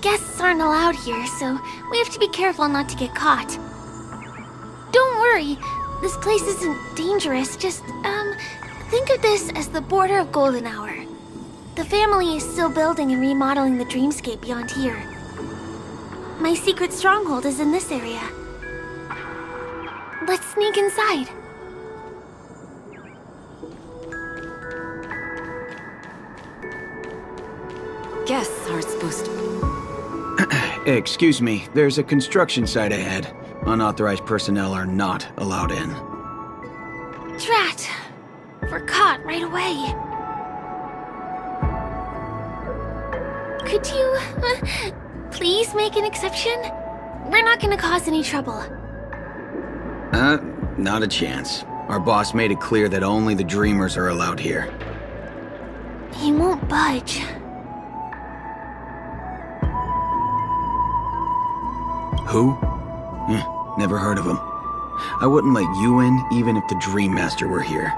Guests aren't allowed here, so we have to be careful not to get caught. Don't worry, this place isn't dangerous, just, think of this as the border of Golden Hour. The family is still building and remodeling the dreamscape beyond here. My secret stronghold is in this area. Let's sneak inside. Guests aren't supposed to. Excuse me, there's a construction site ahead. Unauthorized personnel are not allowed in. Drat! We're caught right away. Could you, please make an exception? We're not gonna cause any trouble. Not a chance. Our boss made it clear that only the Dreamers are allowed here. He won't budge. Who? Never heard of him. I wouldn't let you in, even if the Dream Master were here.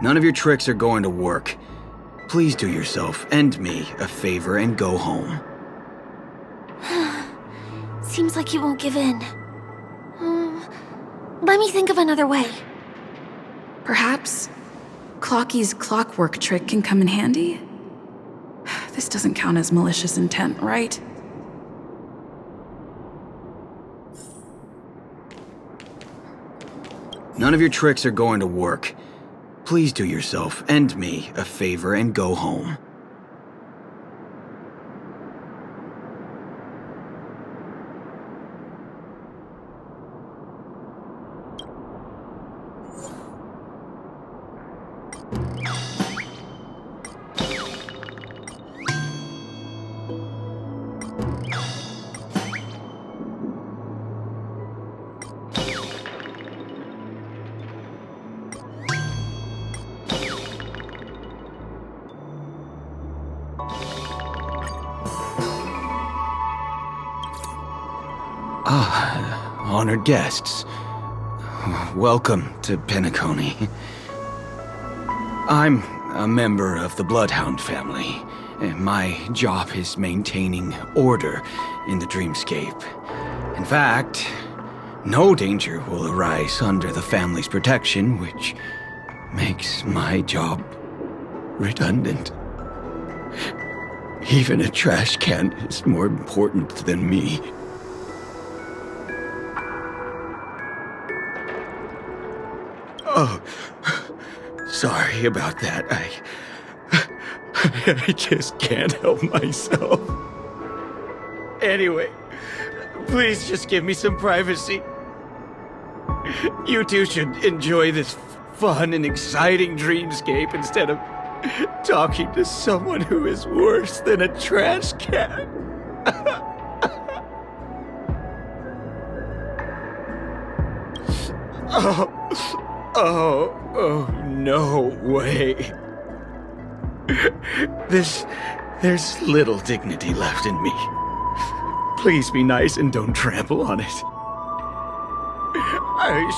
None of your tricks are going to work. Please do yourself and me a favor and go home. Seems like he won't give in. Let me think of another way. Perhaps Clocky's clockwork trick can come in handy? This doesn't count as malicious intent, right? None of your tricks are going to work. Please do yourself and me a favor and go home. Honored guests, welcome to Penacony. I'm a member of the Bloodhound family. My job is maintaining order in the dreamscape. In fact, no danger will arise under the family's protection, which makes my job redundant. Even a trash can is more important than me. Oh, sorry about that. I just can't help myself. Anyway, please just give me some privacy. You two should enjoy this fun and exciting dreamscape instead of talking to someone who is worse than a trash can. Oh, no way. There's little dignity left in me. Please be nice and don't trample on it.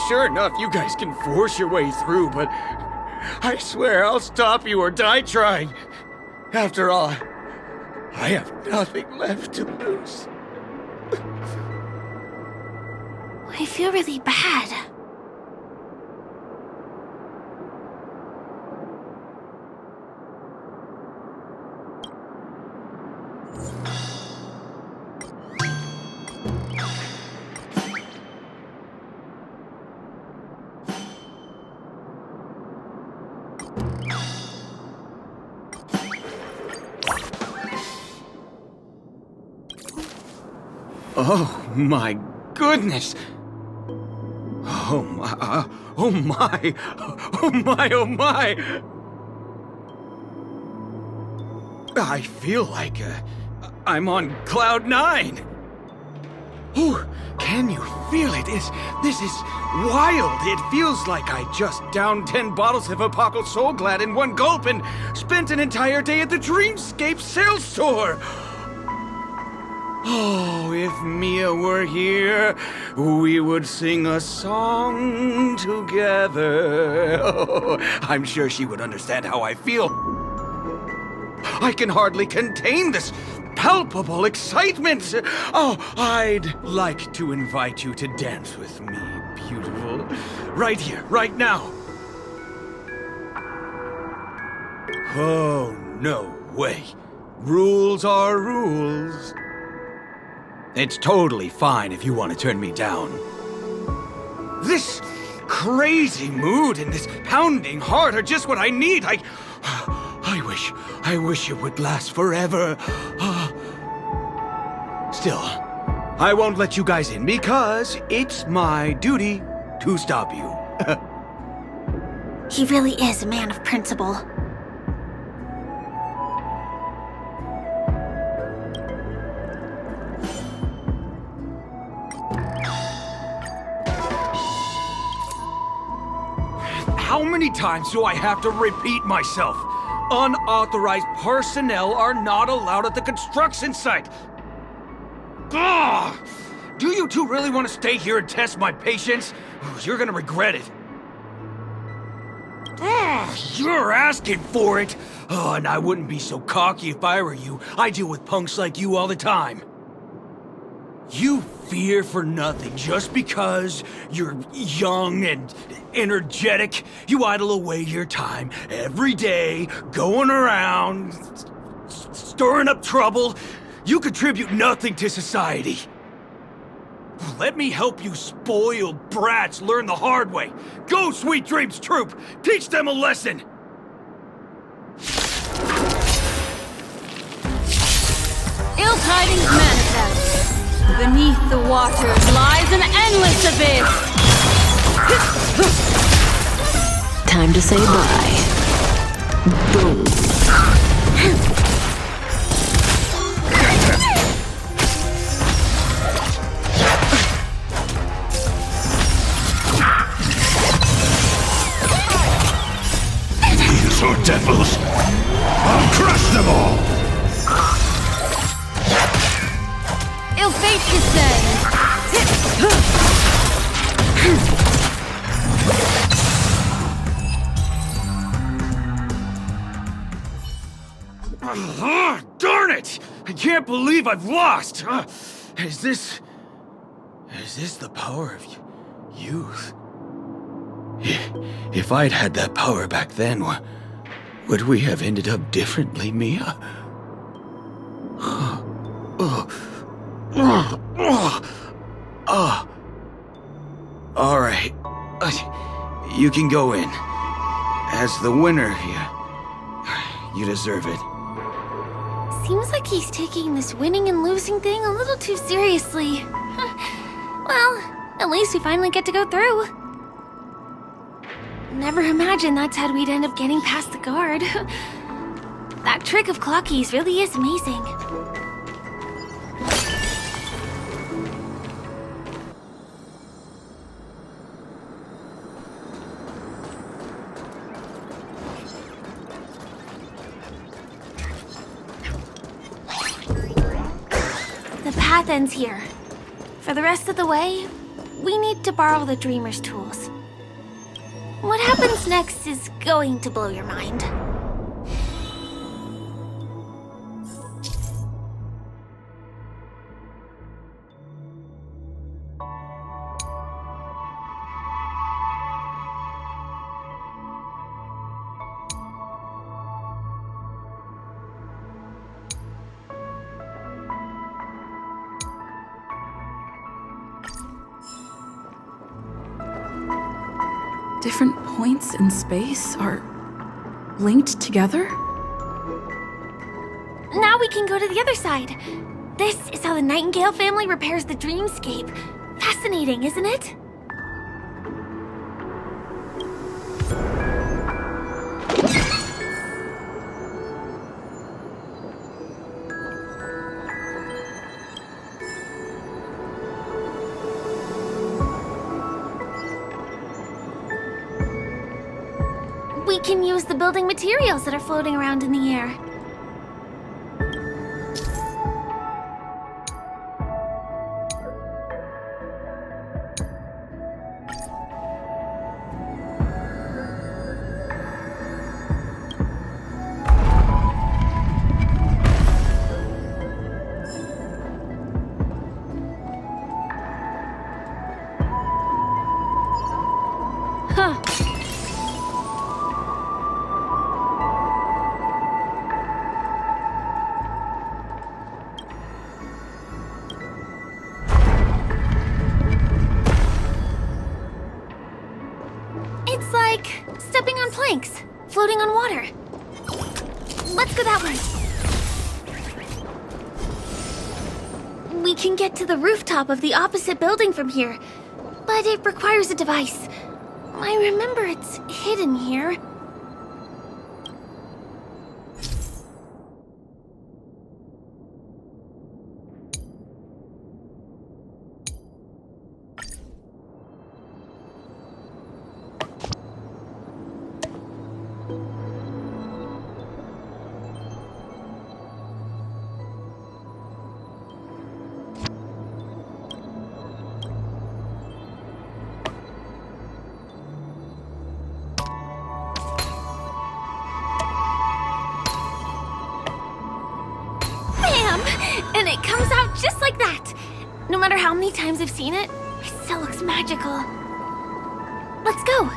Sure enough, you guys can force your way through, but I swear I'll stop you or die trying. After all, I have nothing left to lose. I feel really bad. Oh my goodness! Oh my, oh my, oh my, oh my! I feel like I'm on cloud 9. Ooh, can you feel it? This is wild. It feels like I just downed 10 bottles of Apocal Soul Glad in one gulp and spent an entire day at the Dreamscape sales store. Oh, if Mia were here, we would sing a song together. Oh, I'm sure she would understand how I feel. I can hardly contain this palpable excitement. Oh, I'd like to invite you to dance with me, beautiful. Right here, right now. Oh, no way. Rules are rules. It's totally fine if you want to turn me down. This crazy mood and this pounding heart are just what I need. I wish it would last forever. Still, I won't let you guys in because it's my duty to stop you. He really is a man of principle. How many times do I have to repeat myself? Unauthorized personnel are not allowed at the construction site. Ugh! Do you two really want to stay here and test my patience? You're gonna regret it. Ugh, you're asking for it. Oh, and I wouldn't be so cocky if I were you. I deal with punks like you all the time. You fear for nothing just because you're young and energetic. You idle away your time every day, going around, stirring up trouble. You contribute nothing to society. Let me help you spoiled brats learn the hard way. Go, Sweet Dreams Troop! Teach them a lesson! Ill tidings manifest. Beneath the waters lies an endless abyss. Time to say bye. Boom. These are devils! I'll crush them all! Ill fate descends. Darn it! I can't believe I've lost! Is this the power of youth? If I'd had that power back then, would we have ended up differently, Mia? All right. You can go in. As the winner, you deserve it. Seems like he's taking this winning and losing thing a little too seriously. Well, at least we finally get to go through. Never imagined that's how we'd end up getting past the guard. That trick of Clocky's really is amazing. The path ends here. For the rest of the way, we need to borrow the Dreamer's tools. What happens next is going to blow your mind. Different points in space are linked together? Now we can go to the other side. This is how the Nightingale family repairs the dreamscape. Fascinating, isn't it? We can use the building materials that are floating around in the air. Huh. It's like stepping on planks, floating on water. Let's go that way. We can get to the rooftop of the opposite building from here, but it requires a device. I remember it's hidden here. And it comes out just like that. No matter how many times I've seen it, it still looks magical. Let's go.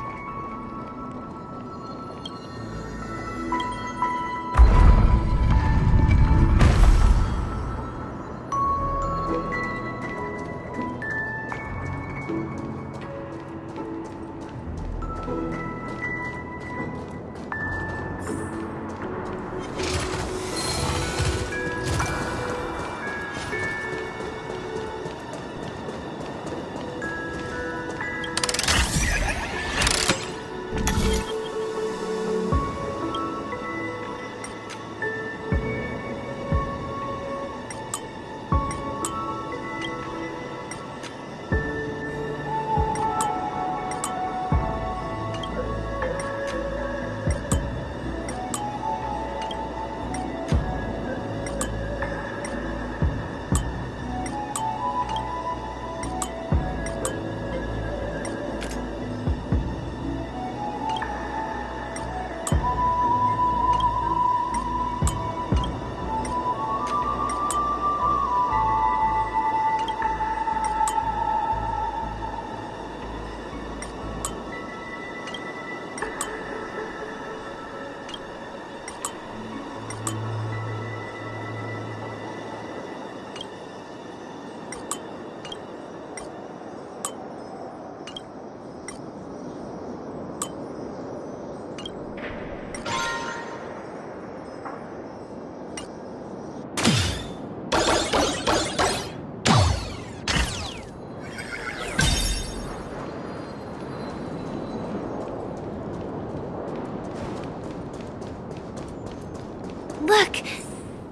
Look,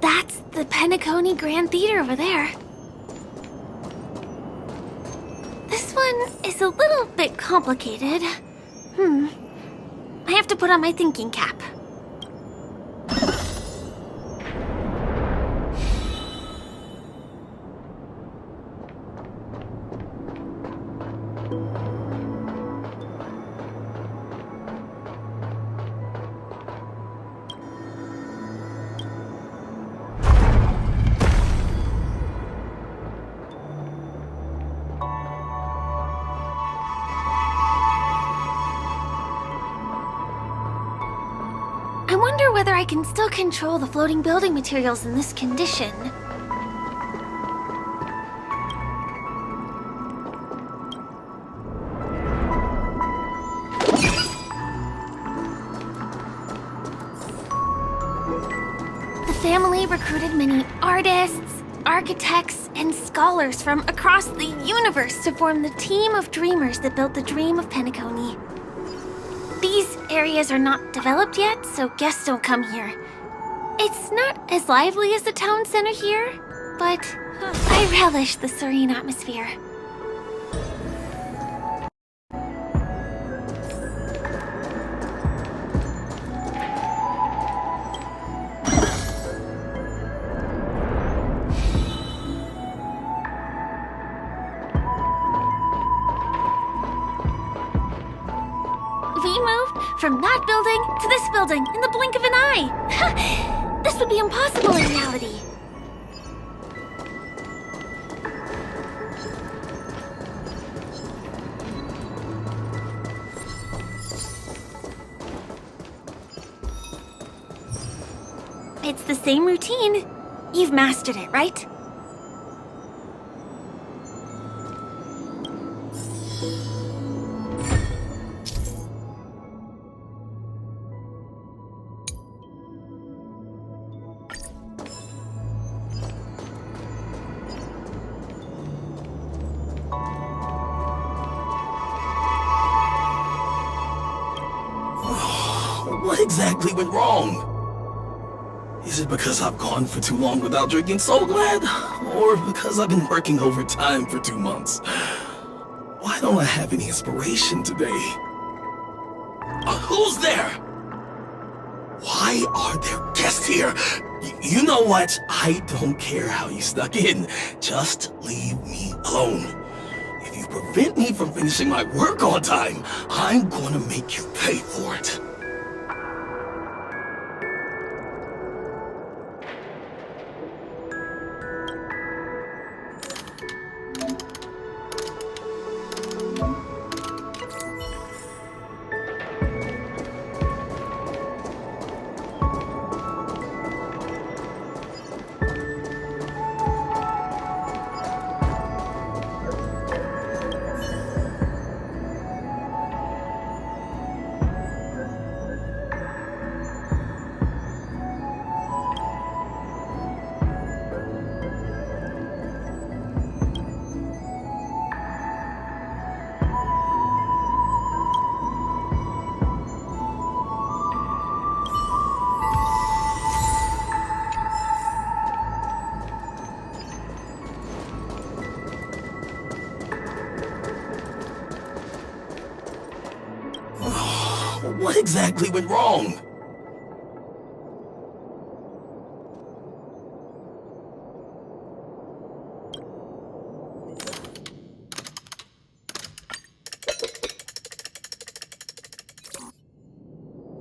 that's the Penacony Grand Theater over there. This one is a little bit complicated. I have to put on my thinking cap. I wonder whether I can still control the floating building materials in this condition. The family recruited many artists, architects, and scholars from across the universe to form the team of dreamers that built the dream of Penacony. These areas are not developed yet, so guests don't come here. It's not as lively as the town center here, but I relish the serene atmosphere. We moved from that building to this building in the blink of an eye. This would be impossible in reality. It's the same routine. You've mastered it, right? What exactly went wrong? Is it because I've gone for too long without drinking So Glad? Or because I've been working overtime for 2 months? Why don't I have any inspiration today? Who's there? Why are there guests here? You know what? I don't care how you snuck in. Just leave me alone. If you prevent me from finishing my work on time, I'm gonna make you pay for it. What exactly went wrong?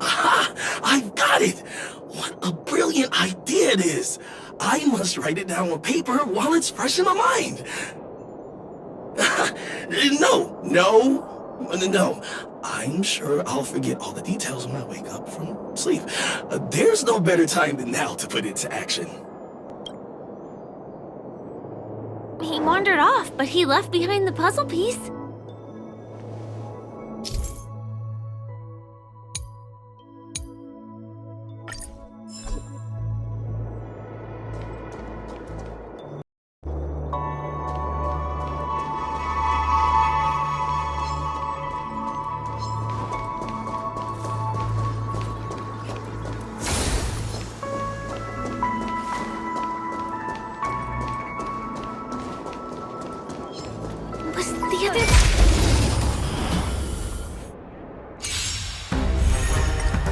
Aha! I've got it! What a brilliant idea it is! I must write it down on paper while it's fresh in my mind. No. I'm sure I'll forget all the details when I wake up from sleep. There's no better time than now to put it to action. He wandered off, but he left behind the puzzle piece.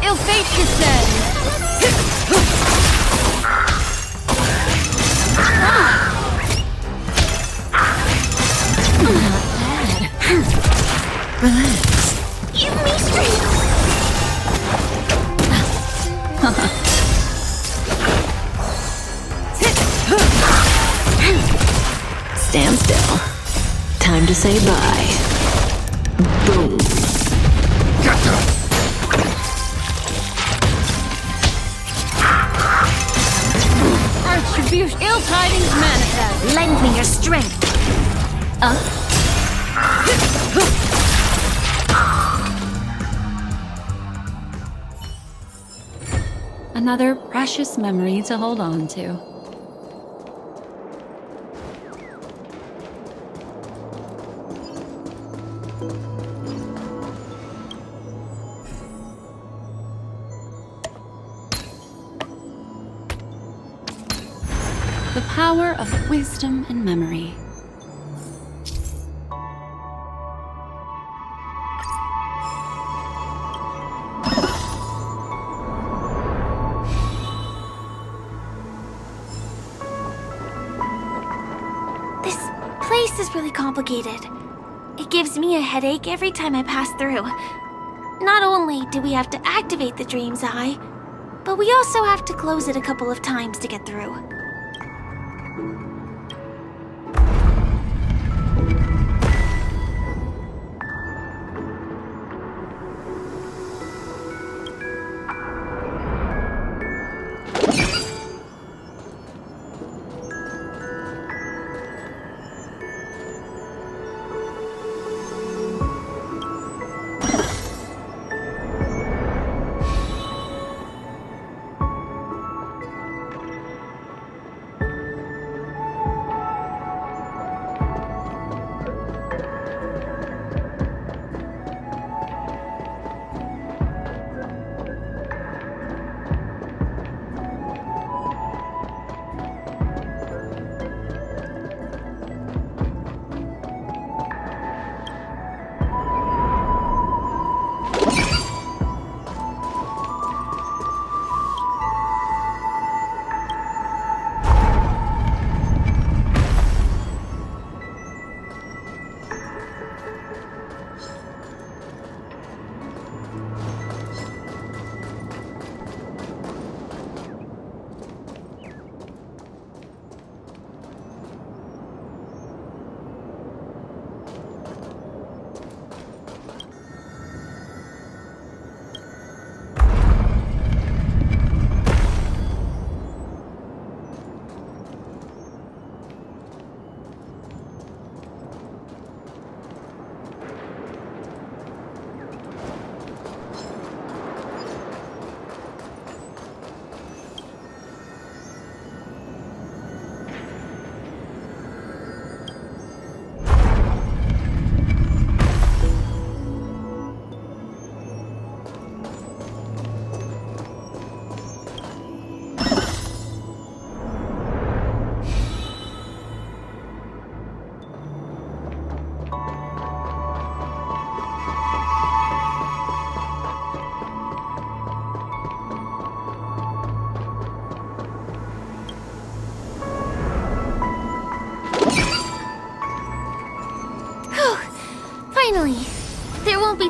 Ill fate descends! Relax. Give me strength! Stand still. Time to say bye. Boom. Retribution. Ill tidings manifest. Lend me your strength. Another precious memory to hold on to. The power of wisdom and memory. This place is really complicated. It gives me a headache every time I pass through. Not only do we have to activate the Dream's Eye, but we also have to close it a couple of times to get through.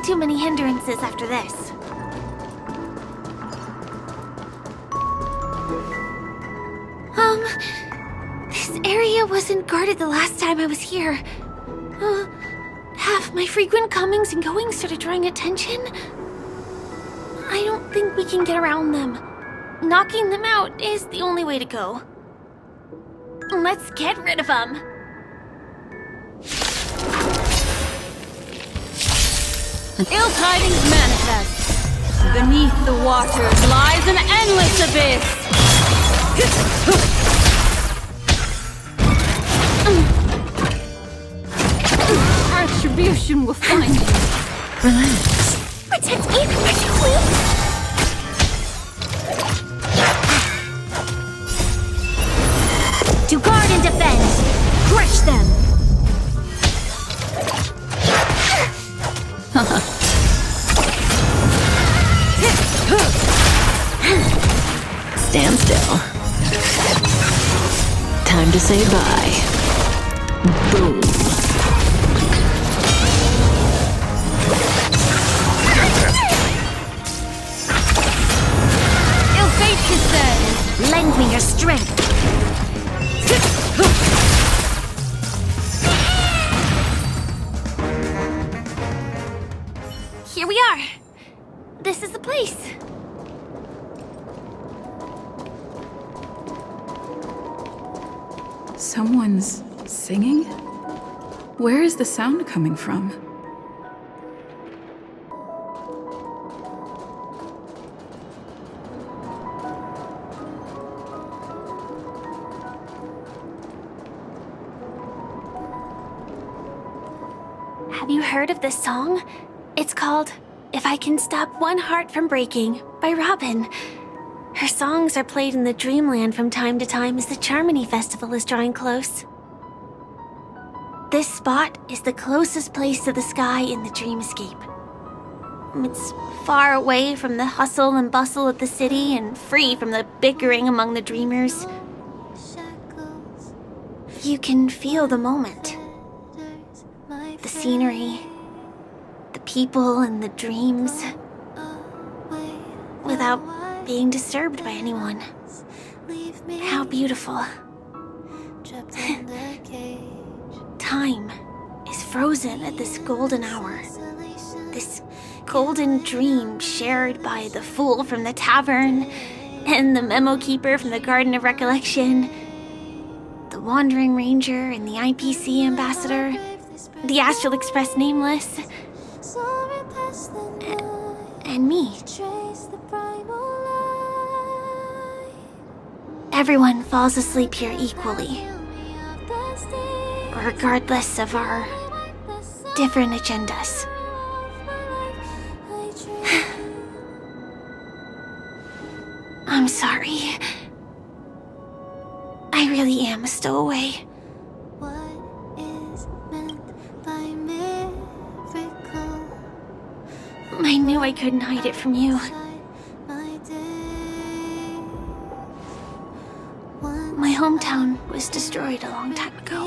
too many hindrances after this. This area wasn't guarded the last time I was here. Have my frequent comings and goings started drawing attention? I don't think we can get around them. Knocking them out is the only way to go. Let's get rid of them. Ill tidings manifest. Beneath the waters lies an endless abyss. Retribution will find you. Relax. Protect me, protect me. To guard and defend. Crush them. Stand still. Time to say bye. Boom. Ill fate descends. Lend me your strength. Here we are. This is the place. Someone's singing? Where is the sound coming from? Have you heard of this song? It's called If I Can Stop One Heart from Breaking by Robin. Her songs are played in the Dreamland from time to time as the Charmony Festival is drawing close. This spot is the closest place to the sky in the dreamscape. It's far away from the hustle and bustle of the city and free from the bickering among the dreamers. You can feel the moment. The scenery, the people and the dreams, without being disturbed by anyone. How beautiful. Time is frozen at this golden hour. This golden dream shared by the fool from the tavern and the memo keeper from the Garden of Recollection, the Wandering Ranger and the IPC ambassador, the Astral Express Nameless, and me. Everyone falls asleep here equally, regardless of our different agendas. I'm sorry. I really am a stowaway. I knew I couldn't hide it from you. My hometown was destroyed a long time ago.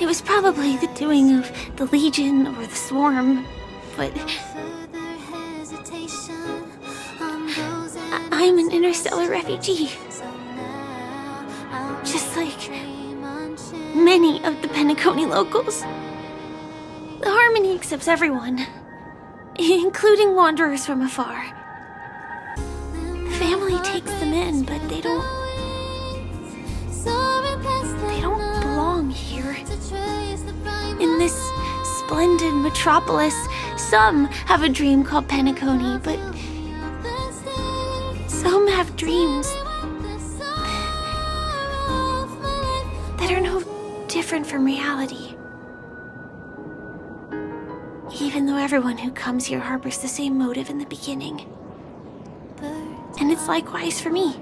It was probably the doing of the Legion or the Swarm, but I'm an interstellar refugee. Just like many of the Penacony locals. The Harmony accepts everyone, including wanderers from afar. The family takes them in, but they don't belong here. In this splendid metropolis, some have a dream called Penacony, but some have dreams that are no different from reality. Even though everyone who comes here harbors the same motive in the beginning. And it's likewise for me.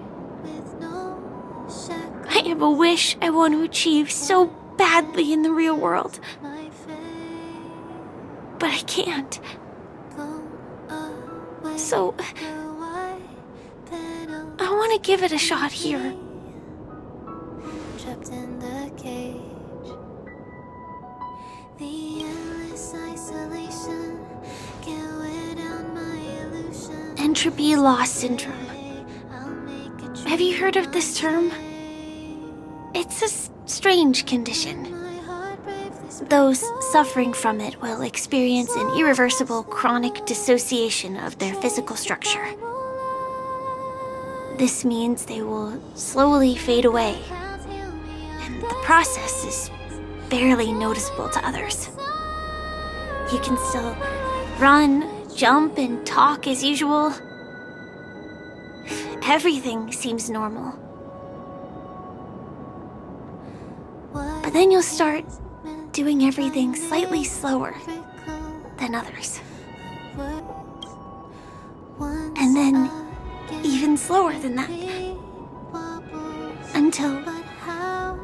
I have a wish I want to achieve so badly in the real world. But I can't. So I want to give it a shot here. Entropy loss syndrome. Have you heard of this term? It's a strange condition. Those suffering from it will experience an irreversible chronic dissociation of their physical structure. This means they will slowly fade away, and the process is barely noticeable to others. You can still run, jump, and talk as usual. Everything seems normal. But then you'll start doing everything slightly slower than others. And then even slower than that. Until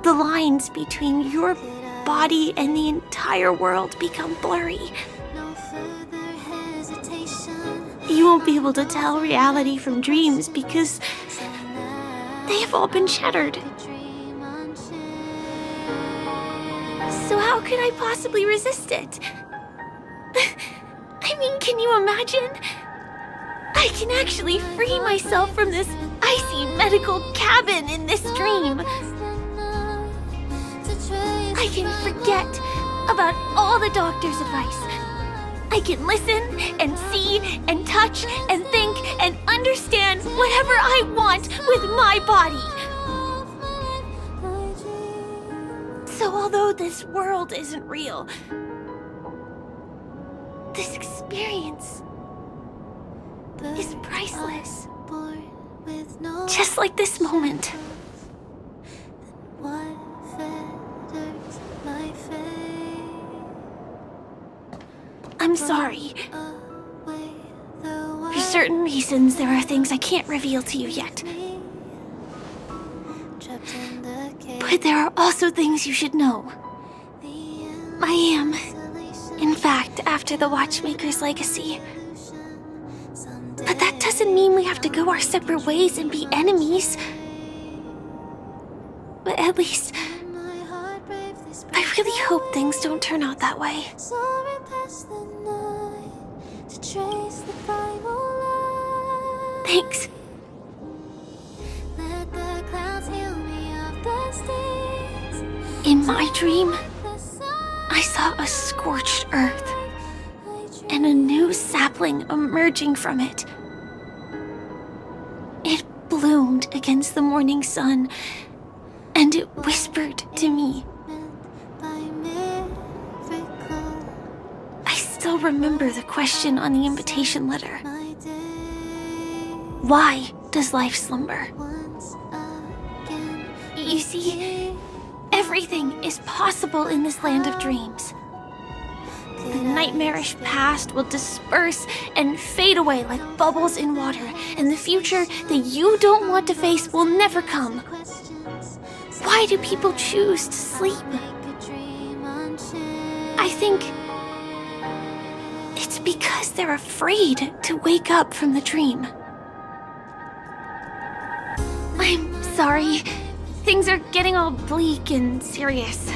the lines between your body and the entire world become blurry. You won't be able to tell reality from dreams because they have all been shattered. So how could I possibly resist it? I mean, can you imagine? I can actually free myself from this icy medical cabin in this dream. I can forget about all the doctor's advice. I can listen and see and touch and think and understand whatever I want with my body. So although this world isn't real, this experience is priceless. Just like this moment. I'm sorry. For certain reasons, there are things I can't reveal to you yet. But there are also things you should know. I am, in fact, after the Watchmaker's legacy. But that doesn't mean we have to go our separate ways and be enemies. But at least, I really hope things don't turn out that way. Thanks. In my dream, I saw a scorched earth and a new sapling emerging from it. It bloomed against the morning sun, and it whispered to me. I still remember the question on the invitation letter. Why does life slumber? You see, everything is possible in this land of dreams. The nightmarish past will disperse and fade away like bubbles in water, and the future that you don't want to face will never come. Why do people choose to sleep? I think it's because they're afraid to wake up from the dream. I'm sorry. Things are getting all bleak and serious.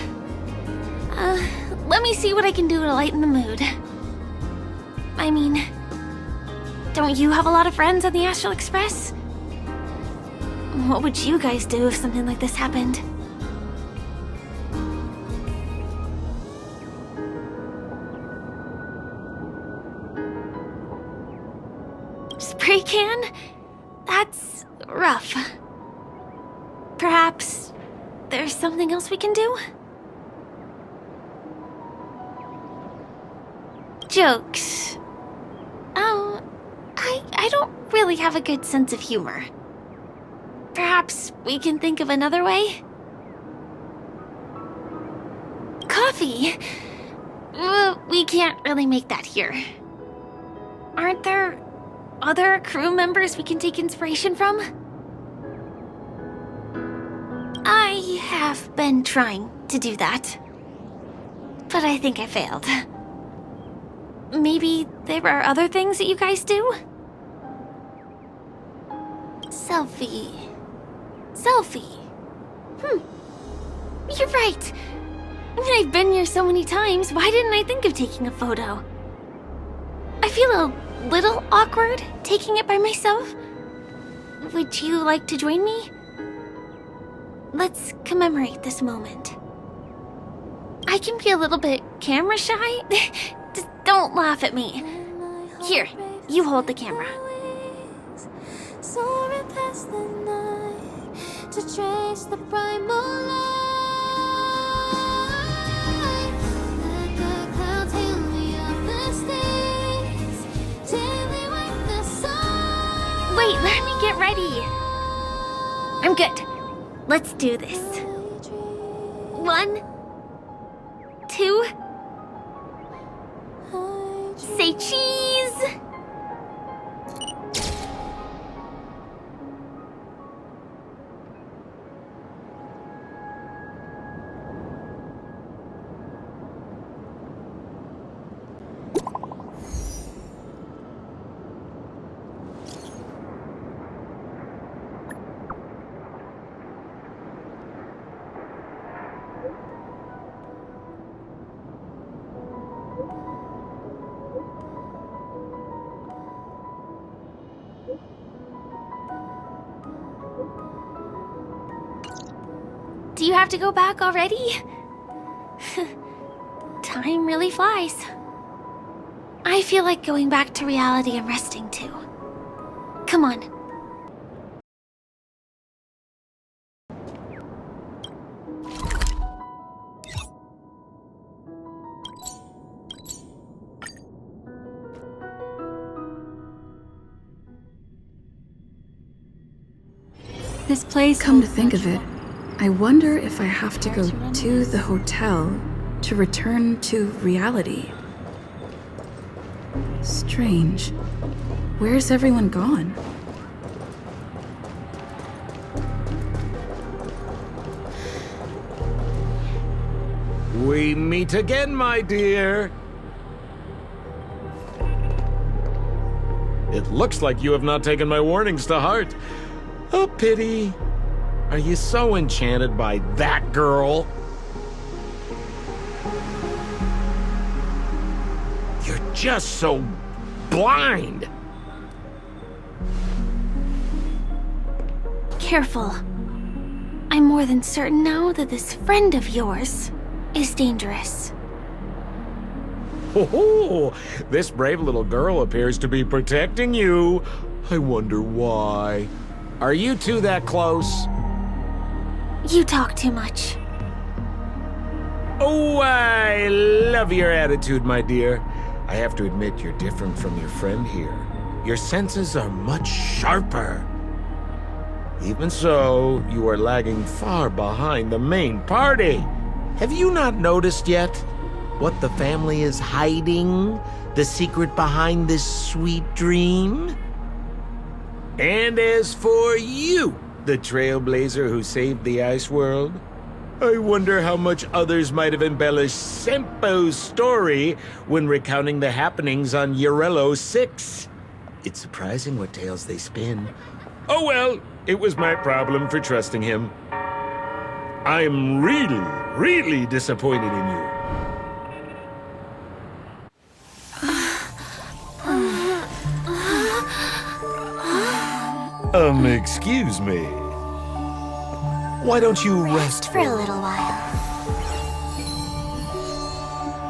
Let me see what I can do to lighten the mood. I mean, don't you have a lot of friends on the Astral Express? What would you guys do if something like this happened? Spray can? That's rough. Perhaps there's something else we can do? Jokes. Oh, I don't really have a good sense of humor. Perhaps we can think of another way? Coffee? We can't really make that here. Aren't there other crew members we can take inspiration from? I have been trying to do that, but I think I failed. Maybe there are other things that you guys do? Selfie. You're right. I've been here so many times, why didn't I think of taking a photo? I feel a little awkward taking it by myself. Would you like to join me? Let's commemorate this moment. I can be a little bit camera shy. Just don't laugh at me. Here, you hold the camera. Soaring past the night to trace the primal light. Let the clouds heal me of the stains till they wipe the sun. Wait, let me get ready. I'm good. Let's do this. 1, 2. Say cheese! Do you have to go back already? Time really flies. I feel like going back to reality and resting too. Come on. This place. Come to think of it, I wonder if I have to go to the hotel to return to reality. Strange. Where's everyone gone? We meet again, my dear. It looks like you have not taken my warnings to heart. Oh, pity. Are you so enchanted by that girl? You're just so blind. Careful. I'm more than certain now that this friend of yours is dangerous. Oh, this brave little girl appears to be protecting you. I wonder why. Are you two that close? You talk too much. Oh, I love your attitude, my dear. I have to admit you're different from your friend here. Your senses are much sharper. Even so, you are lagging far behind the main party. Have you not noticed yet what the family is hiding? The secret behind this sweet dream? And as for you, the Trailblazer who saved the ice world, I wonder how much others might have embellished Sempo's story when recounting the happenings on Yarello 6. It's surprising what tales they spin. Oh well, it was my problem for trusting him. I'm really, really disappointed in you. Excuse me. Why don't you rest For a little while.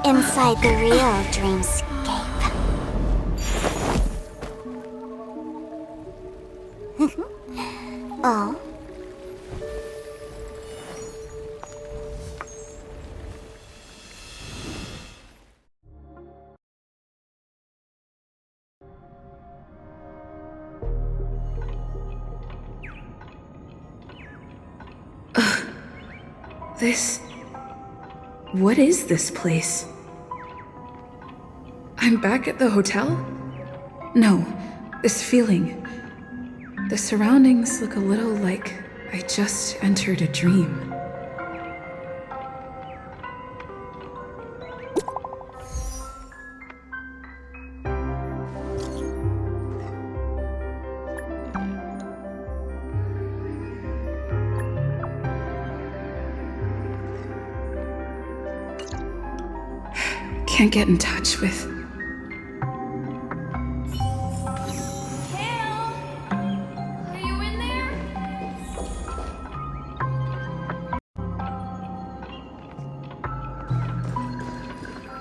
Inside the real dreamscape. Oh? What is this place? I'm back at the hotel? No, this feeling. The surroundings look a little like I just entered a dream. can't get in touch with. Are you in there?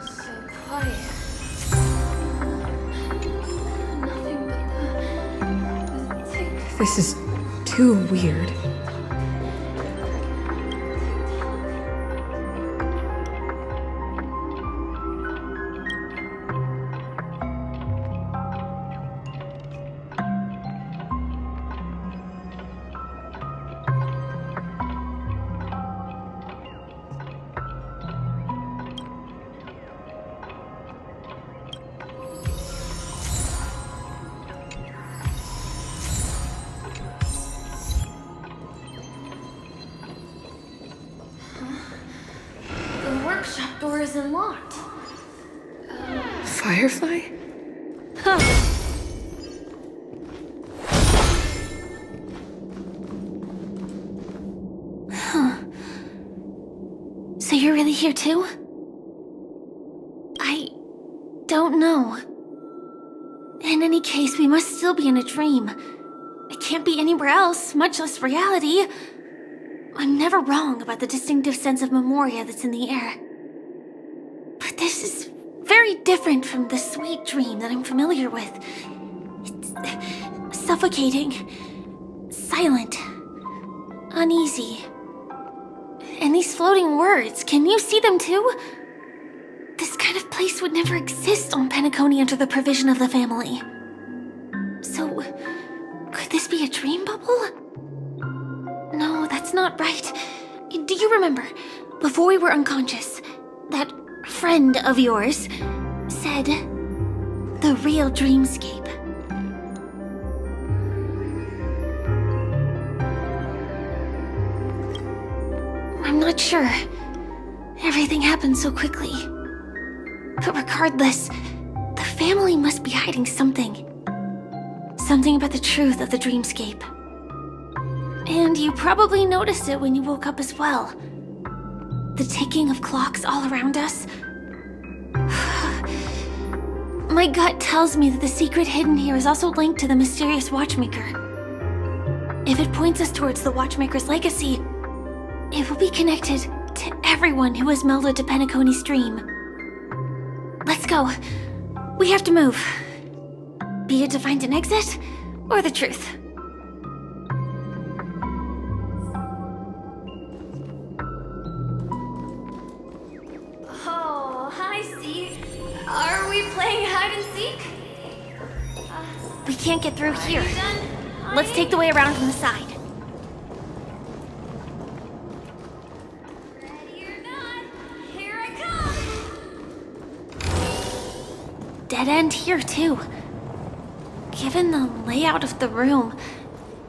So quiet. Nothing but the tick. This is too weird. The workshop door is unlocked. Firefly? Huh. Huh. So you're really here too? I don't know. In any case, we must still be in a dream. It can't be anywhere else, much less reality. I'm never wrong about the distinctive sense of memoria that's in the air. But this is very different from the sweet dream that I'm familiar with. It's suffocating, silent, uneasy. And these floating words, can you see them too? This kind of place would never exist on Penacony under the provision of the family. So, could this be a dream bubble? No, that's not right. Do you remember, before we were unconscious, that friend of yours said the real dreamscape? I'm not sure. Everything happened so quickly. But regardless, the family must be hiding something. Something about the truth of the dreamscape. And you probably noticed it when you woke up as well. The ticking of clocks all around us. My gut tells me that the secret hidden here is also linked to the mysterious Watchmaker. If it points us towards the Watchmaker's legacy, it will be connected to everyone who has melded to Penacony's dream. Let's go. We have to move. Be it to find an exit, or the truth. Oh, hi, Steve. Are we playing hide and seek? We can't get through here. You done? Let's take the way around from the side. Ready or not, here I come. Dead end here, too. Given the layout of the room,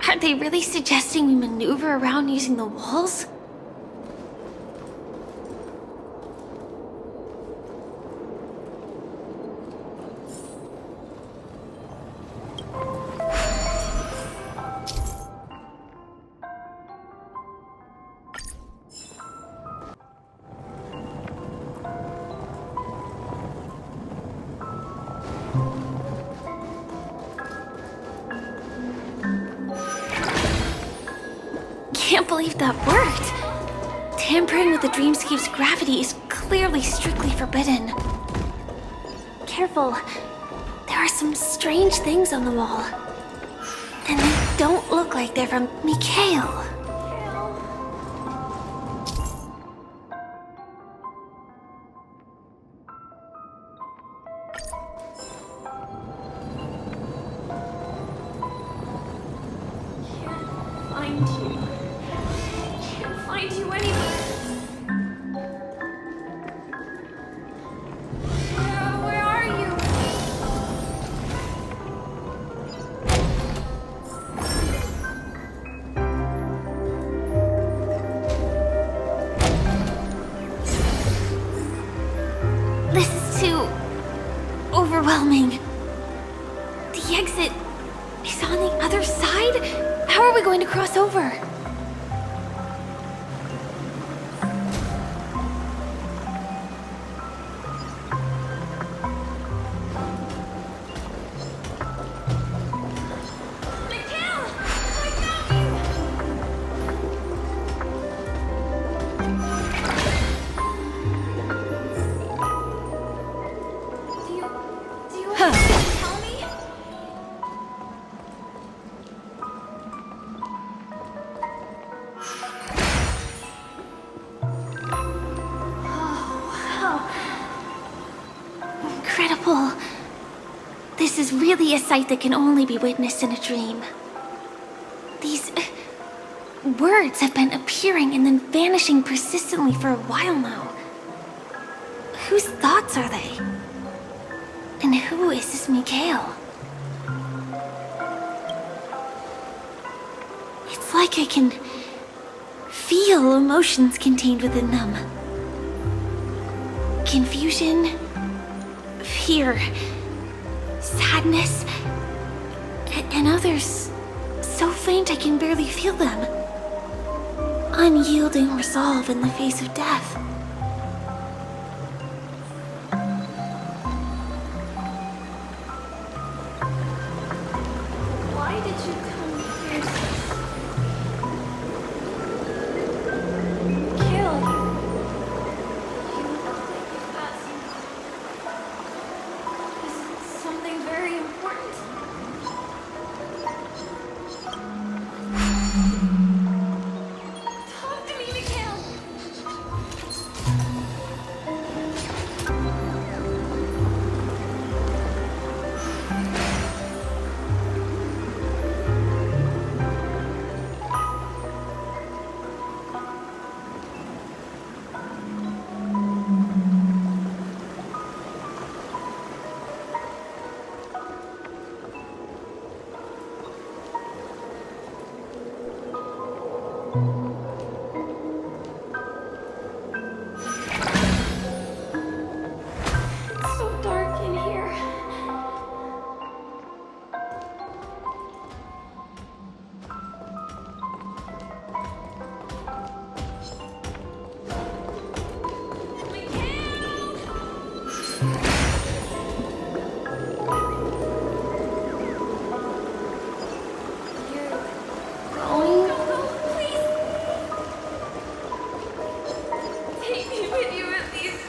aren't they really suggesting we maneuver around using the walls? Can't believe that worked. Tampering with the dreamscape's gravity is clearly strictly forbidden. Careful. There are some strange things on the wall. And they don't look like they're from Mikhail. Find you. Can't find you anywhere. Where are you? This is too overwhelming. The exit is on the other side? How are we going to cross over? incredible. This is really a sight that can only be witnessed in a dream. These words have been appearing and then vanishing persistently for a while now. Whose thoughts are they? And who is this Mikhail? It's like I can feel emotions contained within them. Confusion, fear, sadness, and others so faint I can barely feel them. Unyielding resolve in the face of death. Why did you come here? Kill. You look like you've got something very important. Talk to me, Mikhail. It's so dark in here. Going? Please. Take me with you at least.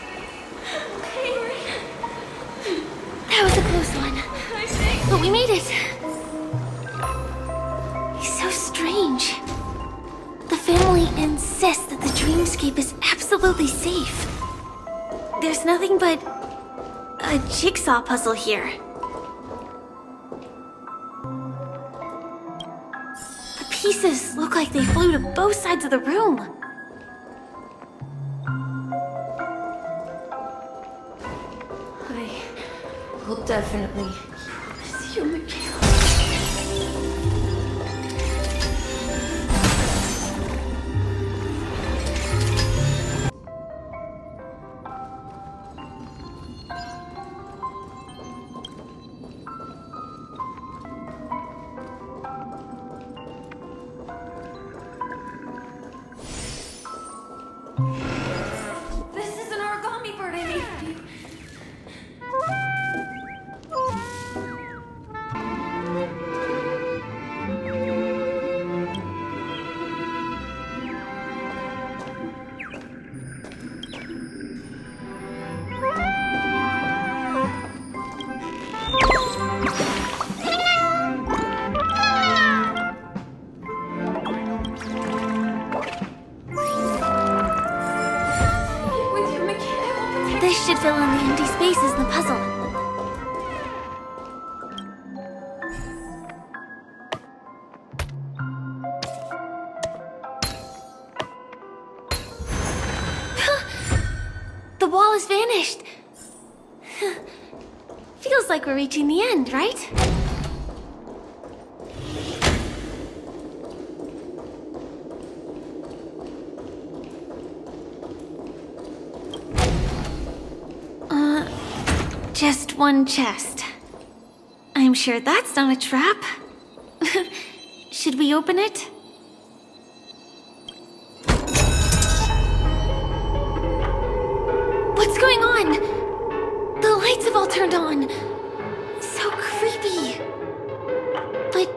That was a close one. But we made it. He's so strange. The family insists that the dreamscape is absolutely safe. There's nothing but a jigsaw puzzle here. The pieces look like they flew to both sides of the room. I will definitely promise you, Mikhail. This is an origami bird I made for you. With you, Mikhail. This should fill in the empty spaces in the puzzle. The wall has vanished. Feels like we're reaching the end, right? Just one chest. I'm sure that's not a trap. Should we open it? What's going on? The lights have all turned on. So creepy. But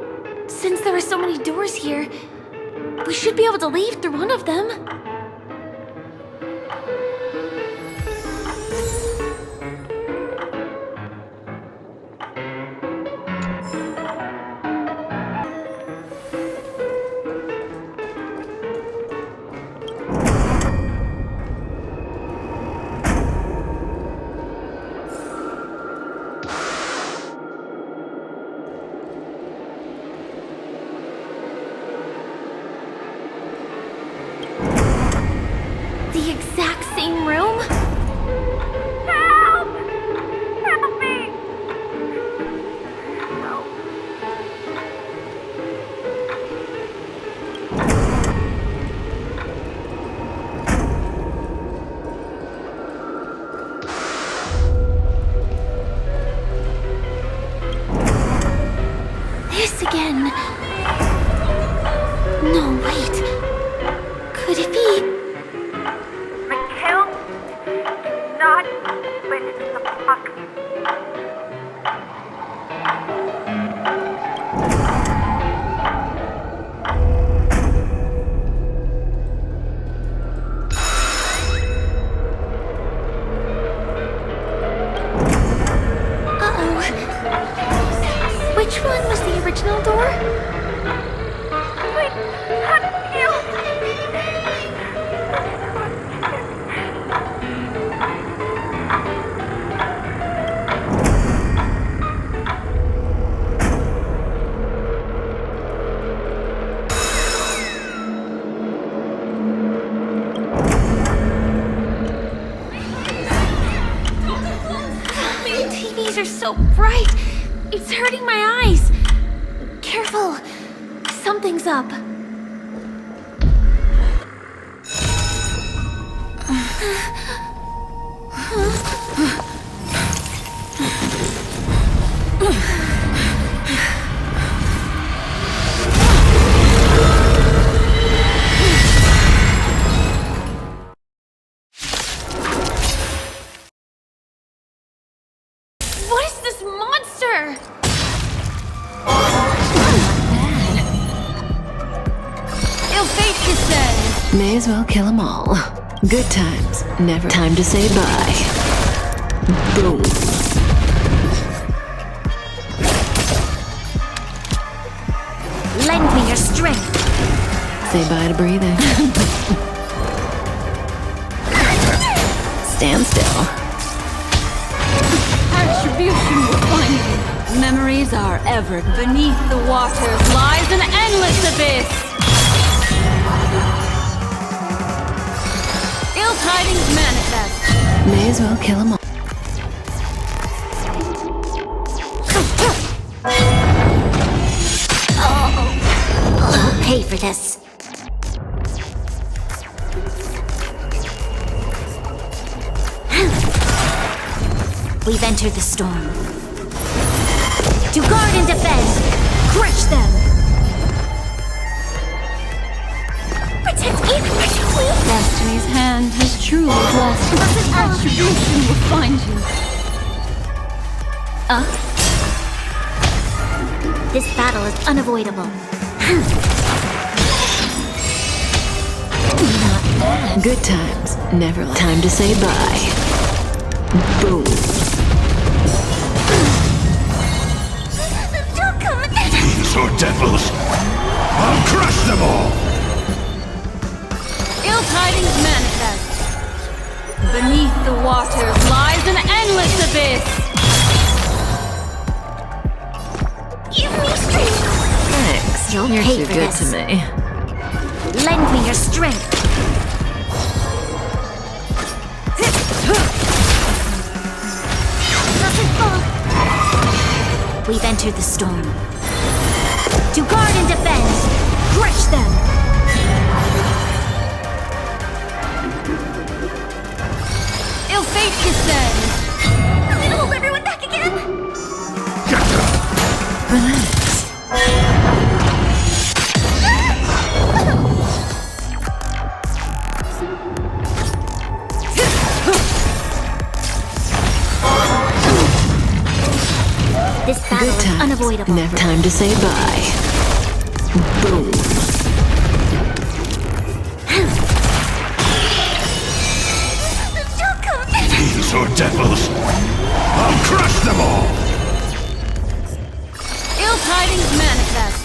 since there are so many doors here, we should be able to leave through one of them. Which one was the original door? Wait, what? Ew. TVs are so bright. It's hurting my eyes. Careful. Something's up. What is this monster? Ill fate descends. May as well kill them all. Good times, never time to say bye. Boom. Lend me your strength. Say bye to breathing. Stand still. Attribution will find you. Memories are ever. Beneath the waters lies an endless abyss. Ill tidings manifest. May as well kill them all. I'll pay for this. We've entered the storm. To guard and defend! Crush them! Protect me, please! Destiny's hand has truly blessed. Attribution will find you. This battle is unavoidable. Good times, never time to say bye. Boom. Don't come again! These are devils! I'll crush them all! Ill tidings manifest. Beneath the waters lies an endless abyss. Give me strength! Thanks. You'll You're pay too for good this. to me. Lend me your strength. We've entered the storm. To guard and defend! Crush them! Ill fate descends. I'm gonna hold everyone back again! Relax. This battle Good is times, unavoidable. never time to say bye. Boom. Don't come again! These are devils! I'll crush them all! Ill tidings manifest.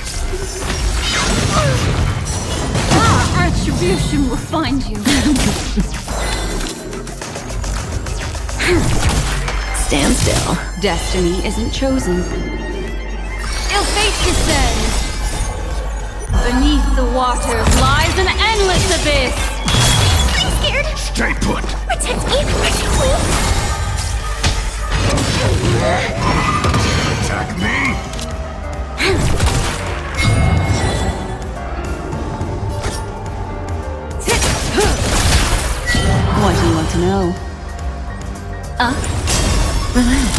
Attribution will find you. Stand still. Destiny isn't chosen. Ill fate descends. Beneath the waters lies an endless abyss. I'm scared! Stay put! Protect me, please! Attack me! What do you want to know? Relax.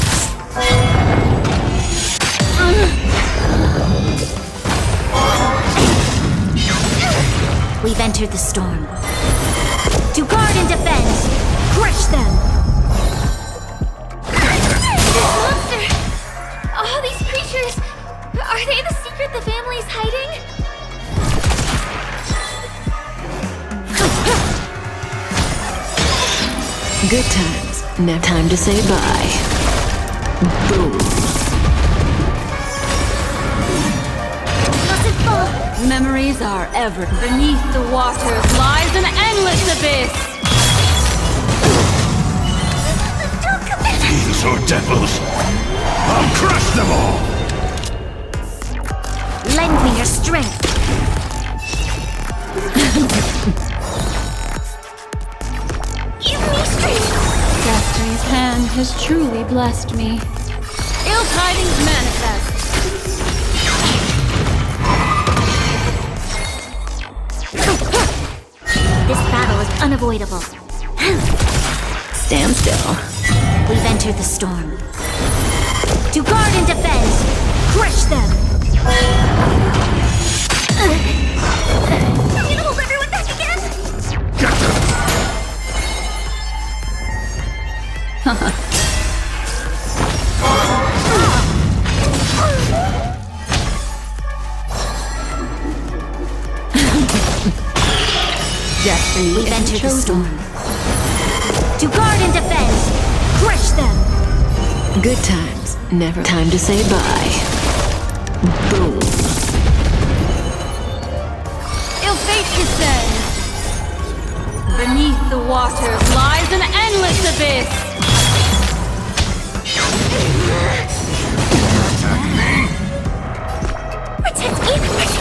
We've entered the storm. To guard and defend! Crush them! Monster! All these creatures! Are they the secret the family's hiding? Good times, never time to say bye. Boom. unavoidable! Memories are ever. Beneath the waters lies an endless abyss. Fiends or devils, I'll crush them all! Lend me your strength. Give me strength! Destiny's hand has truly blessed me. Ill tidings manifest. This battle is unavoidable. Stand still. We've entered the storm. To guard and defend! Crush them! I'm gonna hold everyone back again! Destiny We've is entered the chosen. storm. To guard and defend! Crush them! Good times, never time to say bye. Boom. Ill fate descends. Beneath the waters lies an endless abyss. Protect me, please!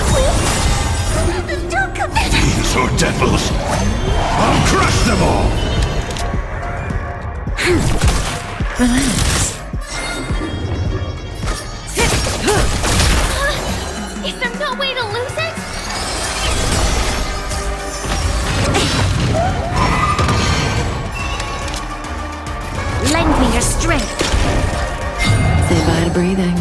Don't come back! Fiends or devils, I'll crush them all! Relax. Is there no way to lose it? Lend me your strength. Say bye to breathing.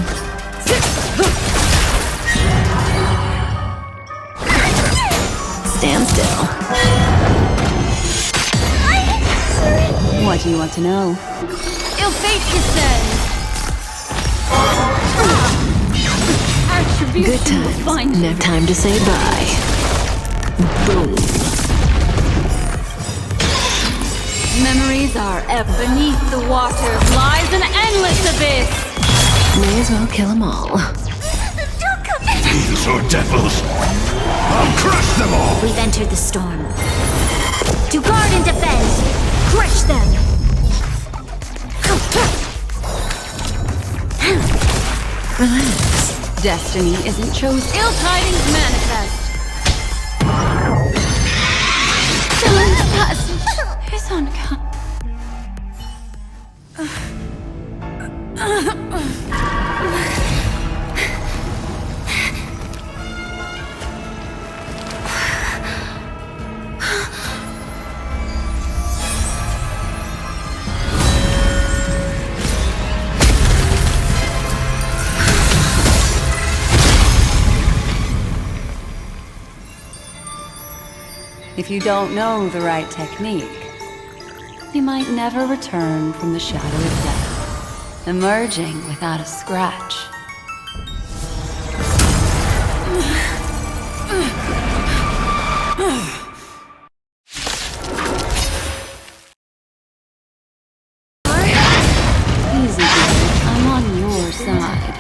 Stand still. What do you want to know? Ill fate descends. Good times, never time to say bye. Boom. Memories are ever. Beneath the waters lies an endless abyss. May as well kill them all. Fiends or devils, I'll crush them all! We've entered the storm. To guard and defend! Crush them! Relax. Destiny isn't chosen. Ill tidings manifest. Someone's passage is on come. If you don't know the right technique, you might never return from the shadow of death, emerging without a scratch. Easy, babe. I'm on your side.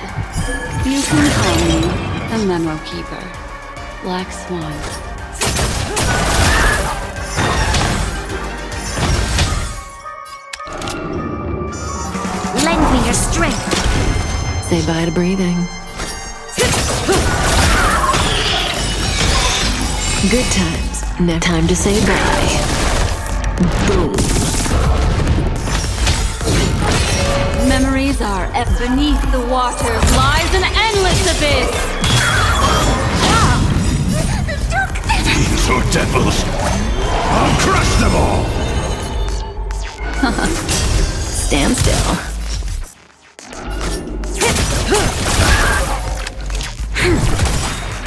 You can call me the Memo Keeper, Black Swan. Lend me your strength. Say bye to breathing. Good times, no time to say bye. Boom. Memories are beneath the waters lies an endless abyss. Fiends or devils, I'll crush them all! Stand still.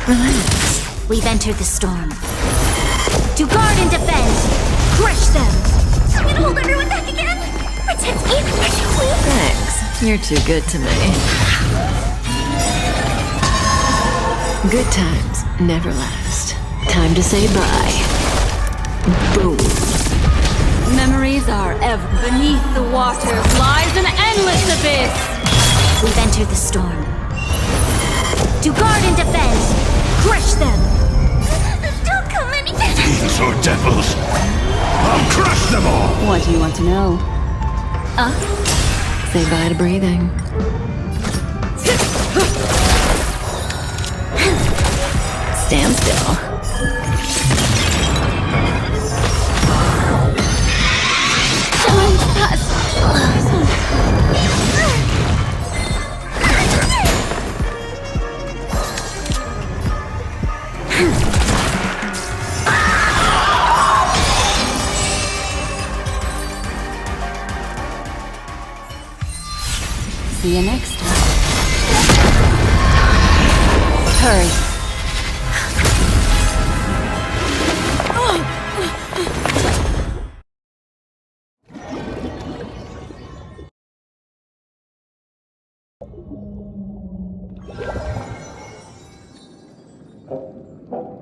Relax. We've entered the storm. To guard and defend! Crush them! I'm gonna hold everyone back again! Protect me, please! Thanks. You're too good to me. Good times never last. Time to say bye. Boom. Memories are ever beneath the waters lies an endless abyss. We've entered the storm. To guard and defend! Crush them! Don't come any Fiends or devils, I'll crush them all! What do you want to know? Say bye to breathing. Stand still. See you next time. Hurry.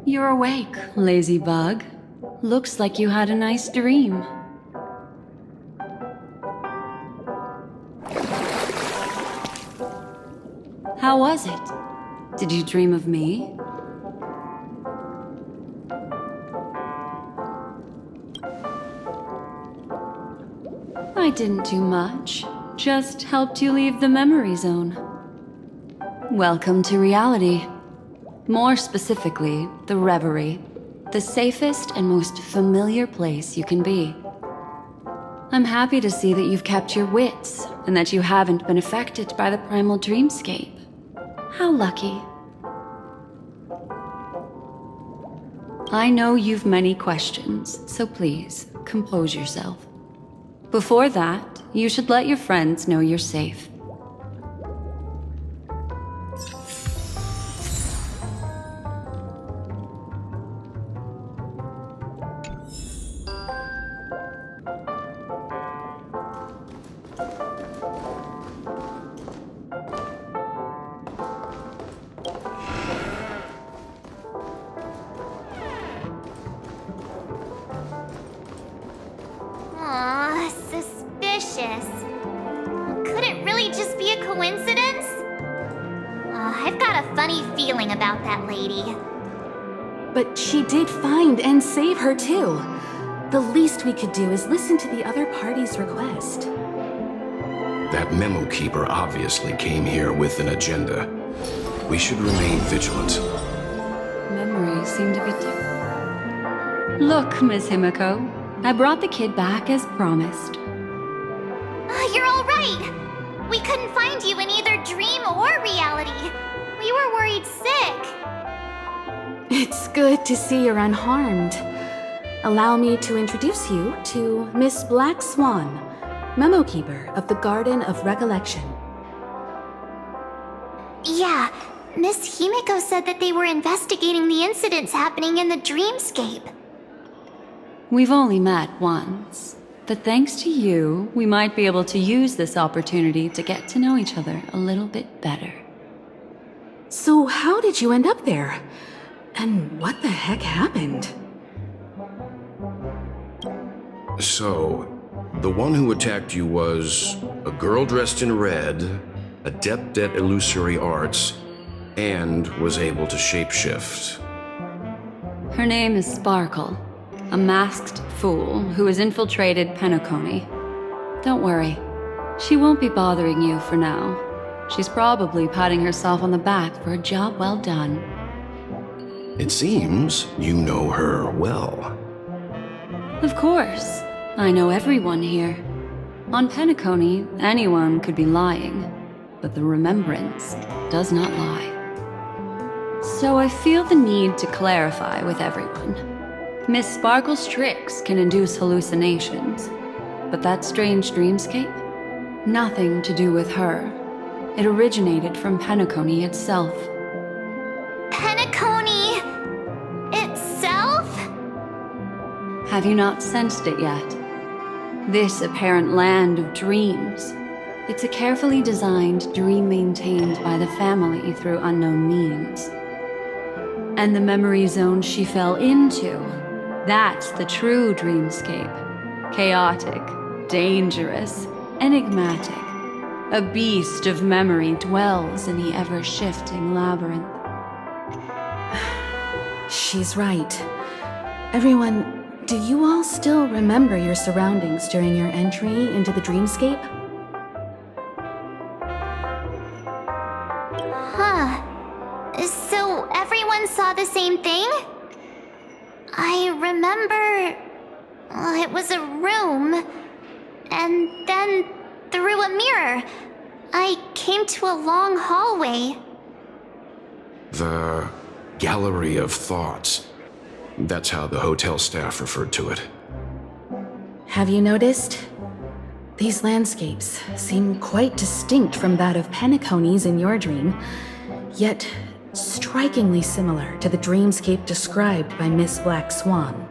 You're awake, lazy bug. Looks like you had a nice dream. How was it? Did you dream of me? I didn't do much. Just helped you leave the memory zone. Welcome to reality. More specifically, the Reverie. The safest and most familiar place you can be. I'm happy to see that you've kept your wits, and that you haven't been affected by the primal dreamscape. How lucky. I know you've many questions, so please, compose yourself. Before that, you should let your friends know you're safe. Aw, suspicious. Could it really just be a coincidence? I've got a funny feeling about that lady. But she did find and save her too. The least we could do is listen to the other party's request. That memo keeper obviously came here with an agenda. We should remain vigilant. Memories seem to be different. Look, Miss Himiko. I brought the kid back as promised. You're all right. We couldn't find you in either dream or reality. We were worried sick. It's good to see you're unharmed. Allow me to introduce you to Miss Black Swan, Memo Keeper of the Garden of Recollection. Yeah, Miss Himiko said that they were investigating the incidents happening in the dreamscape. We've only met once, but thanks to you, we might be able to use this opportunity to get to know each other a little bit better. So how did you end up there? And what the heck happened? So, the one who attacked you was a girl dressed in red, adept at illusory arts, and was able to shapeshift. Her name is Sparkle, a masked fool who has infiltrated Penacony. Don't worry, she won't be bothering you for now. She's probably patting herself on the back for a job well done. It seems you know her well. Of course, I know everyone here. On Penacony, anyone could be lying, but the remembrance does not lie. So I feel the need to clarify with everyone. Miss Sparkle's tricks can induce hallucinations, but that strange dreamscape? Nothing to do with her. It originated from Penacony itself. Penacony itself? Have you not sensed it yet? This apparent land of dreams. It's a carefully designed dream maintained by the family through unknown means. And the memory zone she fell into, that's the true dreamscape. Chaotic, dangerous, enigmatic. A beast of memory dwells in the ever-shifting labyrinth. She's right. Everyone, do you all still remember your surroundings during your entry into the dreamscape? Huh. So everyone saw the same thing? I remember... it was a room. And then, through a mirror, I came to a long hallway. The Gallery of Thoughts. That's how the hotel staff referred to it. Have you noticed? These landscapes seem quite distinct from that of Penacony's in your dream, yet strikingly similar to the dreamscape described by Miss Black Swan.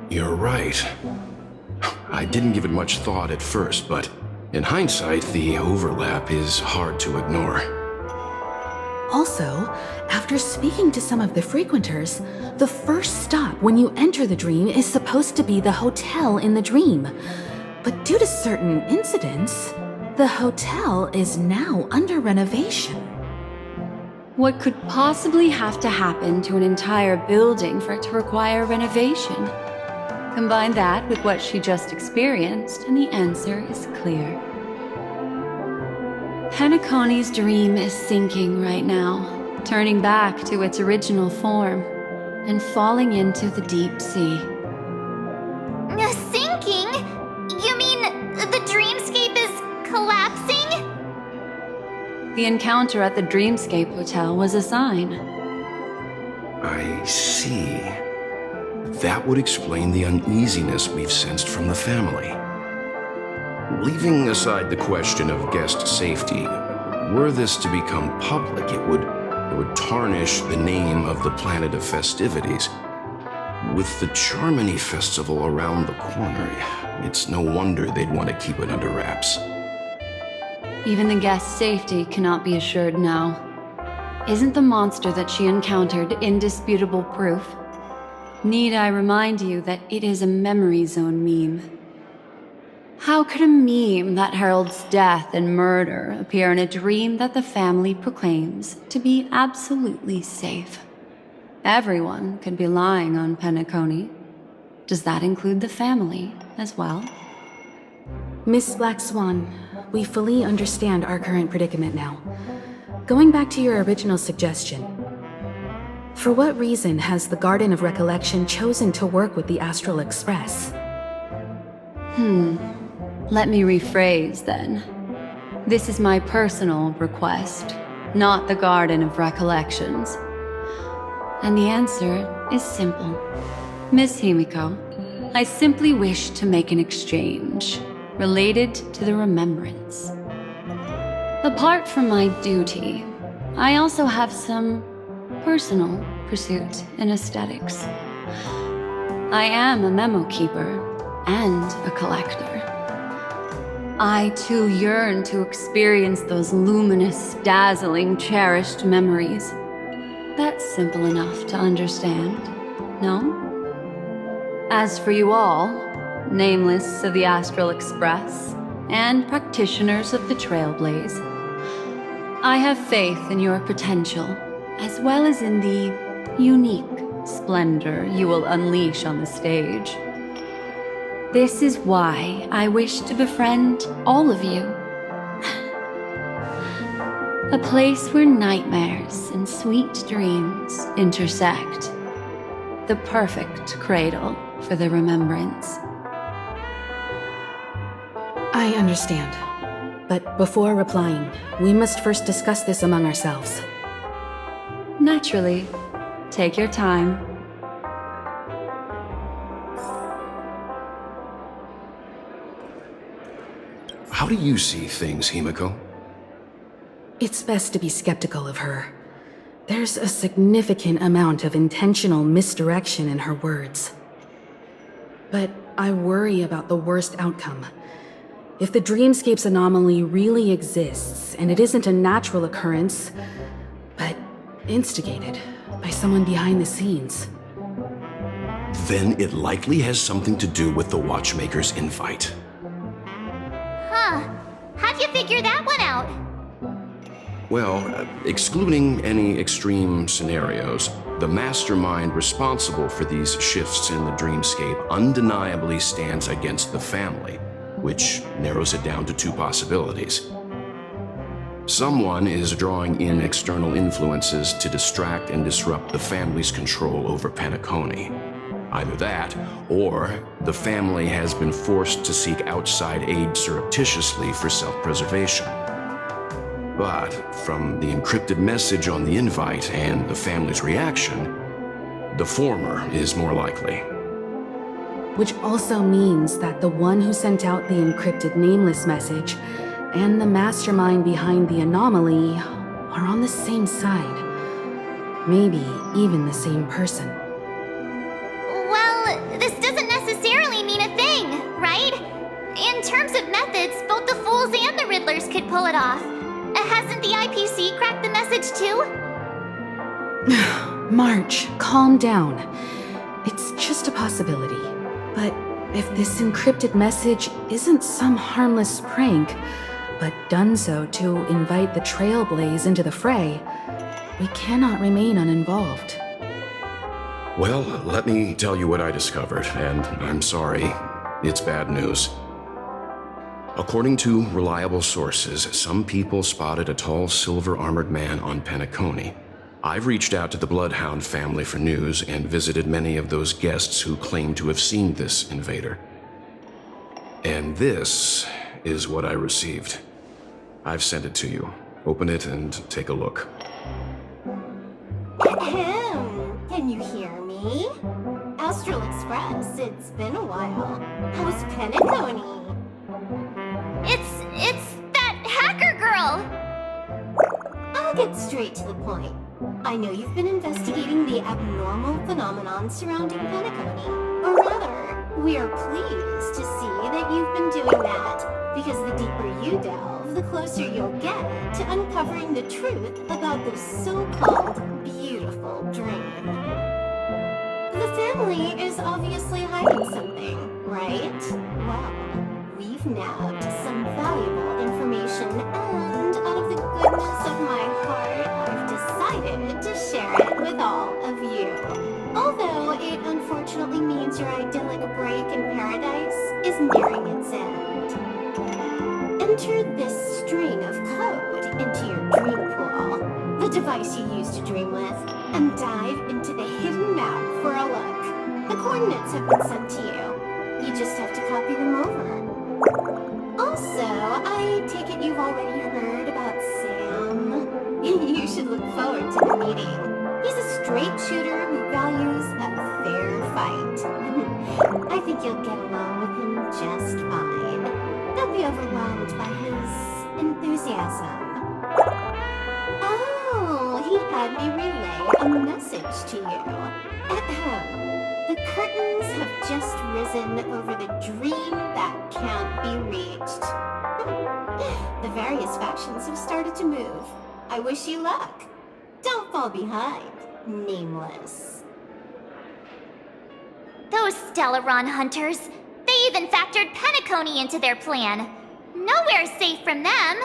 You're right. I didn't give it much thought at first, but in hindsight, the overlap is hard to ignore. Also, after speaking to some of the frequenters, the first stop when you enter the dream is supposed to be the hotel in the dream. But due to certain incidents, the hotel is now under renovation. What could possibly have to happen to an entire building for it to require renovation? Combine that with what she just experienced, and the answer is clear. Penacony's dream is sinking right now, turning back to its original form, and falling into the deep sea. Sinking? You mean the dreamscape is collapsing? The encounter at the Dreamscape Hotel was a sign. I see. That would explain the uneasiness we've sensed from the family. Leaving aside the question of guest safety, were this to become public, it would tarnish the name of the planet of festivities. With the Charmony Festival around the corner, it's no wonder they'd want to keep it under wraps. Even the guest's safety cannot be assured now. Isn't the monster that she encountered indisputable proof? Need I remind you that it is a memory zone meme? How could a meme that heralds death and murder appear in a dream that the family proclaims to be absolutely safe? Everyone could be lying on Penacony. Does that include the family as well? Miss Black Swan, we fully understand our current predicament now. Going back to your original suggestion, for what reason has the Garden of Recollection chosen to work with the Astral Express? Let me rephrase then. This is my personal request, not the Garden of Recollections. And the answer is simple. Miss Himiko, I simply wish to make an exchange related to the remembrance. Apart from my duty, I also have some personal pursuit in aesthetics. I am a memo keeper and a collector. I too yearn to experience those luminous, dazzling, cherished memories. That's simple enough to understand, no? As for you all, nameless of the Astral Express and practitioners of the Trailblaze, I have faith in your potential, as well as in the unique splendor you will unleash on the stage. This is why I wish to befriend all of you. A place where nightmares and sweet dreams intersect. The perfect cradle for the remembrance. I understand. But before replying, we must first discuss this among ourselves. Naturally. Take your time. How do you see things, Himiko? It's best to be skeptical of her. There's a significant amount of intentional misdirection in her words. But I worry about the worst outcome. If the dreamscape's anomaly really exists, and it isn't a natural occurrence, but instigated by someone behind the scenes, Then it likely has something to do with the Watchmaker's invite. Huh. How'd you figure that one out? Well, excluding any extreme scenarios, The mastermind responsible for these shifts in the dreamscape undeniably stands against the family, which narrows it down to two possibilities. Someone is drawing in external influences to distract and disrupt the family's control over Penacony. Either that, or the family has been forced to seek outside aid surreptitiously for self-preservation. But from the encrypted message on the invite and the family's reaction, the former is more likely. Which also means that the one who sent out the encrypted nameless message and the mastermind behind the anomaly are on the same side. Maybe even the same person. Well, this doesn't necessarily mean a thing, right? In terms of methods, both the Fools and the Riddlers could pull it off. Hasn't the IPC cracked the message too? March, calm down. It's just a possibility. But if this encrypted message isn't some harmless prank, but done so to invite the Trailblaze into the fray, we cannot remain uninvolved. Well, let me tell you what I discovered, and I'm sorry, it's bad news. According to reliable sources, some people spotted a tall silver-armored man on Penacony. I've reached out to the Bloodhound family for news and visited many of those guests who claim to have seen this invader. And this is what I received. I've sent it to you. Open it and take a look. Ahem. Can you hear me? Astral Express, it's been a while. How's Penacony? It's that hacker girl! I'll get straight to the point. I know you've been investigating the abnormal phenomenon surrounding Penacony. Or rather, we are pleased to see that you've been doing that, because the deeper you delve, the closer you'll get to uncovering the truth about this so-called beautiful dream. The family is obviously hiding something, right? Well, we've nabbed some valuable information, and out of the goodness of my heart, I've decided to share it with all of you. Although it unfortunately means your idyllic break in paradise is nearing its end. Enter this string of code into your dream pool, the device you use to dream with, and dive into the hidden map for a look. The coordinates have been sent to you. You just have to copy them over. Also, I take it you've already heard about Sam. You should look forward to the meeting. He's a straight shooter who values a fair fight. I think you'll get along with him just fine. Don't be overwhelmed by his enthusiasm. Oh, he had me relay a message to you. The curtains have just risen over the dream that can't be reached. The various factions have started to move. I wish you luck. Don't fall behind, Nameless. Those Stellaron hunters, they even factored Penacony into their plan. Nowhere's safe from them.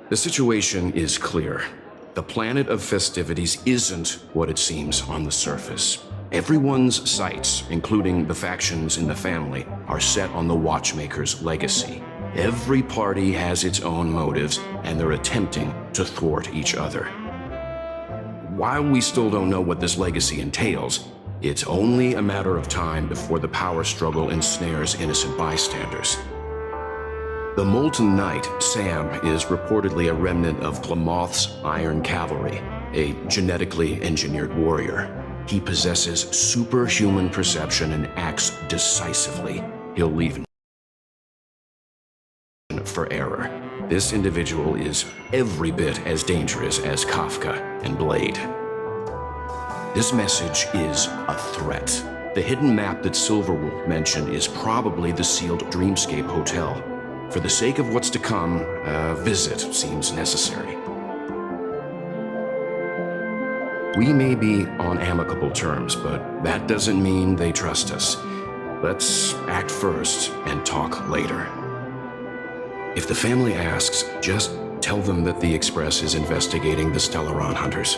The situation is clear. The planet of festivities isn't what it seems on the surface. Everyone's sights, including the factions in the family, are set on the Watchmaker's legacy. Every party has its own motives, and they're attempting to thwart each other. While we still don't know what this legacy entails, it's only a matter of time before the power struggle ensnares innocent bystanders. The Molten Knight, Sam, is reportedly a remnant of Glamoth's Iron Cavalry, a genetically engineered warrior. He possesses superhuman perception and acts decisively. He'll leave for error. This individual is every bit as dangerous as Kafka and Blade. This message is a threat. The hidden map that Silverwolf mentioned is probably the sealed Dreamscape Hotel. For the sake of what's to come, a visit seems necessary. We may be on amicable terms, but that doesn't mean they trust us. Let's act first and talk later. If the family asks, just tell them that the Express is investigating the Stellaron hunters.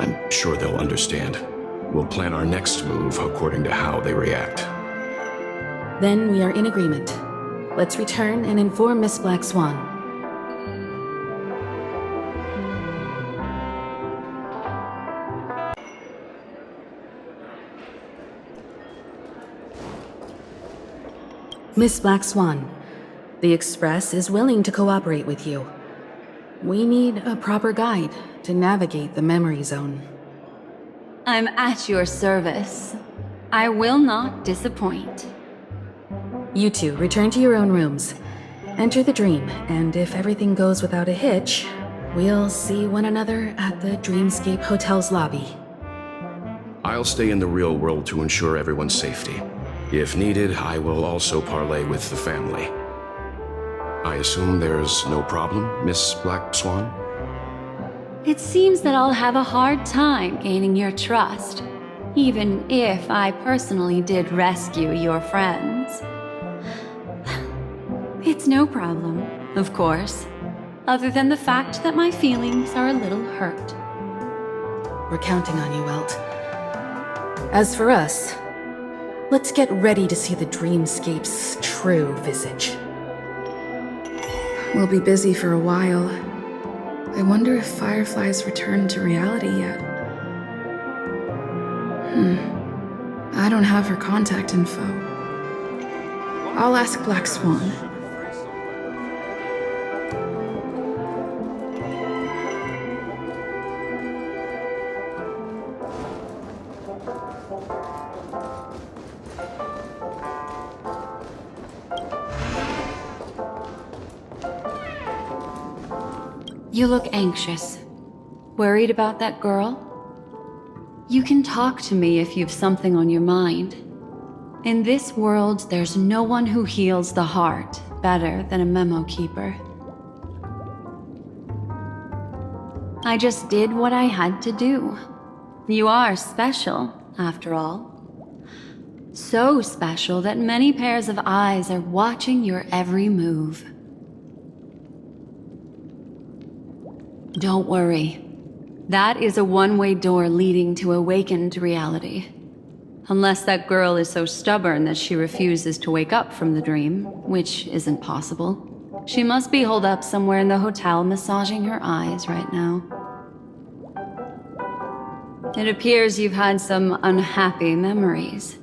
I'm sure they'll understand. We'll plan our next move according to how they react. Then we are in agreement. Let's return and inform Miss Black Swan. Miss Black Swan, the Express is willing to cooperate with you. We need a proper guide to navigate the memory zone. I'm at your service. I will not disappoint. You two return to your own rooms. Enter the dream, and if everything goes without a hitch, we'll see one another at the Dreamscape Hotel's lobby. I'll stay in the real world to ensure everyone's safety. If needed, I will also parley with the family. I assume there's no problem, Miss Black Swan? It seems that I'll have a hard time gaining your trust, even if I personally did rescue your friends. It's no problem, of course, other than the fact that my feelings are a little hurt. We're counting on you, Welt. As for us, let's get ready to see the Dreamscape's true visage. We'll be busy for a while. I wonder if Firefly's returned to reality yet. I don't have her contact info. I'll ask Black Swan. You look anxious. Worried about that girl? You can talk to me if you've something on your mind. In this world, there's no one who heals the heart better than a memo keeper. I just did what I had to do. You are special, after all. So special that many pairs of eyes are watching your every move. Don't worry. That is a one-way door leading to awakened reality. Unless that girl is so stubborn that she refuses to wake up from the dream, which isn't possible. She must be holed up somewhere in the hotel massaging her eyes right now. It appears you've had some unhappy memories.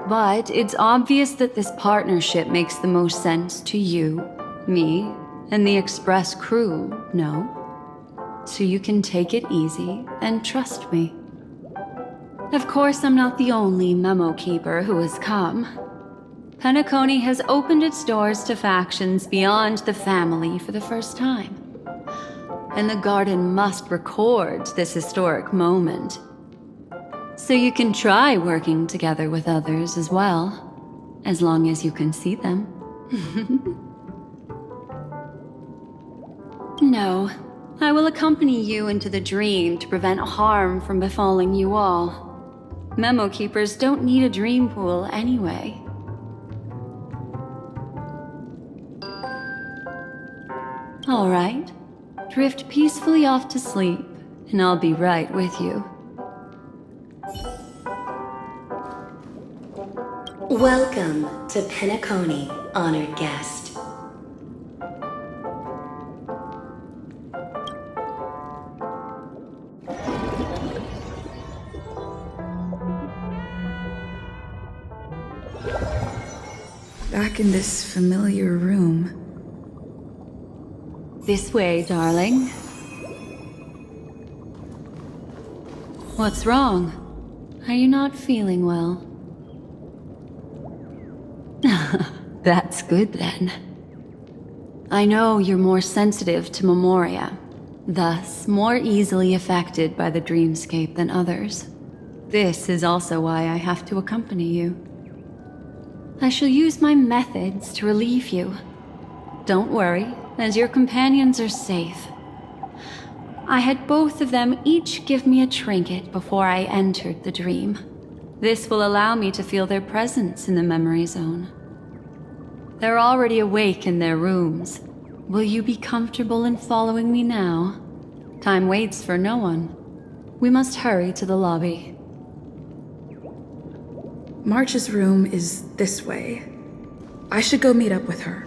But it's obvious that this partnership makes the most sense to you, me, and the Express crew, no? So you can take it easy and trust me. Of course, I'm not the only memo keeper who has come. Penacony has opened its doors to factions beyond the family for the first time. And the Garden must record this historic moment. So you can try working together with others as well, as long as you can see them. No, I will accompany you into the dream to prevent harm from befalling you all. Memo keepers don't need a dream pool anyway. All right, drift peacefully off to sleep, and I'll be right with you. Welcome to Penacony, honored guest. Back in this familiar room. This way, darling. What's wrong? Are you not feeling well? That's good then. I know you're more sensitive to Memoria, thus more easily affected by the dreamscape than others. This is also why I have to accompany you. I shall use my methods to relieve you. Don't worry, as your companions are safe. I had both of them each give me a trinket before I entered the dream. This will allow me to feel their presence in the memory zone. They're already awake in their rooms. Will you be comfortable in following me now? Time waits for no one. We must hurry to the lobby. March's room is this way. I should go meet up with her.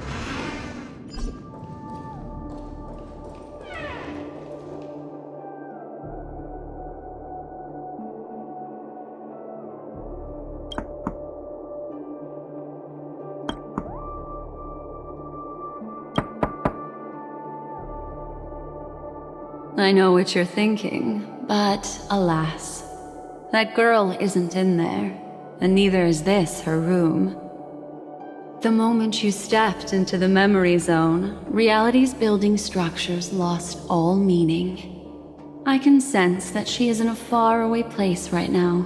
I know what you're thinking, but alas, that girl isn't in there, and neither is this her room. The moment you stepped into the memory zone, reality's building structures lost all meaning. I can sense that she is in a faraway place right now.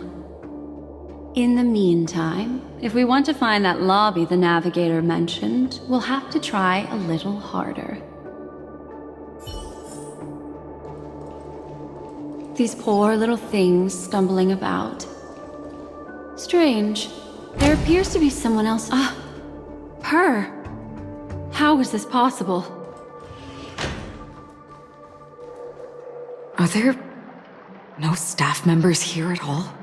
In the meantime, if we want to find that lobby the navigator mentioned, we'll have to try a little harder. These poor little things stumbling about. Strange. There appears to be someone else. Her. How is this possible? Are there no staff members here at all?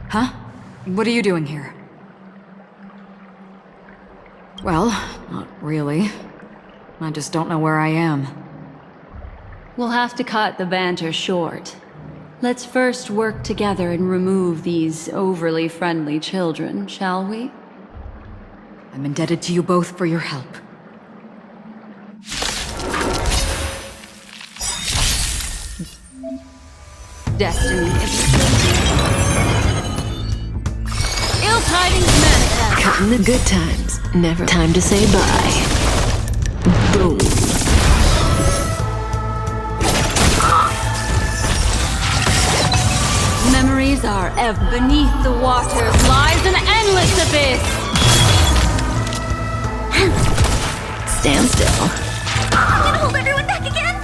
Huh? What are you doing here? Well, not really. I just don't know where I am. We'll have to cut the banter short. Let's first work together and remove these overly friendly children, shall we? I'm indebted to you both for your help. Destiny isn't ill tidings manifest. Cutting the good times. Never time to say bye. Boom. Memories are beneath the waters lies an endless abyss. Stand still. I'm gonna hold everyone back again!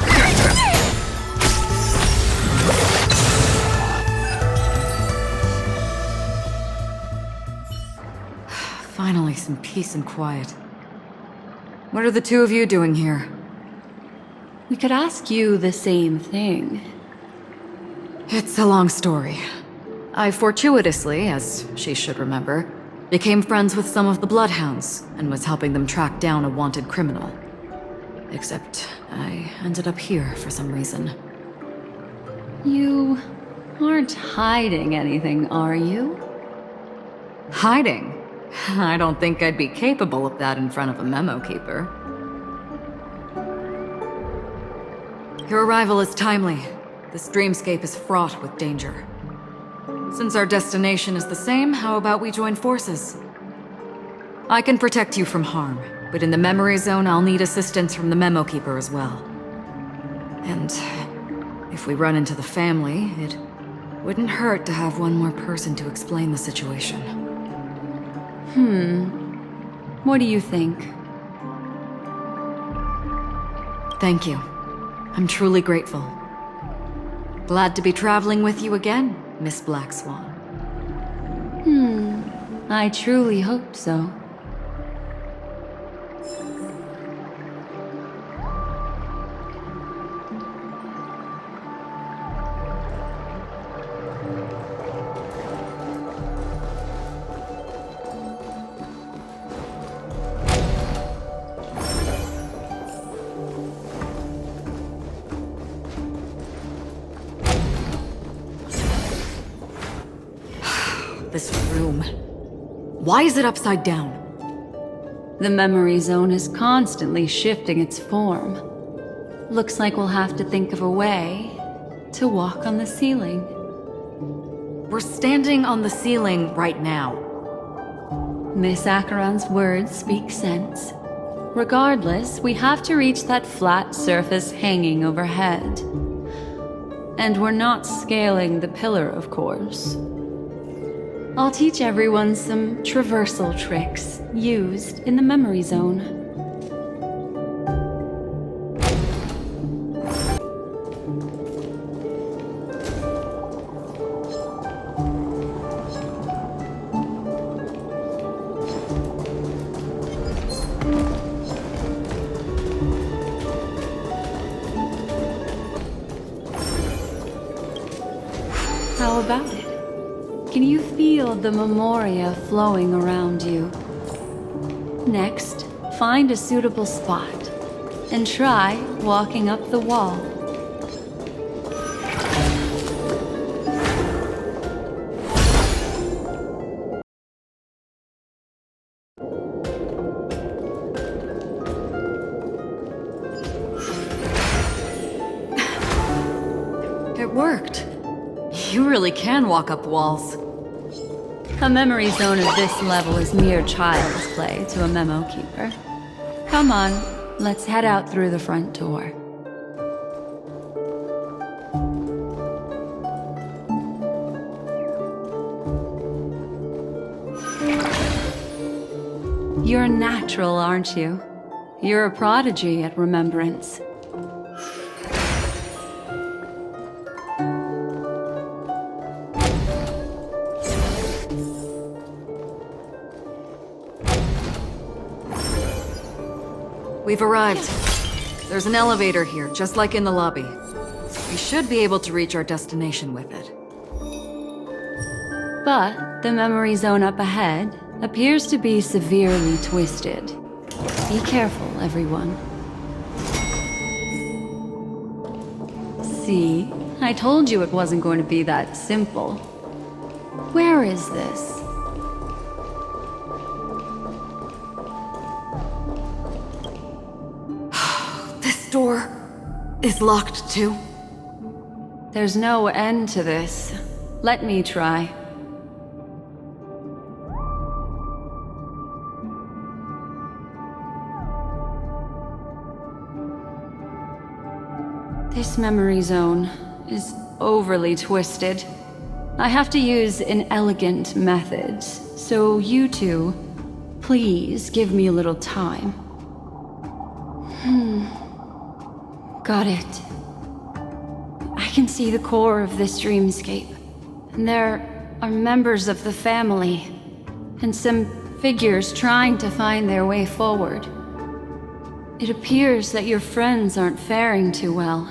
Finally, some peace and quiet. What are the two of you doing here? We could ask you the same thing. It's a long story. I fortuitously, as she should remember, became friends with some of the Bloodhounds and was helping them track down a wanted criminal. Except I ended up here for some reason. You aren't hiding anything, are you? Hiding? I don't think I'd be capable of that in front of a memo keeper. Your arrival is timely. This dreamscape is fraught with danger. Since our destination is the same, how about we join forces? I can protect you from harm, but in the memory zone I'll need assistance from the memo keeper as well. And if we run into the family, it wouldn't hurt to have one more person to explain the situation. What do you think? Thank you. I'm truly grateful. Glad to be traveling with you again, Miss Black Swan. I truly hope so. This room. Why is it upside down? The memory zone is constantly shifting its form. Looks like we'll have to think of a way to walk on the ceiling. We're standing on the ceiling right now. Miss Acheron's words speak sense. Regardless, we have to reach that flat surface hanging overhead. And we're not scaling the pillar, of course. I'll teach everyone some traversal tricks used in the memory zone. How about it? Can you feel the memoria flowing around you? Next, find a suitable spot and try walking up the wall. It worked. You really can walk up walls. A memory zone of this level is mere child's play to a memo keeper. Come on, let's head out through the front door. You're a natural, aren't you? You're a prodigy at remembrance. We've arrived. There's an elevator here, just like in the lobby. We should be able to reach our destination with it. But the memory zone up ahead appears to be severely twisted. Be careful, everyone. See? I told you it wasn't going to be that simple. Where is this? This door is locked too. There's no end to this. Let me try. This memory zone is overly twisted. I have to use an elegant method, so you two, please give me a little time. Got it. I can see the core of this dreamscape, and there are members of the family, and some figures trying to find their way forward. It appears that your friends aren't faring too well.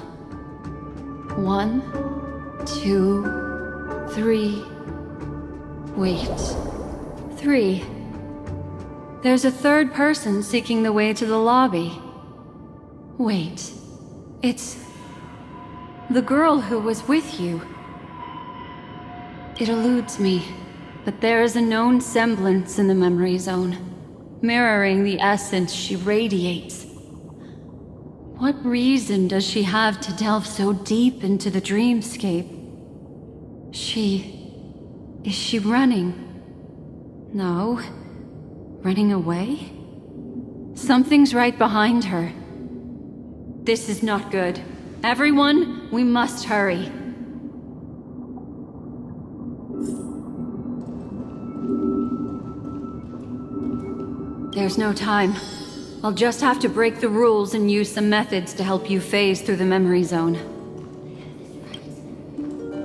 1, 2, 3. Wait. 3. There's a third person seeking the way to the lobby. Wait. It's the girl who was with you. It eludes me, but there is a known semblance in the memory zone, mirroring the essence she radiates. What reason does she have to delve so deep into the dreamscape? Is she running? No. Running away? Something's right behind her. This is not good. Everyone, we must hurry. There's no time. I'll just have to break the rules and use some methods to help you phase through the memory zone.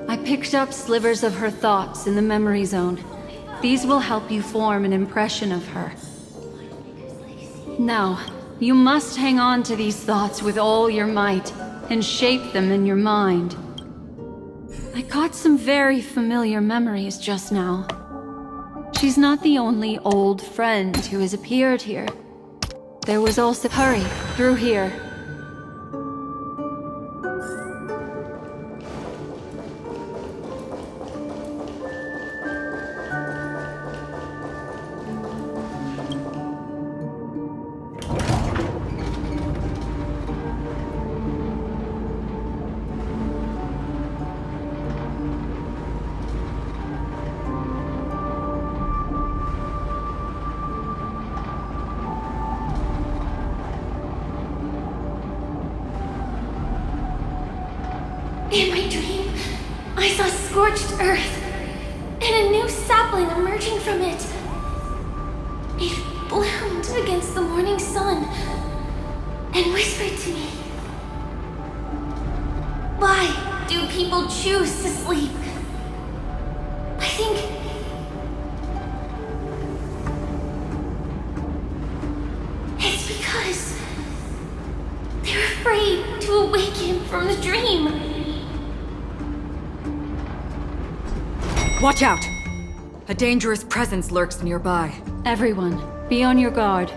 I picked up slivers of her thoughts in the memory zone. These will help you form an impression of her. Now, you must hang on to these thoughts with all your might and shape them in your mind. I got some very familiar memories just now. She's not the only old friend who has appeared here. There was also... Hurry, through here. In my dream, I saw scorched earth and a new sapling emerging from it. It bloomed against the morning sun and whispered to me, "Why do people choose to sleep?" I think it's because they're afraid to awaken from the dream. Watch out! A dangerous presence lurks nearby. Everyone, be on your guard.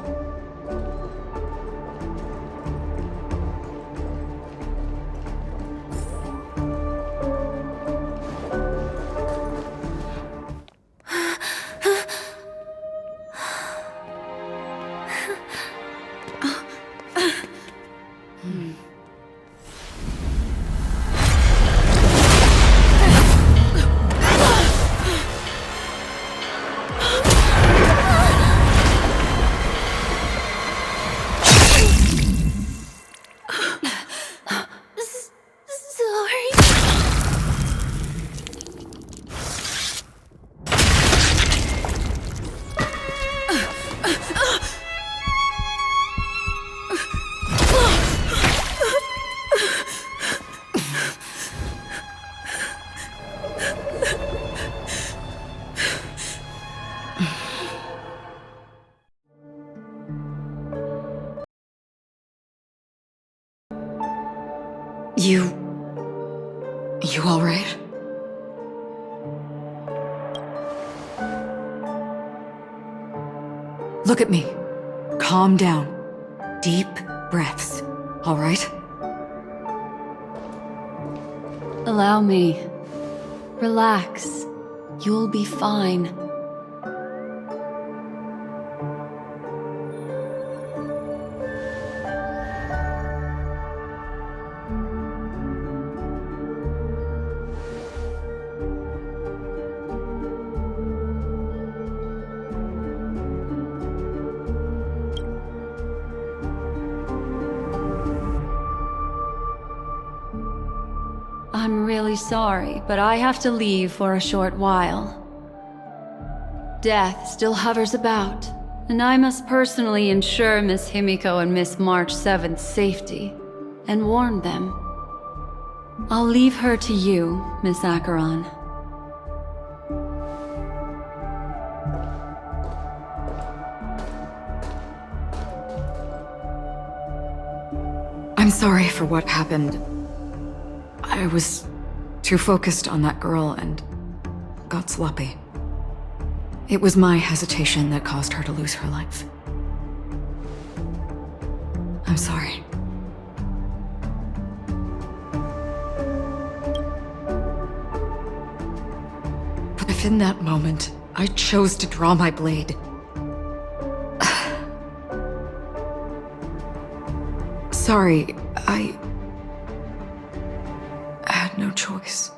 You alright? Look at me. Calm down. Deep breaths, alright? Allow me. Relax. You'll be fine. I'm really sorry, but I have to leave for a short while. Death still hovers about, and I must personally ensure Miss Himiko and Miss March 7th's safety, and warn them. I'll leave her to you, Miss Acheron. I'm sorry for what happened. I was too focused on that girl and got sloppy. It was my hesitation that caused her to lose her life. I'm sorry. But if in that moment I chose to draw my blade, sorry, I had no choice.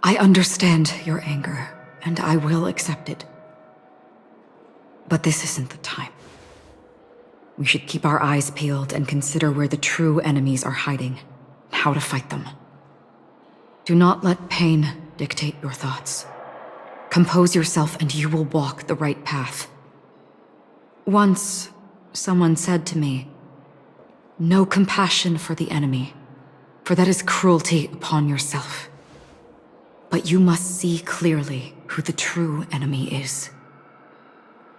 I understand your anger, and I will accept it. But this isn't the time. We should keep our eyes peeled and consider where the true enemies are hiding, and how to fight them. Do not let pain dictate your thoughts. Compose yourself and you will walk the right path. Once, someone said to me, "No compassion for the enemy, for that is cruelty upon yourself. But you must see clearly who the true enemy is.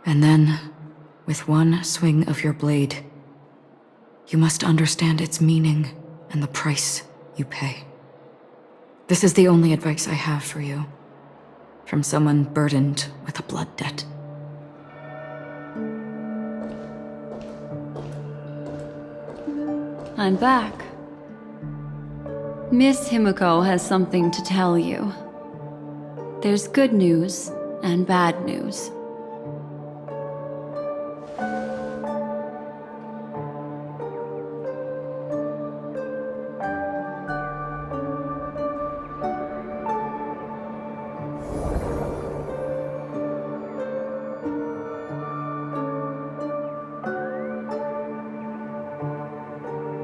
And then, with one swing of your blade, you must understand its meaning and the price you pay." This is the only advice I have for you, from someone burdened with a blood debt. I'm back. Miss Himiko has something to tell you. There's good news and bad news.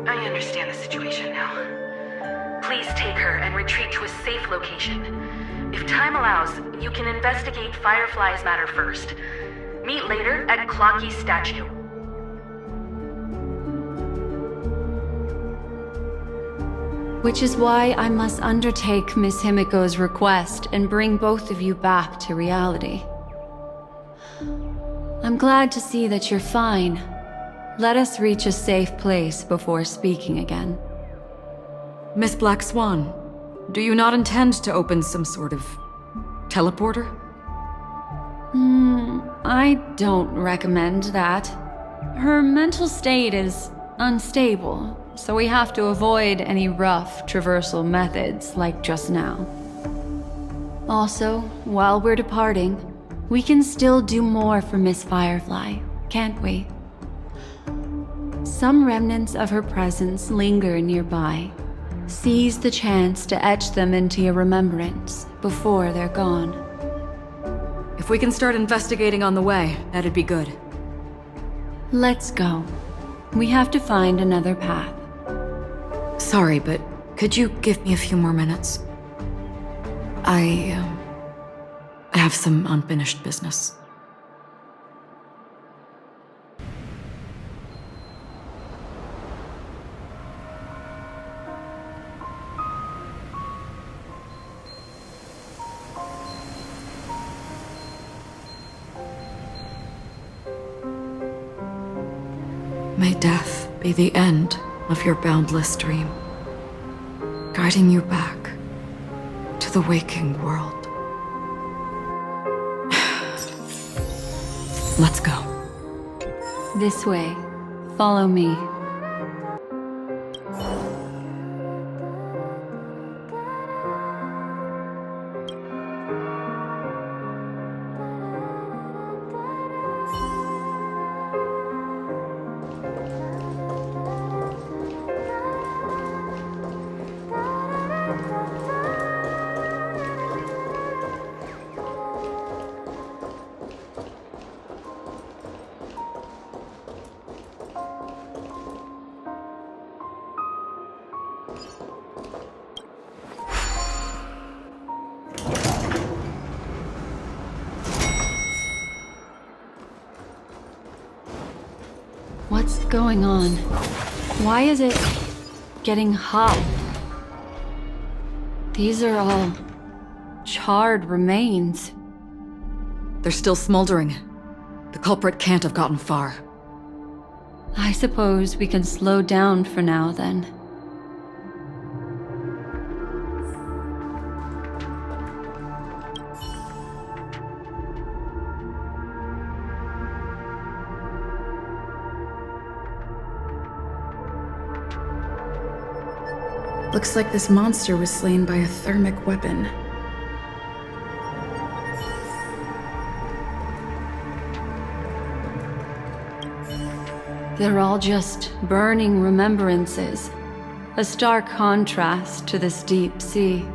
I understand the situation now. Please take her and retreat to a safe location. If time allows, you can investigate Firefly's matter first. Meet later at Clocky's statue. Which is why I must undertake Miss Himiko's request and bring both of you back to reality. I'm glad to see that you're fine. Let us reach a safe place before speaking again. Miss Black Swan, do you not intend to open some sort of teleporter? I don't recommend that. Her mental state is unstable, so we have to avoid any rough traversal methods like just now. Also, while we're departing, we can still do more for Miss Firefly, can't we? Some remnants of her presence linger nearby. Seize the chance to etch them into your remembrance before they're gone. If we can start investigating on the way, that'd be good. Let's go. We have to find another path. Sorry, but could you give me a few more minutes? I have some unfinished business. May death be the end of your boundless dream, guiding you back to the waking world. Let's go. This way. Follow me. What's going on? Why is it getting hot? These are all charred remains. They're still smoldering. The culprit can't have gotten far. I suppose we can slow down for now, then. Looks like this monster was slain by a thermic weapon. They're all just burning remembrances. A stark contrast to this deep sea.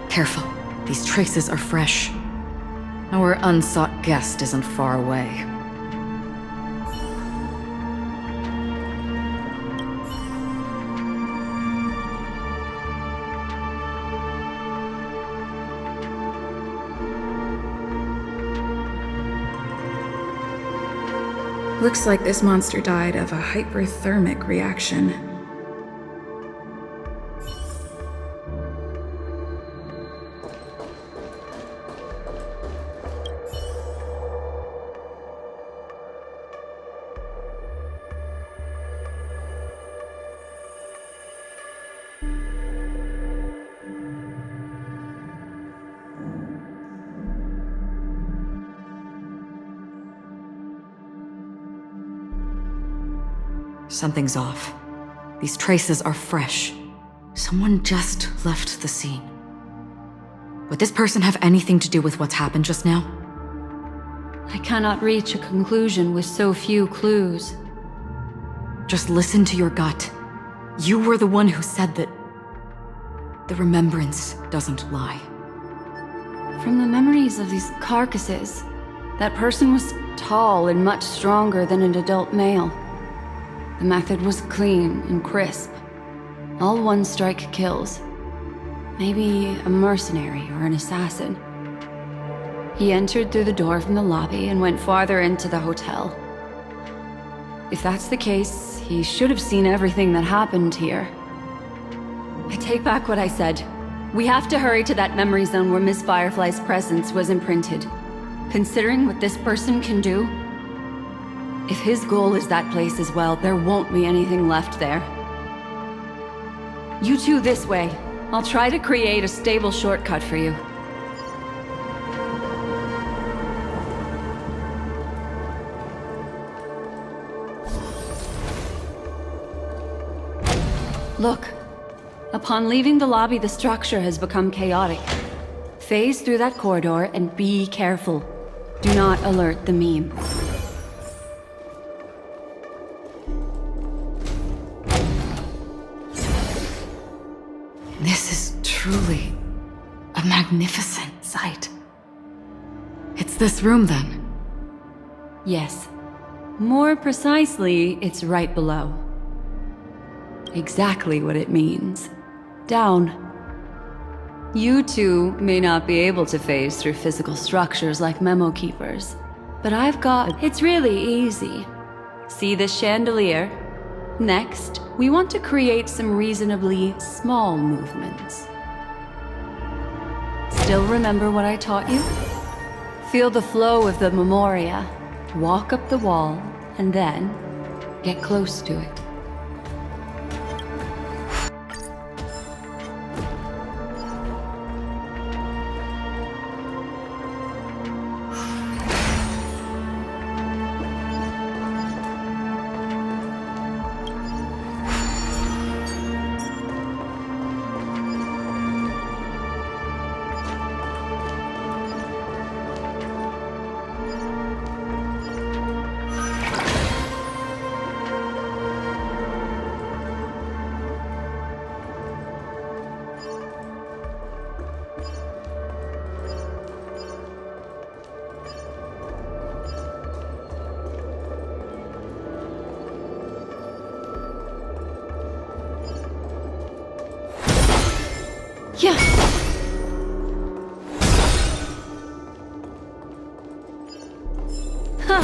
Careful. These traces are fresh. Our unsought guest isn't far away. Looks like this monster died of a hyperthermic reaction. Something's off. These traces are fresh. Someone just left the scene. Would this person have anything to do with what's happened just now? I cannot reach a conclusion with so few clues. Just listen to your gut. You were the one who said that the remembrance doesn't lie. From the memories of these carcasses, that person was tall and much stronger than an adult male. The method was clean and crisp. All one-strike kills. Maybe a mercenary or an assassin. He entered through the door from the lobby and went farther into the hotel. If that's the case, he should have seen everything that happened here. I take back what I said. We have to hurry to that memory zone where Miss Firefly's presence was imprinted. Considering what this person can do, if his goal is that place as well, there won't be anything left there. You two this way. I'll try to create a stable shortcut for you. Look. Upon leaving the lobby, the structure has become chaotic. Phase through that corridor and be careful. Do not alert the meme. This is truly a magnificent sight. It's this room, then? Yes. More precisely, it's right below. Exactly what it means. Down. You two may not be able to phase through physical structures like memo keepers, but I've got... It's really easy. See this chandelier? Next, we want to create some reasonably small movements. Still remember what I taught you? Feel the flow of the memoria, walk up the wall, and then get close to it. Yeah. Huh.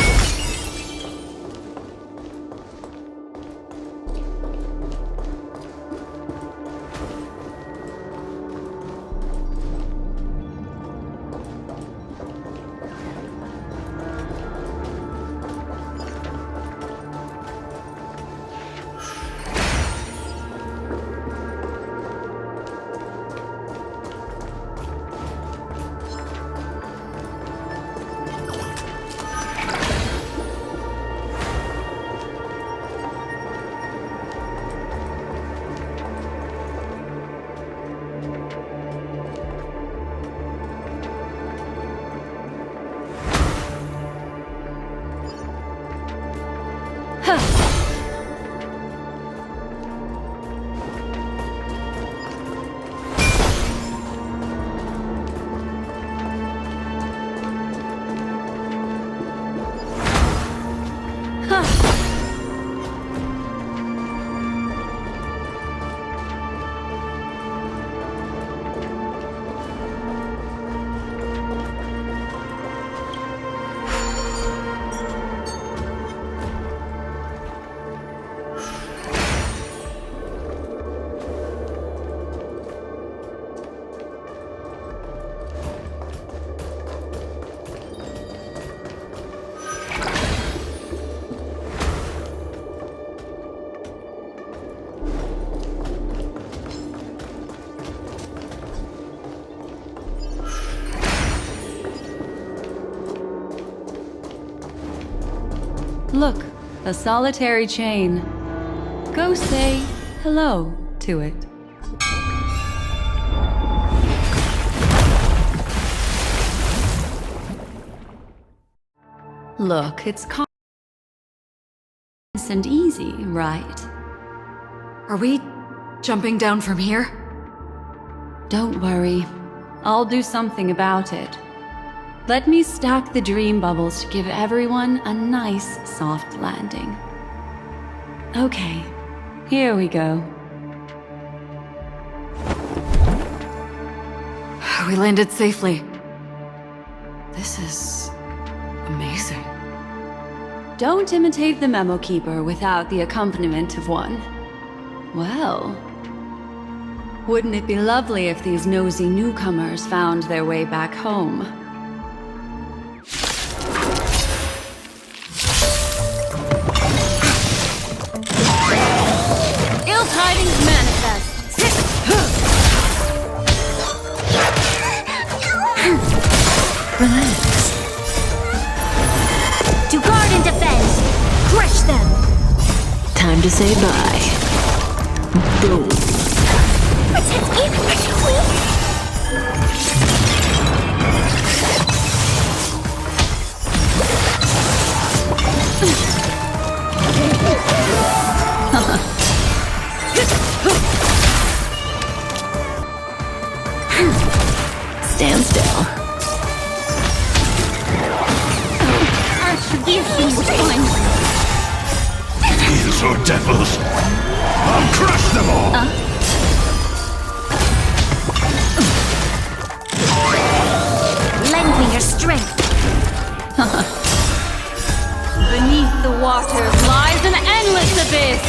Look, a solitary chain. Go say hello to it. Look, it's and easy, right? Are we jumping down from here? Don't worry. I'll do something about it. Let me stack the dream bubbles to give everyone a nice, soft landing. Okay, here we go. We landed safely. This is amazing. Don't imitate the memo keeper without the accompaniment of one. Well, Wouldn't it be lovely if these nosy newcomers found their way back home? Ill tidings manifest. Relax. To guard and defend. Crush them. Time to say bye. Boom. Protect me, protect me. Stand still. I forgive you, fine. These are devils. I'll crush them all. Lend me your strength. Beneath the waters lies an endless abyss.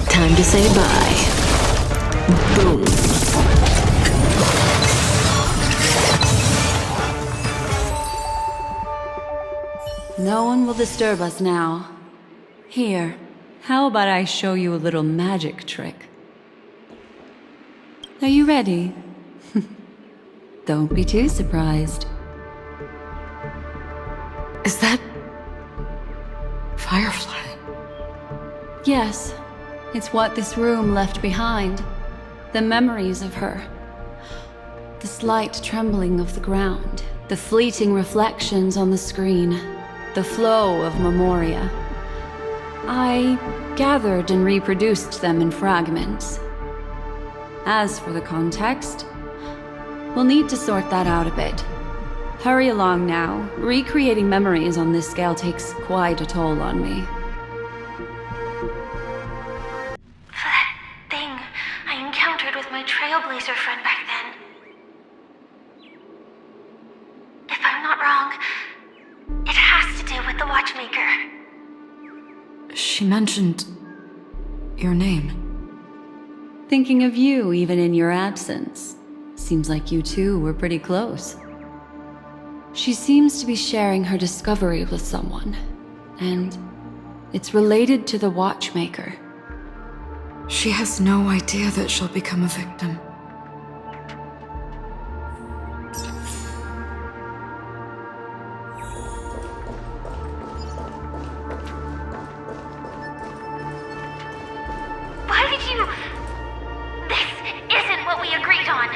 Time to say bye. Boom. No one will disturb us now. Here, how about I show you a little magic trick? Are you ready? Don't be too surprised. Is that... Firefly? Yes, it's what this room left behind. The memories of her. The slight trembling of the ground. The fleeting reflections on the screen. The flow of memoria. I gathered and reproduced them in fragments. As for the context, we'll need to sort that out a bit. Hurry along now. Recreating memories on this scale takes quite a toll on me. For that thing I encountered with my Trailblazer friend back then. If I'm not wrong, it has to do with the Watchmaker. She mentioned... your name. Thinking of you even in your absence. Seems like you two were pretty close. She seems to be sharing her discovery with someone, and it's related to the Watchmaker. She has no idea that she'll become a victim. Why did you... This isn't what we agreed on.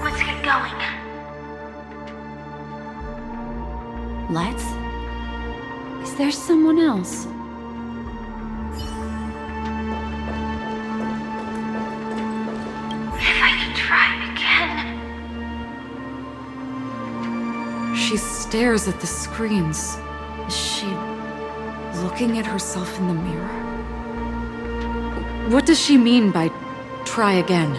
Let's get going. Let's? Is there someone else? If I could try again. She stares at the screens. Is she looking at herself in the mirror? What does she mean by try again?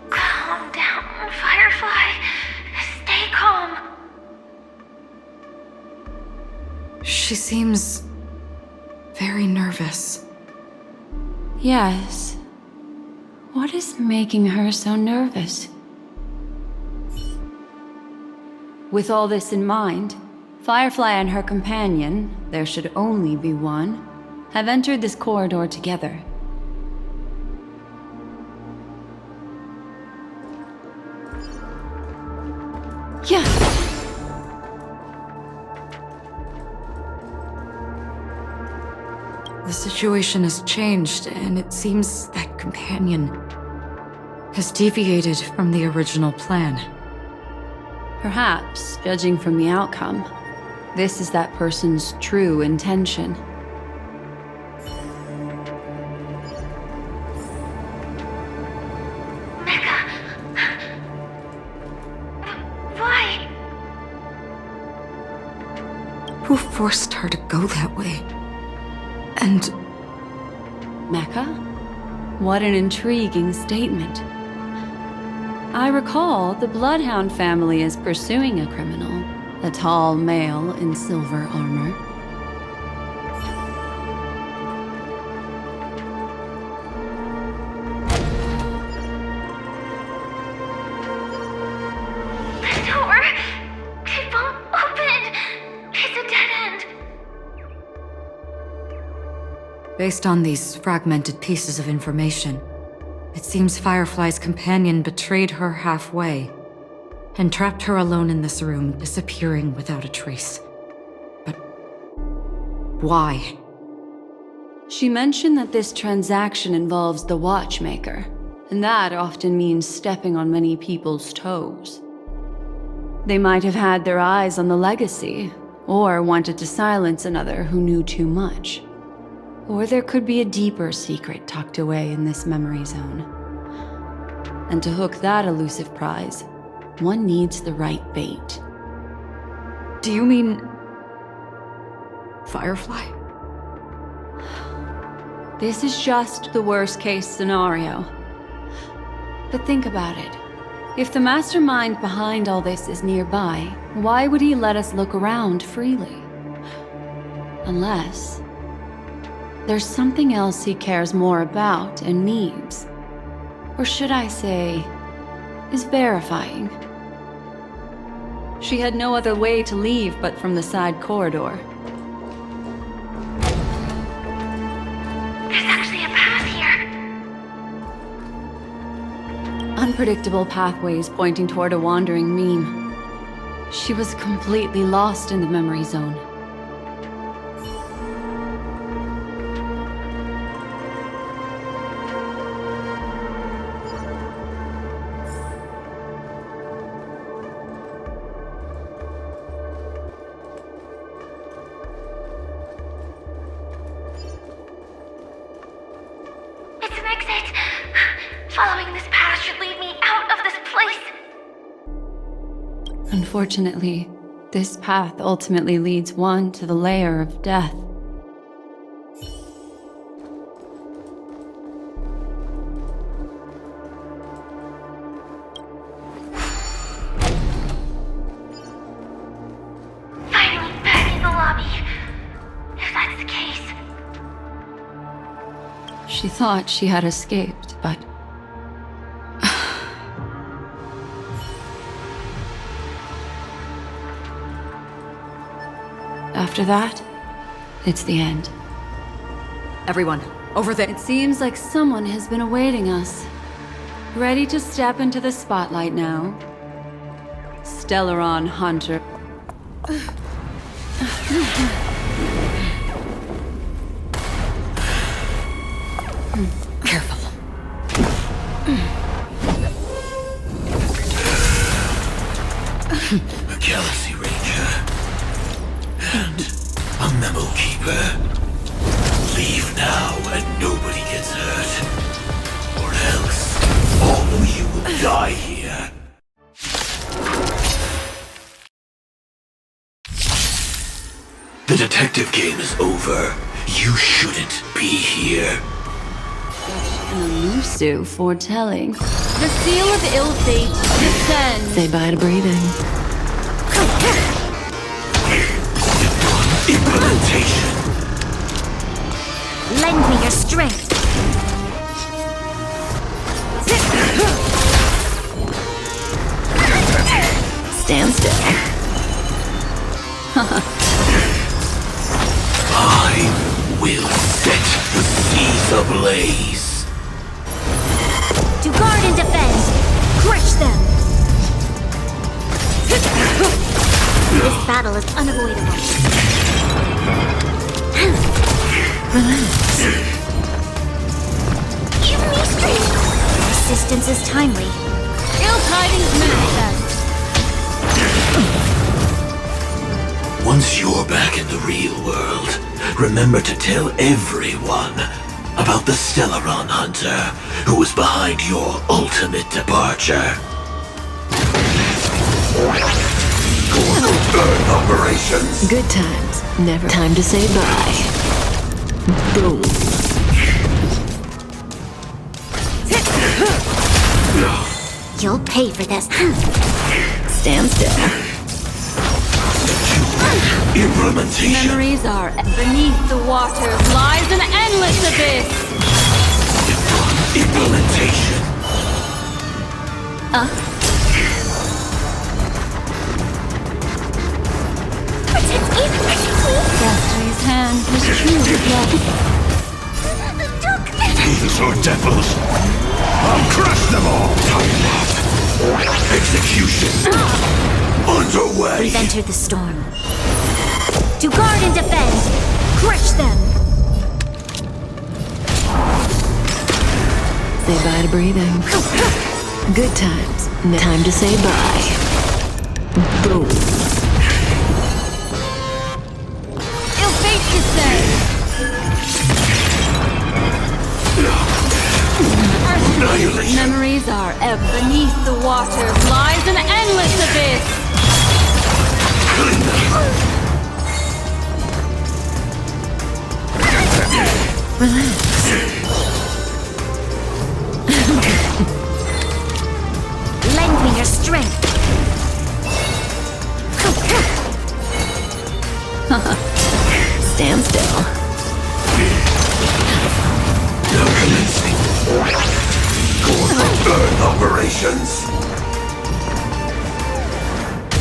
Calm down, Firefly. Stay calm. She seems very nervous. Yes. What is making her so nervous? With all this in mind, Firefly and her companion, there should only be one, have entered this corridor together. Yeah. The situation has changed, and it seems that companion has deviated from the original plan. Perhaps, judging from the outcome, this is that person's true intention. Why? Who forced her to go that way? And Mecca? What an intriguing statement. I recall the Bloodhound family is pursuing a criminal, a tall male in silver armor. The door! It won't open! It's a dead end! based on these fragmented pieces of information, it seems Firefly's companion betrayed her halfway and trapped her alone in this room, disappearing without a trace. But why? She mentioned that this transaction involves the Watchmaker, and that often means stepping on many people's toes. They might have had their eyes on the legacy, or wanted to silence another who knew too much. Or there could be a deeper secret tucked away in this memory zone. And to hook that elusive prize, one needs the right bait. Do you mean Firefly? This is just the worst-case scenario. But think about it. If the mastermind behind all this is nearby, why would he let us look around freely? Unless there's something else he cares more about and needs. Or should I say, is verifying. She had no other way to leave but from the side corridor. There's actually a path here. Unpredictable pathways pointing toward a wandering meme. She was completely lost in the memory zone. It's an exit. Following this path should lead me out of this place. Unfortunately, this path ultimately leads one to the lair of death. Finally back in the lobby. If that's the case. She thought she had escaped, but after that, it's the end. Everyone, over there. It seems like someone has been awaiting us. Ready to step into the spotlight now. Stellaron Hunter. Careful. A Galaxy Ranger. And a Memo Keeper. Leave now and nobody gets hurt. Or else, all of you will die here. The detective game is over. You shouldn't be here. An elusive foretelling. The seal of ill fate descends. Say bye to breathing. Implementation. Lend me your strength. Stand still. I will set the seas ablaze. To guard and defend. Crush them. This battle is unavoidable. Relax. Give me strength. Resistance is timely. Ill tidings manifest. Once you're back in the real world, remember to tell everyone about the Stellaron Hunter who was behind your ultimate departure. Operation operations. Good times, never time to say bye. Boom. You'll pay for this. Stand still. Implementation. Memories are beneath the water lies an endless abyss. Implementation. Destiny's hand was truly blessed. These are devils. I'll crush them all. Time up. Execution. Underway. We've entered the storm. To guard and defend, crush them. Say bye to breathing. Good times, time to say bye. Boom. Ill fate to say. Annihilation. Memories are ebb beneath the water lies an endless abyss. Relax. Lend me your strength. Stand still. Now commencing. Core Earth operations.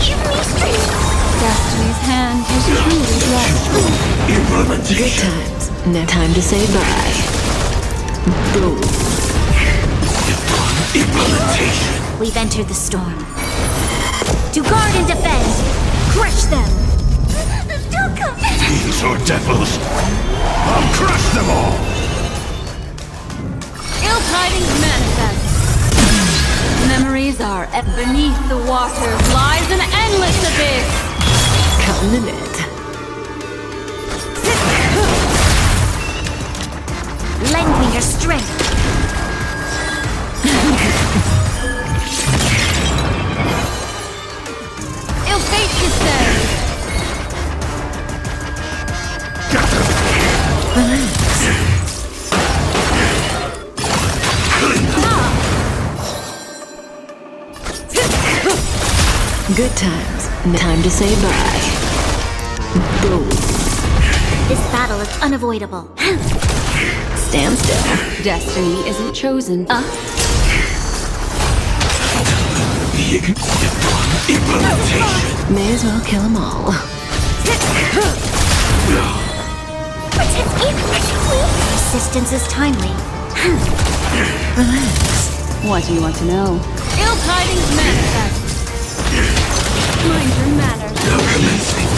Give me strength. Destiny's hand was truly blessed. Good Implementation. times, time to say bye. Boom. Implementation. We've entered the storm. To guard and defend, crush them. Don't come. These are devils. I'll crush them all. Ill tidings manifest. Memories are beneath the water lies an endless abyss. Counting the net. Lend me your strength. Ill fate to say. Relax. Good times, time to say bye. Boom. This battle is unavoidable. Stand still. Destiny isn't chosen. Implementation. May as well kill them all. Resistance is timely. Relax. What do you want to know? Ill tidings manifest. Mind your manners. Now commencing.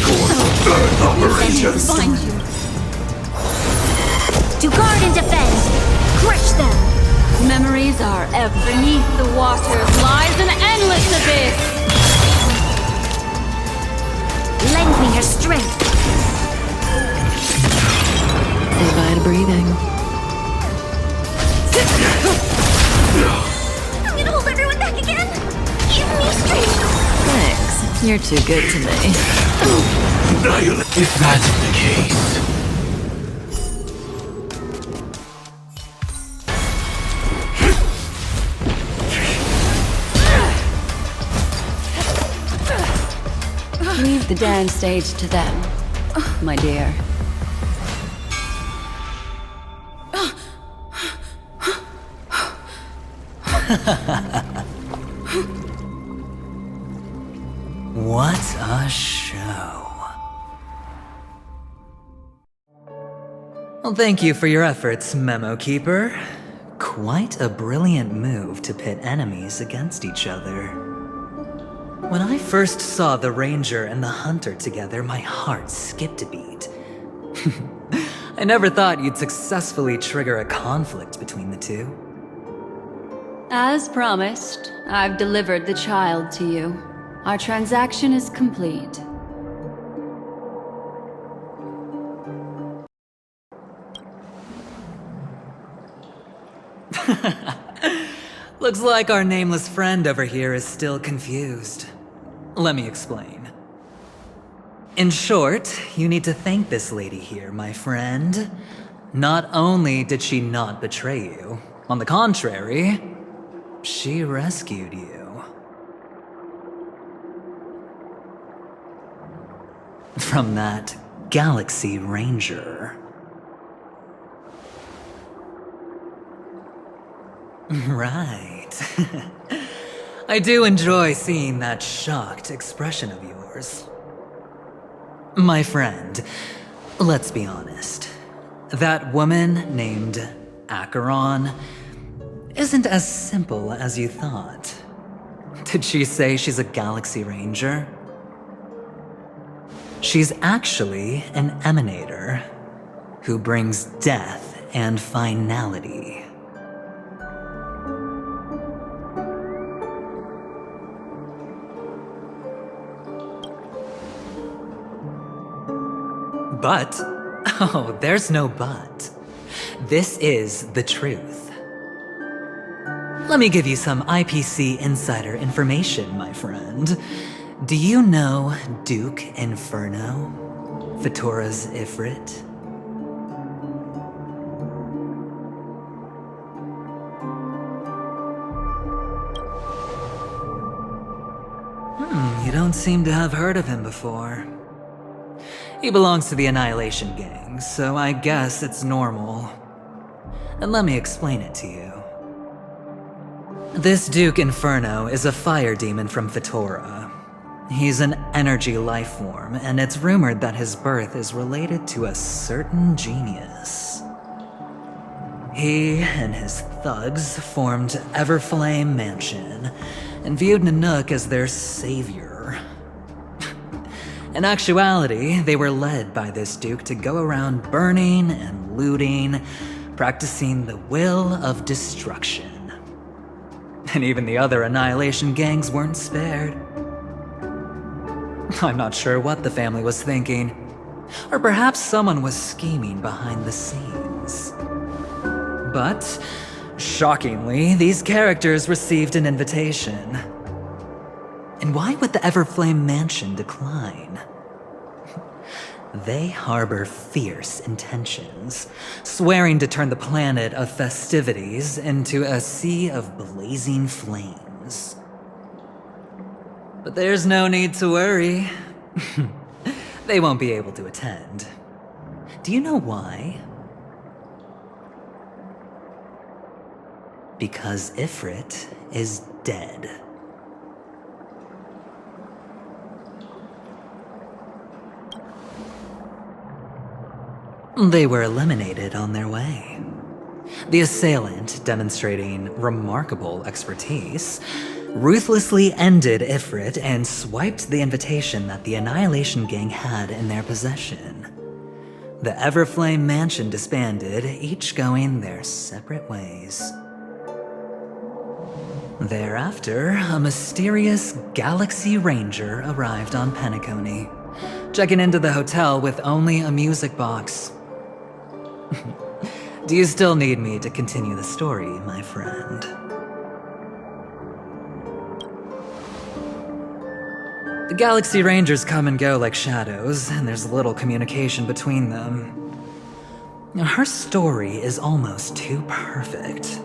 Core Earth operations. Find you. To guard and defend, crush them. Memories are ebb beneath the water lies an endless abyss. Lend me your strength. Say bye to breathing. I'm gonna hold everyone back again. Give me strength. Thanks. You're too good to me. Annihilate. If that's the case. Leave the dance stage to them, my dear. What a show. Well, thank you for your efforts, Memo Keeper. Quite a brilliant move to pit enemies against each other. When I first saw the Ranger and the Hunter together, my heart skipped a beat. I never thought you'd successfully trigger a conflict between the two. As promised, I've delivered the child to you. Our transaction is complete. Looks like our nameless friend over here is still confused. Let me explain. In short, you need to thank this lady here, my friend. Not only did she not betray you, on the contrary, she rescued you. From that Galaxy Ranger. Right. I do enjoy seeing that shocked expression of yours. My friend, let's be honest. That woman named Acheron isn't as simple as you thought. Did she say she's a Galaxy Ranger? She's actually an emanator who brings death and finality. But, oh, there's no but. This is the truth. Let me give you some IPC insider information, my friend. Do you know Duke Inferno? Fatora's Ifrit? You don't seem to have heard of him before. He belongs to the Annihilation Gang, so I guess it's normal. And let me explain it to you. This Duke Inferno is a fire demon from Fatora. He's an energy life form, and it's rumored that his birth is related to a certain genius. He and his thugs formed Everflame Mansion, and viewed Nanook as their savior. In actuality, they were led by this Duke to go around burning and looting, practicing the will of destruction. And even the other Annihilation gangs weren't spared. I'm not sure what the family was thinking, or perhaps someone was scheming behind the scenes. But, shockingly, these characters received an invitation. And why would the Everflame Mansion decline? They harbor fierce intentions, swearing to turn the planet of festivities into a sea of blazing flames. But there's no need to worry. They won't be able to attend. Do you know why? Because Ifrit is dead. They were eliminated on their way. The assailant, demonstrating remarkable expertise, ruthlessly ended Ifrit and swiped the invitation that the Annihilation Gang had in their possession. The Everflame Mansion disbanded, each going their separate ways. Thereafter, a mysterious Galaxy Ranger arrived on Penacony, checking into the hotel with only a music box. Do you still need me to continue the story, my friend? The Galaxy Rangers come and go like shadows, and there's little communication between them. Her story is almost too perfect.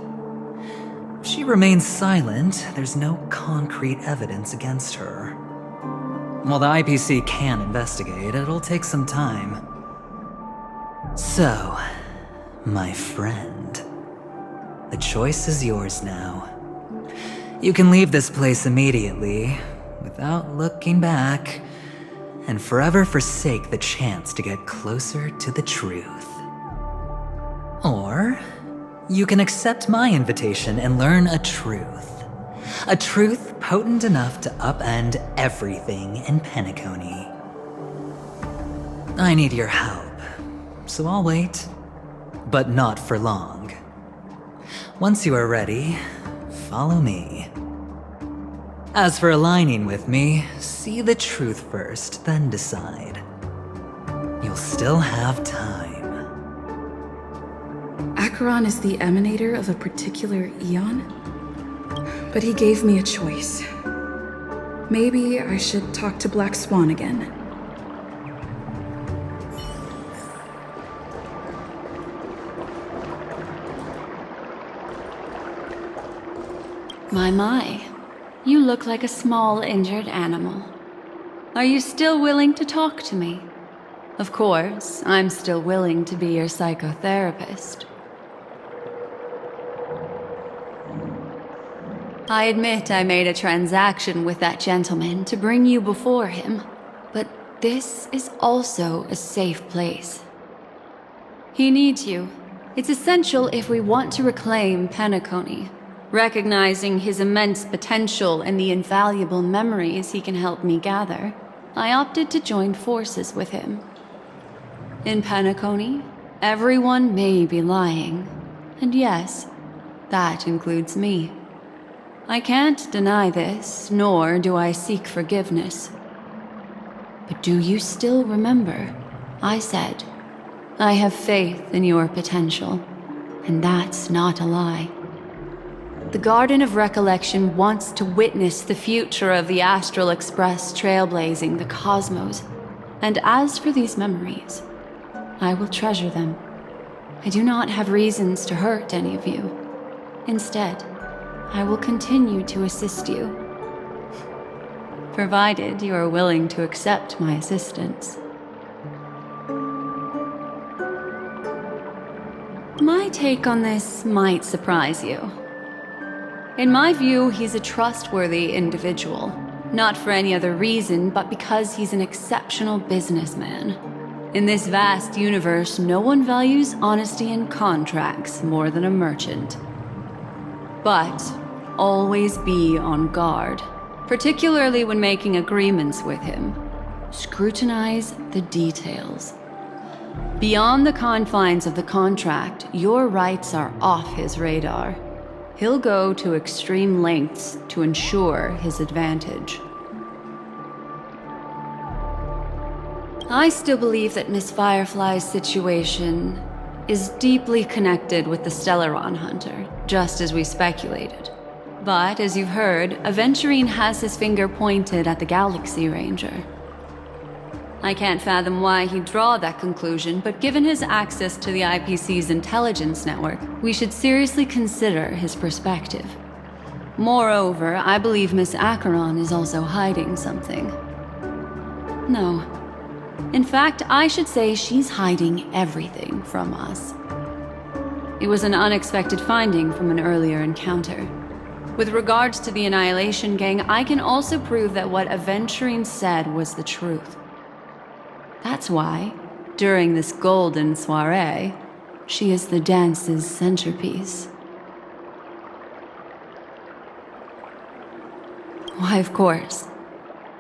If she remains silent, there's no concrete evidence against her. While the IPC can investigate, it'll take some time. So, my friend, the choice is yours now. You can leave this place immediately, without looking back, and forever forsake the chance to get closer to the truth. Or, you can accept my invitation and learn a truth. A truth potent enough to upend everything in Penacony. I need your help, so I'll wait. But not for long. Once you are ready, follow me. As for aligning with me, see the truth first, then decide. You'll still have time. Acheron is the emanator of a particular eon? But he gave me a choice. Maybe I should talk to Black Swan again. My. You look like a small injured animal. Are you still willing to talk to me? Of course, I'm still willing to be your psychotherapist. I admit I made a transaction with that gentleman to bring you before him, but this is also a safe place. He needs you. It's essential if we want to reclaim Penacony. Recognizing his immense potential and the invaluable memories he can help me gather, I opted to join forces with him. In Penacony, everyone may be lying, and yes, that includes me. I can't deny this, nor do I seek forgiveness. But do you still remember? I said, I have faith in your potential, and that's not a lie. The Garden of Recollection wants to witness the future of the Astral Express trailblazing the cosmos, and as for these memories, I will treasure them. I do not have reasons to hurt any of you. Instead, I will continue to assist you, provided you are willing to accept my assistance. My take on this might surprise you. In my view, he's a trustworthy individual, not for any other reason, but because he's an exceptional businessman. In this vast universe, no one values honesty in contracts more than a merchant. But always be on guard, particularly when making agreements with him. Scrutinize the details. Beyond the confines of the contract, your rights are off his radar. He'll go to extreme lengths to ensure his advantage. I still believe that Miss Firefly's situation is deeply connected with the Stellaron Hunter, just as we speculated. But, as you've heard, Aventurine has his finger pointed at the Galaxy Ranger. I can't fathom why he'd draw that conclusion, but given his access to the IPC's intelligence network, we should seriously consider his perspective. Moreover, I believe Miss Acheron is also hiding something. No. In fact, I should say she's hiding everything from us. It was an unexpected finding from an earlier encounter. With regards to the Annihilation Gang, I can also prove that what Aventurine said was the truth. That's why, during this golden soiree, she is the dance's centerpiece. Why, of course.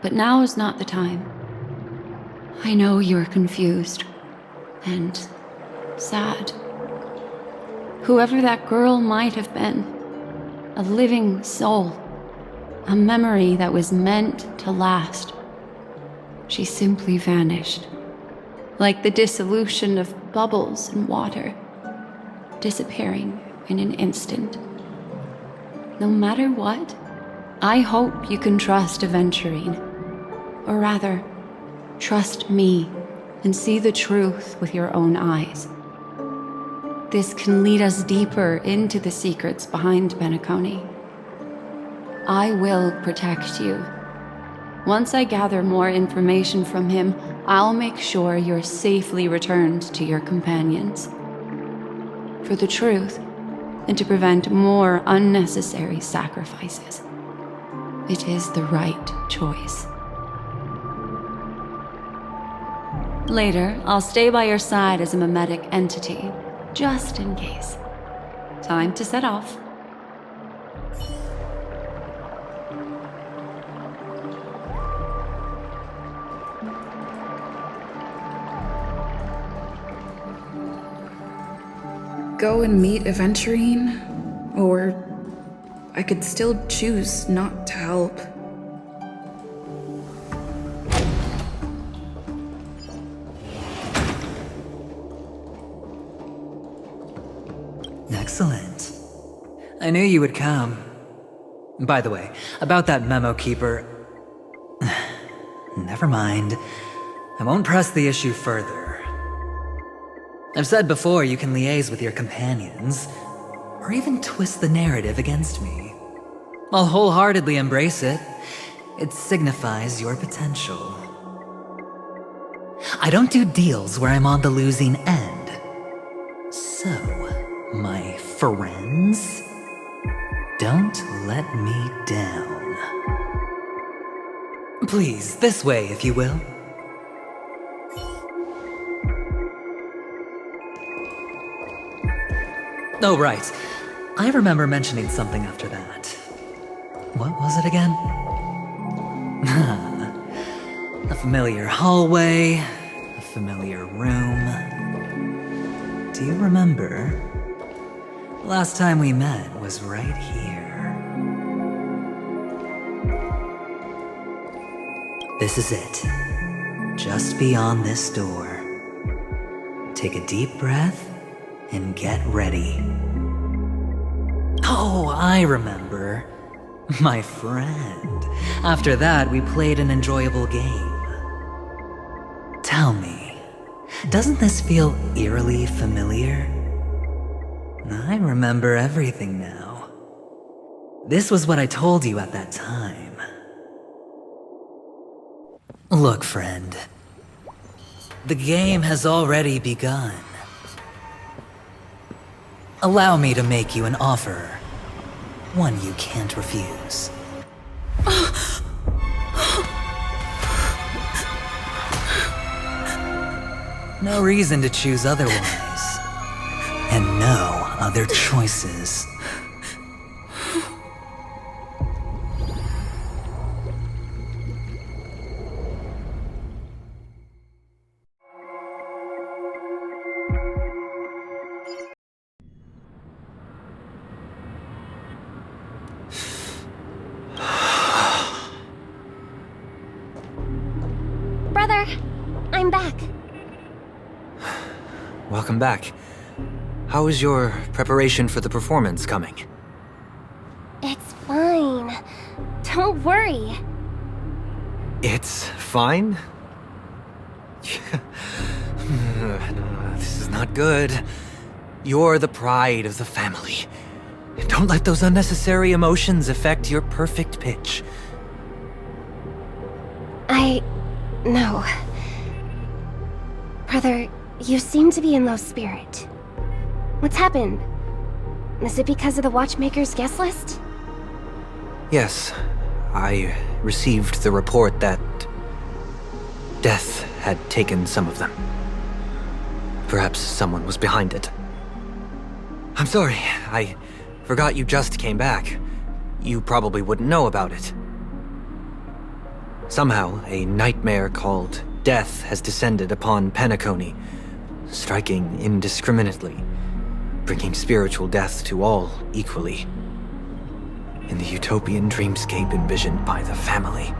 But now is not the time. I know you're confused and sad. Whoever that girl might have been, a living soul, a memory that was meant to last. She simply vanished, like the dissolution of bubbles in water, disappearing in an instant. No matter what, I hope you can trust Aventurine, or rather, trust me and see the truth with your own eyes. This can lead us deeper into the secrets behind Penacony. I will protect you. Once I gather more information from him, I'll make sure you're safely returned to your companions. For the truth, and to prevent more unnecessary sacrifices. It is the right choice. Later, I'll stay by your side as a mimetic entity, just in case. Time to set off. Go and meet Aventurine, or I could still choose not to help. Excellent. I knew you would come. By the way, about that memo keeper... Never mind. I won't press the issue further. I've said before you can liaise with your companions, or even twist the narrative against me. I'll wholeheartedly embrace it. It signifies your potential. I don't do deals where I'm on the losing end. So, my friends, don't let me down. Please, this way, if you will. Oh, right. I remember mentioning something after that. What was it again? A familiar hallway, a familiar room. Do you remember? Last time we met was right here. This is it. Just beyond this door. Take a deep breath and get ready. Oh, I remember. My friend. After that, we played an enjoyable game. Tell me, doesn't this feel eerily familiar? I remember everything now. This was what I told you at that time. Look, friend. The game has already begun. Allow me to make you an offer. One you can't refuse. No reason to choose otherwise. And no other choices. Brother, I'm back. Welcome back. How is your preparation for the performance coming? It's fine. Don't worry. It's fine? This is not good. You're the pride of the family. Don't let those unnecessary emotions affect your perfect pitch. No. Brother, you seem to be in low spirit. What's happened? Is it because of the Watchmaker's guest list? Yes, I received the report that death had taken some of them. Perhaps someone was behind it. I'm sorry, I forgot you just came back. You probably wouldn't know about it. Somehow, a nightmare called death has descended upon Penacony, striking indiscriminately, bringing spiritual death to all equally. In the utopian dreamscape envisioned by the family,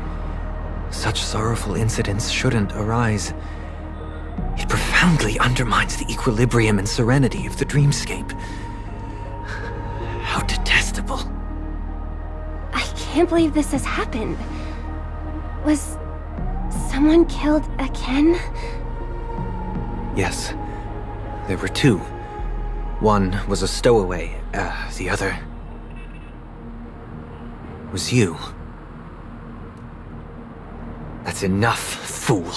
such sorrowful incidents shouldn't arise. It profoundly undermines the equilibrium and serenity of the dreamscape. How detestable. I can't believe this has happened. Was someone killed again? Yes, there were two. One was a stowaway, the other was you. That's enough, fool.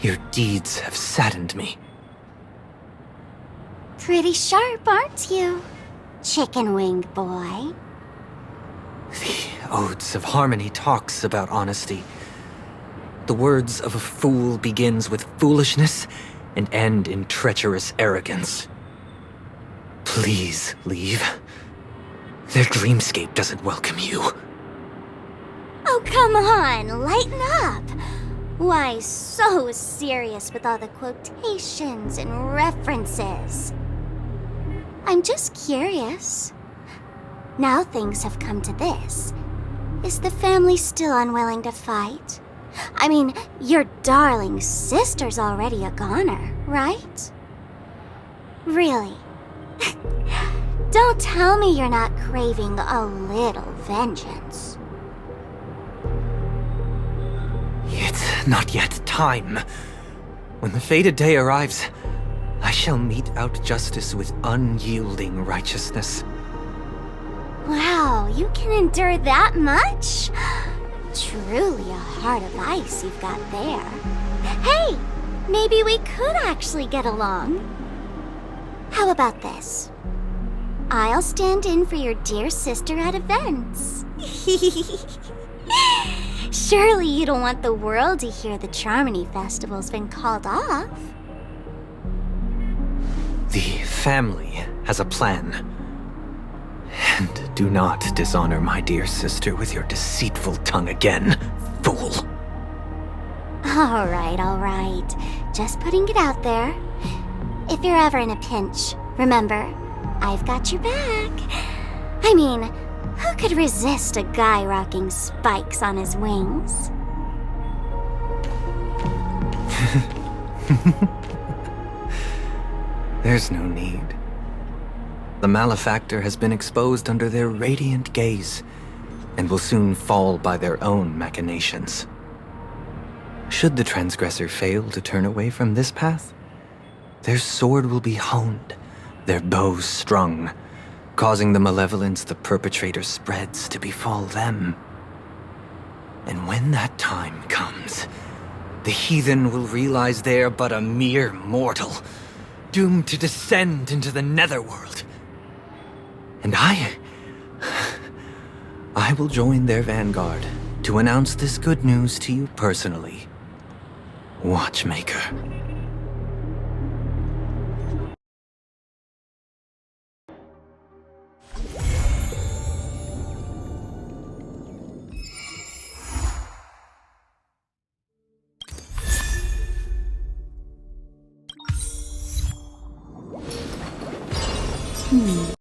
Your deeds have saddened me. Pretty sharp, aren't you, chicken-winged boy? The Odes of Harmony talks about honesty. The words of a fool begins with foolishness and end in treacherous arrogance. Please leave. Their dreamscape doesn't welcome you. Oh, come on, lighten up. Why so serious with all the quotations and references? I'm just curious. Now things have come to this. Is the family still unwilling to fight? I mean, your darling sister's already a goner, right? Really? Don't tell me you're not craving a little vengeance. It's not yet time. When the fated day arrives, I shall mete out justice with unyielding righteousness. Wow. Wow, you can endure that much? Truly a heart of ice you've got there. Hey, maybe we could actually get along. How about this? I'll stand in for your dear sister at events. Surely you don't want the world to hear the Charmony Festival's been called off. The family has a plan. And do not dishonor my dear sister with your deceitful tongue again, fool. All right. Just putting it out there. If you're ever in a pinch, remember, I've got your back. I mean, who could resist a guy rocking spikes on his wings? There's no need. The malefactor has been exposed under their radiant gaze, and will soon fall by their own machinations. Should the transgressor fail to turn away from this path, their sword will be honed, their bow strung, causing the malevolence the perpetrator spreads to befall them. And when that time comes, the heathen will realize they are but a mere mortal, doomed to descend into the netherworld. And I will join their vanguard to announce this good news to you personally, Watchmaker.